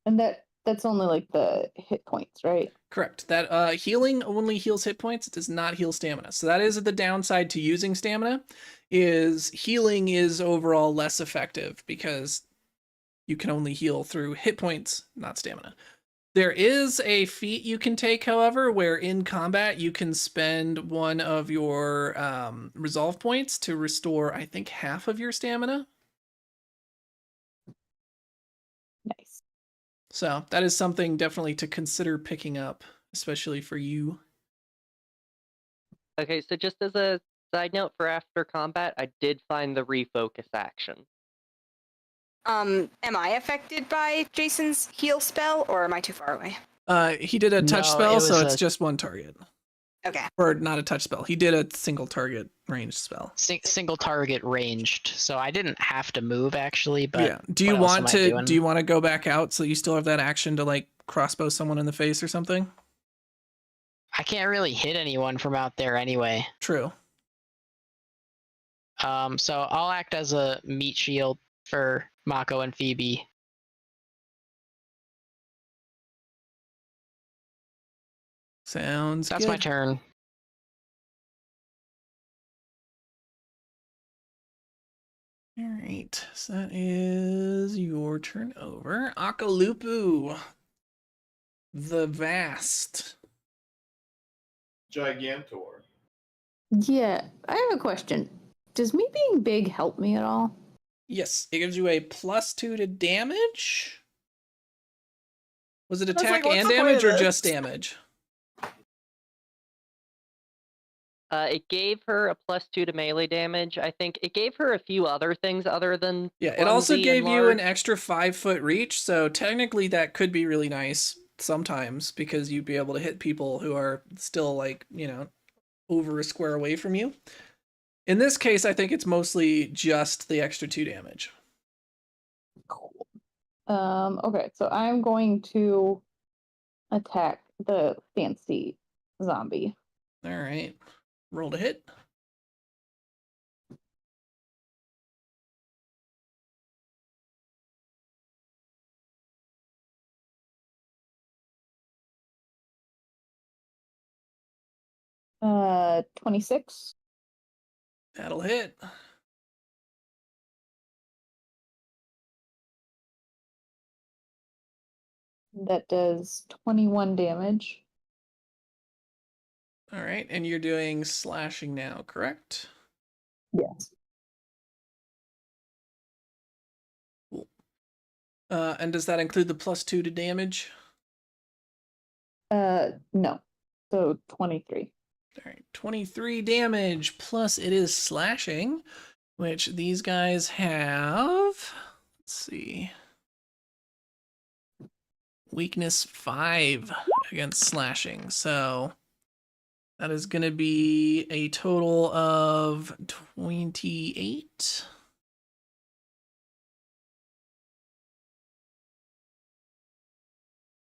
And that's only like the hit points, right? Correct. That healing only heals hit points. It does not heal stamina. So that is the downside to using stamina, is healing is overall less effective because you can only heal through hit points, not stamina. There is a feat you can take, however, where in combat you can spend 1 of your resolve points to restore, I think, half of your stamina. Nice. So that is something definitely to consider picking up, especially for you. Okay, so just as a side note for after combat, I did find the refocus action. Am I affected by Jason's heal spell, or am I too far away? He did a touch No, spell, it so was it's a- just 1 target. Okay. Or not a touch spell. He did a single target ranged spell. Single target ranged. So I didn't have to move actually, but Yeah. Do you what else want am I to doing? do you want to go back out so you still have that action to like crossbow someone in the face or something? I can't really hit anyone from out there anyway. True. So I'll act as a meat shield for Mako and Phoebe. Sounds That's good. my turn. All right. So that is your turn over. Akalupu. The Vast. Gigantor. Yeah, I have a question. Does me being big help me at all? Yes, it gives you a +2 to damage. Was it was like, attack what's and the point damage of or just this? damage? It gave her a +2 to melee damage. I think it gave her a few other things other than Yeah, it also clumsy and gave you an large. extra 5-foot reach, so technically that could be really nice sometimes because you'd be able to hit people who are still like, over a square away from you. In this case, I think it's mostly just the extra 2 damage. Cool. Okay, so I'm going to attack the fancy zombie. All right. Roll to hit. 26. That'll hit. That does 21 damage. All right, and you're doing slashing now, correct? Yes. Cool. And does that include the +2 to damage? No. So 23. All right, 23 damage, plus it is slashing, which these guys have. Let's see. Weakness 5 against slashing. So that is going to be a total of 28.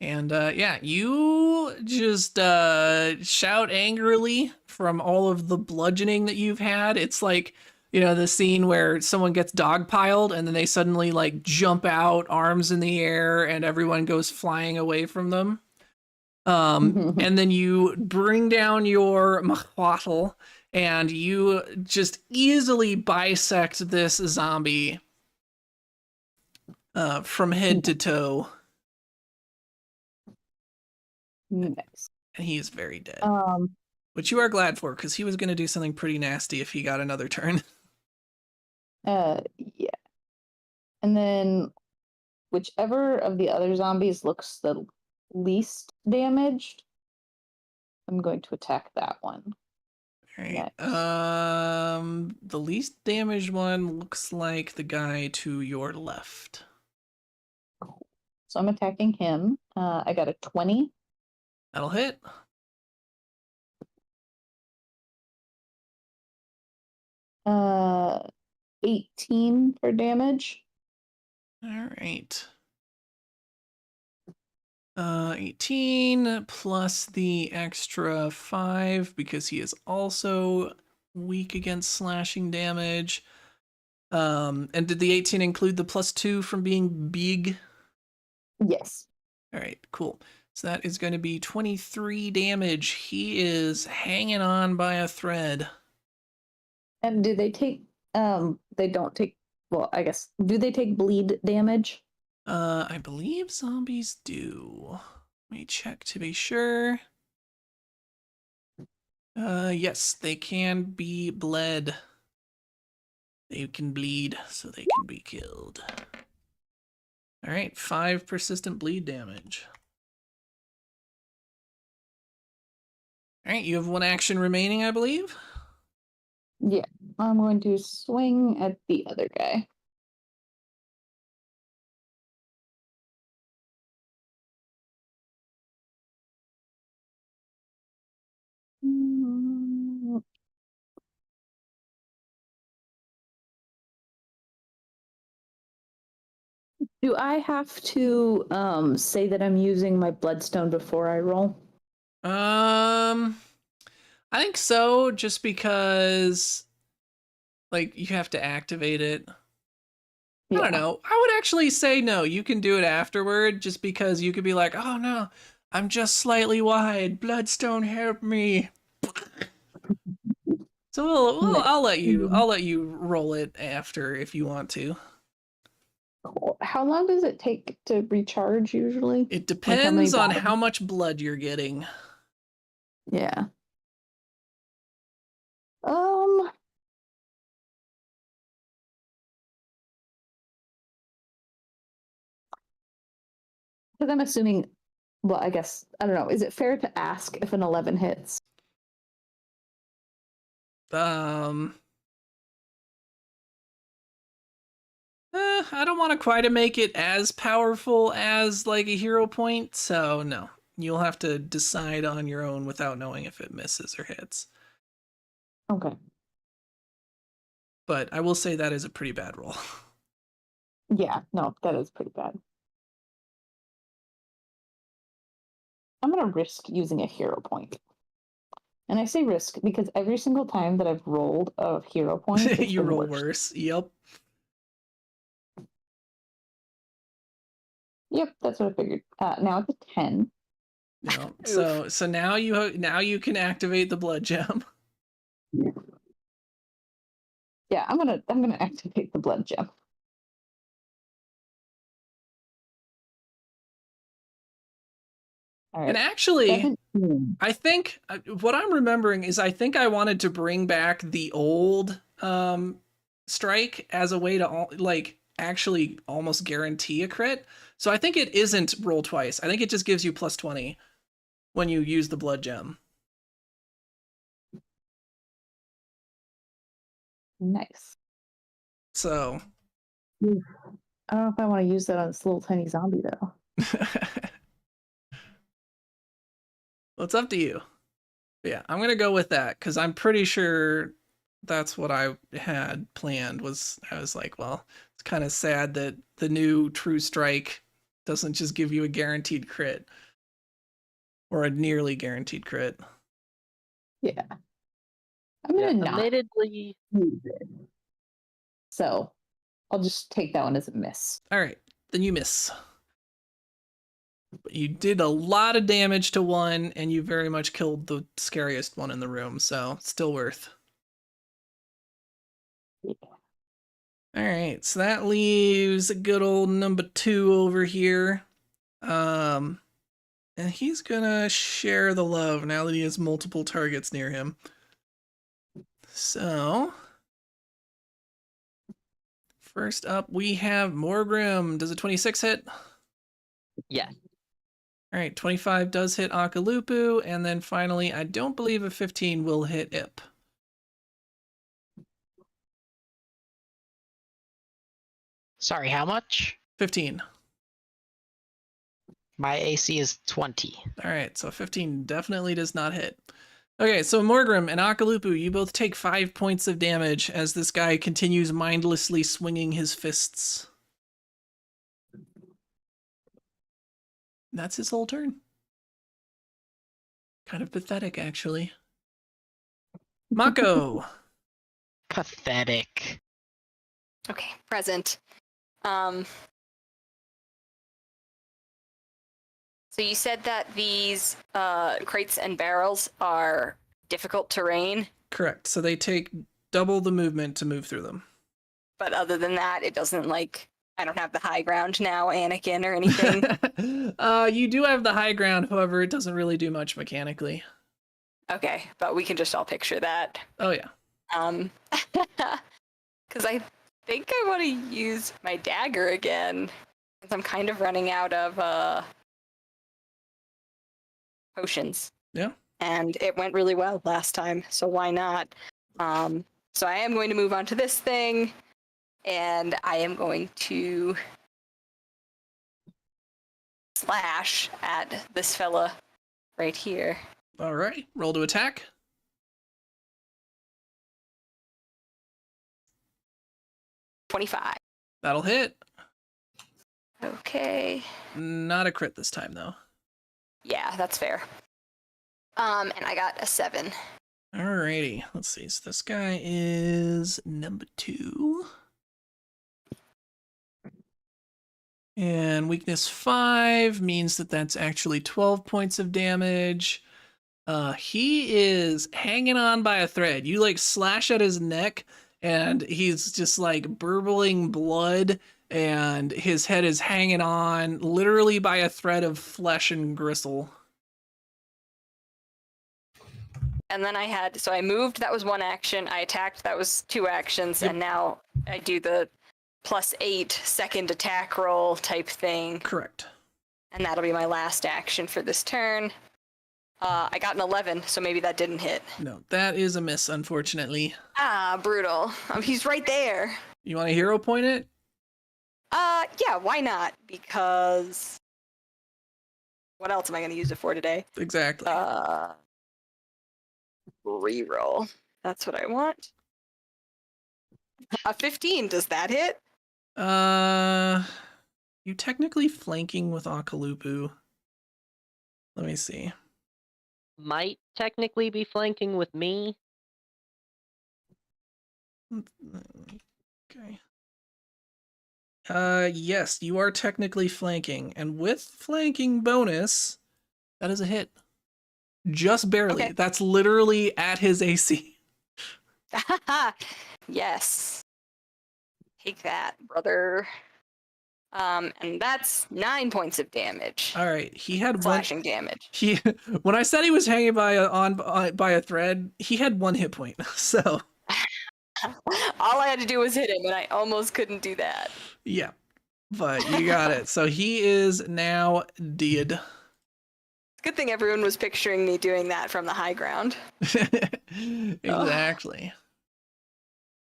And yeah, you just shout angrily from all of the bludgeoning that you've had. It's like, you know, the scene where someone gets dogpiled and then they suddenly like jump out, arms in the air, and everyone goes flying away from them. And then you bring down your mahwatl and you just easily bisect this zombie from head to toe. Nice. And he is very dead. Which you are glad for, because he was going to do something pretty nasty if he got another turn. Yeah. And then whichever of the other zombies looks the least damaged, I'm going to attack that one. All right. Next. The least damaged one looks like the guy to your left. So I'm attacking him. I got a 20. That'll hit. Uh, 18 for damage. All right. 18 plus the extra 5 because he is also weak against slashing damage. And did the 18 include the +2 from being big? Yes. All right, cool. So that is going to be 23 damage. He is hanging on by a thread. And do they take? They don't take. Well, I guess. Do they take bleed damage? I believe zombies do. Let me check to be sure. Yes, they can be bled. They can bleed, so they can be killed. All right, 5 persistent bleed damage. All right, you have 1 action remaining, I believe. Yeah. I'm going to swing at the other guy. Mm. Do I have to say that I'm using my bloodstone before I roll? I think so, just because, like, you have to activate it. I don't know. I would actually say no. You can do it afterward, just because you could be like, "Oh no, I'm just slightly wide. Bloodstone, help me." So I'll let you roll it after if you want to. Cool. How long does it take to recharge usually? It Like, how many depends on battles? how much blood you're getting. Yeah. Because I'm assuming, well, I guess, I don't know. Is it fair to ask if an 11 hits? I don't want to quite make it as powerful as like a hero point, so no. You'll have to decide on your own without knowing if it misses or hits. Okay. But I will say that is a pretty bad roll. Yeah, no, that is pretty bad. I'm going to risk using a hero point. And I say risk because every single time that I've rolled a hero point, it's You been roll worse. worse. Yep. Yep, that's what I figured. Now it's a 10. No. So now you can activate the blood gem. Yeah, I'm gonna activate the blood gem. All right. And actually, 17. I think what I'm remembering is I think I wanted to bring back the old strike as a way to like actually almost guarantee a crit. So I think it isn't roll twice. I think it just gives you plus 20 when you use the blood gem. Nice. So I don't know if I want to use that on this little tiny zombie though. well, it's up to you. But yeah, I'm gonna go with that because I'm pretty sure that's what I had planned. I was like, well, it's kind of sad that the new True Strike doesn't just give you a guaranteed crit or a nearly guaranteed crit. Yeah. I'm gonna not Admittedly, use it. So I'll just take that one as a miss. All right, then you miss. But you did a lot of damage to one, and you very much killed the scariest one in the room, so still worth. Yeah. All right, so that leaves a good old number 2 over here. And he's gonna share the love now that he has multiple targets near him. So, first up we have Morgrim. Does a 26 hit? yes. All right, 25 does hit Akalupu, and then finally, I don't believe a 15 will hit Ip. Sorry, how much? 15. My AC is 20. All right, so 15 definitely does not hit. Okay, so Morgrim and Akalupu, you both take 5 points of damage as this guy continues mindlessly swinging his fists. That's his whole turn. Kind of pathetic, actually. Mako. Pathetic. Okay, present. So you said that these crates and barrels are difficult terrain, Correct. So they take double the movement to move through them. but other than that, it doesn't like I don't have the high ground now, Anakin, or anything. You do have the high ground, however, it doesn't really do much mechanically. Okay, but we can just all picture that. Oh yeah. Because I think I want to use my dagger again, since I'm kind of running out of potions. Yeah. And it went really well last time, so why not? So I am going to move on to this thing, and I am going to slash at this fella right here. All right. Roll to attack. $25. That'll hit. Okay. Not a crit this time, though. Yeah, that's fair. And I got a 7. Alrighty. Let's see. So this guy is number 2. And weakness 5 means that that's actually 12 points of damage. He is hanging on by a thread. You like slash at his neck and he's just like burbling blood and his head is hanging on literally by a thread of flesh and gristle. And then I moved, that was 1 action. I attacked, that was 2 actions. Yep. And now I do the +8 second attack roll type thing. Correct. And that'll be my last action for this turn. I got an 11, so maybe that didn't hit. No, that is a miss, unfortunately. Ah, brutal. He's right there. You want to hero point it? Yeah, why not? Because what else am I going to use it for today? Exactly. Reroll. That's what I want. A 15, does that hit? You technically flanking with Akalupu. Let me see. Might technically be flanking with me. Okay. Yes, you are technically flanking, and with flanking bonus, That is a hit. Just barely. Okay. That's literally at his AC. Yes. Take that, brother. And that's 9 points of damage. All right. He had one. Slashing damage. He when I said he was hanging by a thread, he had 1 hit point. So All I had to do was hit him, and I almost couldn't do that. yeah, but you got it. So he is now dead. Good thing everyone was picturing me doing that from the high ground. Exactly.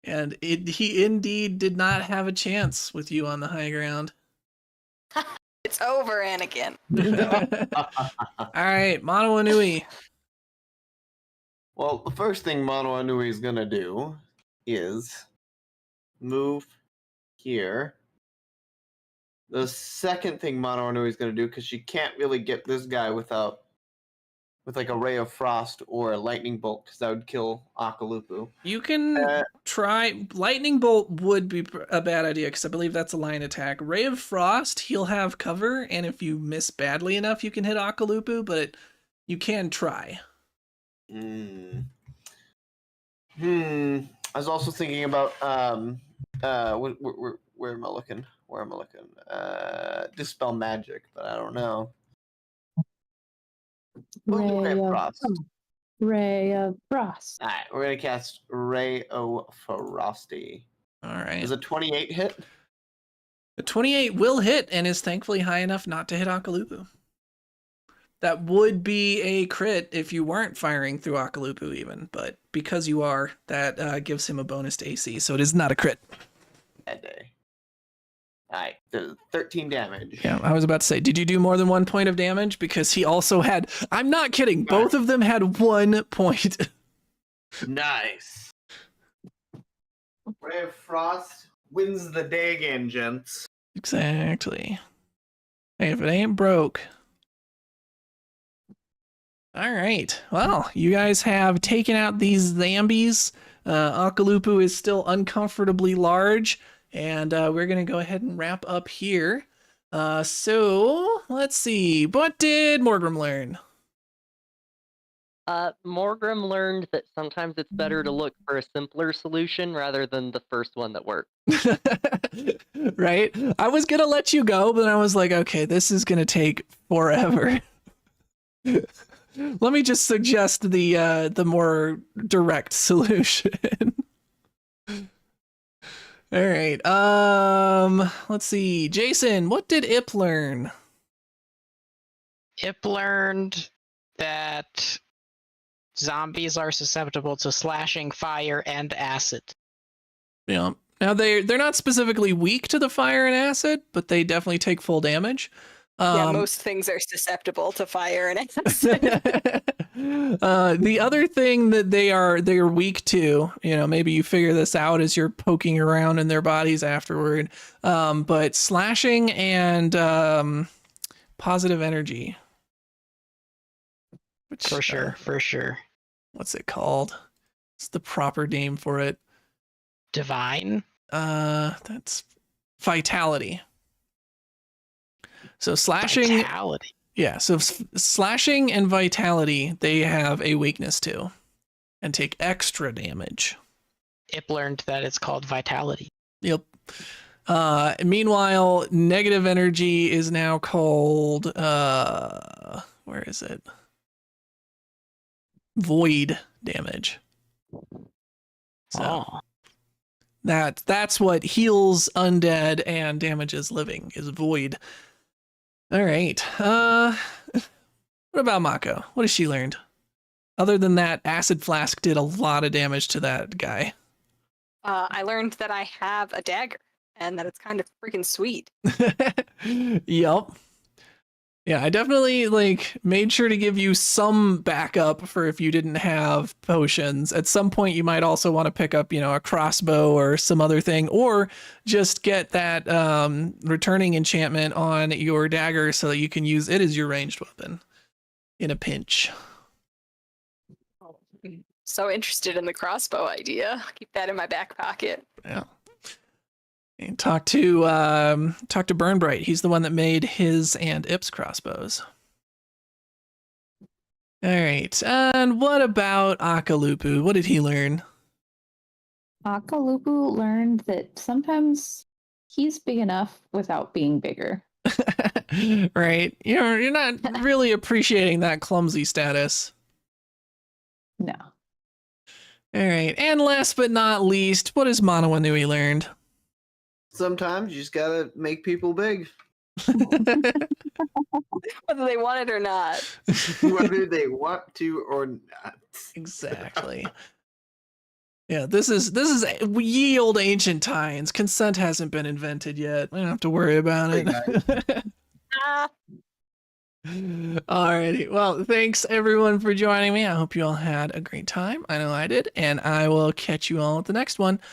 And he indeed did not have a chance with you on the high ground. It's over, Anakin. All right, Mono Anui. Well, the first thing Mono Anui is gonna do is move here. The second thing Mono Anui is gonna do, because she can't really get this guy with like a ray of frost or a lightning bolt, because that would kill Akalupu. You can try. Lightning Bolt would be a bad idea because I believe that's a line attack. Ray of Frost, he'll have cover, and if you miss badly enough, you can hit Akalupu, but you can try. I was also thinking about where am I looking? Dispel magic, but I don't know. Ray of Frost. Ray of Frost. All right, we're gonna cast Ray of Frosty. All right. Is a 28 hit? The 28 will hit and is thankfully high enough not to hit Akalupu. That would be a crit if you weren't firing through Akalupu even, but because you are, that gives him a bonus to AC, so it is not a crit. That day. All right, 13 damage. Yeah, I was about to say, did you do more than 1 point of damage? Because he also had, I'm not kidding, both of them had 1 point. Nice. Ray of Frost wins the day again, gents. Exactly. Hey, if it ain't broke. All right. Well, you guys have taken out these zombies. Akalupu is still uncomfortably large, and we're going to go ahead and wrap up here. So, let's see. What did Morgrim learn? Morgrim learned that sometimes it's better to look for a simpler solution rather than the first one that worked. Right? I was going to let you go, but I was like, okay, this is going to take forever. Let me just suggest the more direct solution. All right. Let's see. Jason, what did Ip learn? Ip learned that zombies are susceptible to slashing, fire, and acid. Yeah. Now they're not specifically weak to the fire and acid, but they definitely take full damage. Yeah, most things are susceptible to fire and acid. The other thing that they're weak to, maybe you figure this out as you're poking around in their bodies afterward. But slashing and positive energy. Which, For sure. What's it called? It's the proper name for it. Divine? That's vitality. So slashing, Vitality. yeah. So slashing and vitality, they have a weakness to, and take extra damage. Ip learned that it's called vitality. Yep. Meanwhile, negative energy is now called where is it? Void damage. So that's what heals undead and damages living is void. All right. What about Mako? What has she learned? Other than that, Acid Flask did a lot of damage to that guy. I learned that I have a dagger and that it's kind of freaking sweet. Yup. Yeah, I definitely made sure to give you some backup for if you didn't have potions. At some point, you might also want to pick up, a crossbow or some other thing, or just get that returning enchantment on your dagger so that you can use it as your ranged weapon in a pinch. So interested in the crossbow idea. Keep that in my back pocket. Yeah. And talk to Burnbright. He's the one that made his and Ip's crossbows. All right. And what about Akalupu? What did he learn? Akalupu learned that sometimes he's big enough without being bigger. Right. You're not really appreciating that clumsy status. No. All right. And last but not least, what has Manawanui learned? Sometimes you just gotta make people big, Whether they want it or not. whether they want to or not. Exactly. Yeah, this is ye old ancient times. Consent hasn't been invented yet. We don't have to worry about it. Ah, Alrighty. Well, thanks everyone for joining me. I hope you all had a great time. I know I did, and I will catch you all at the next one.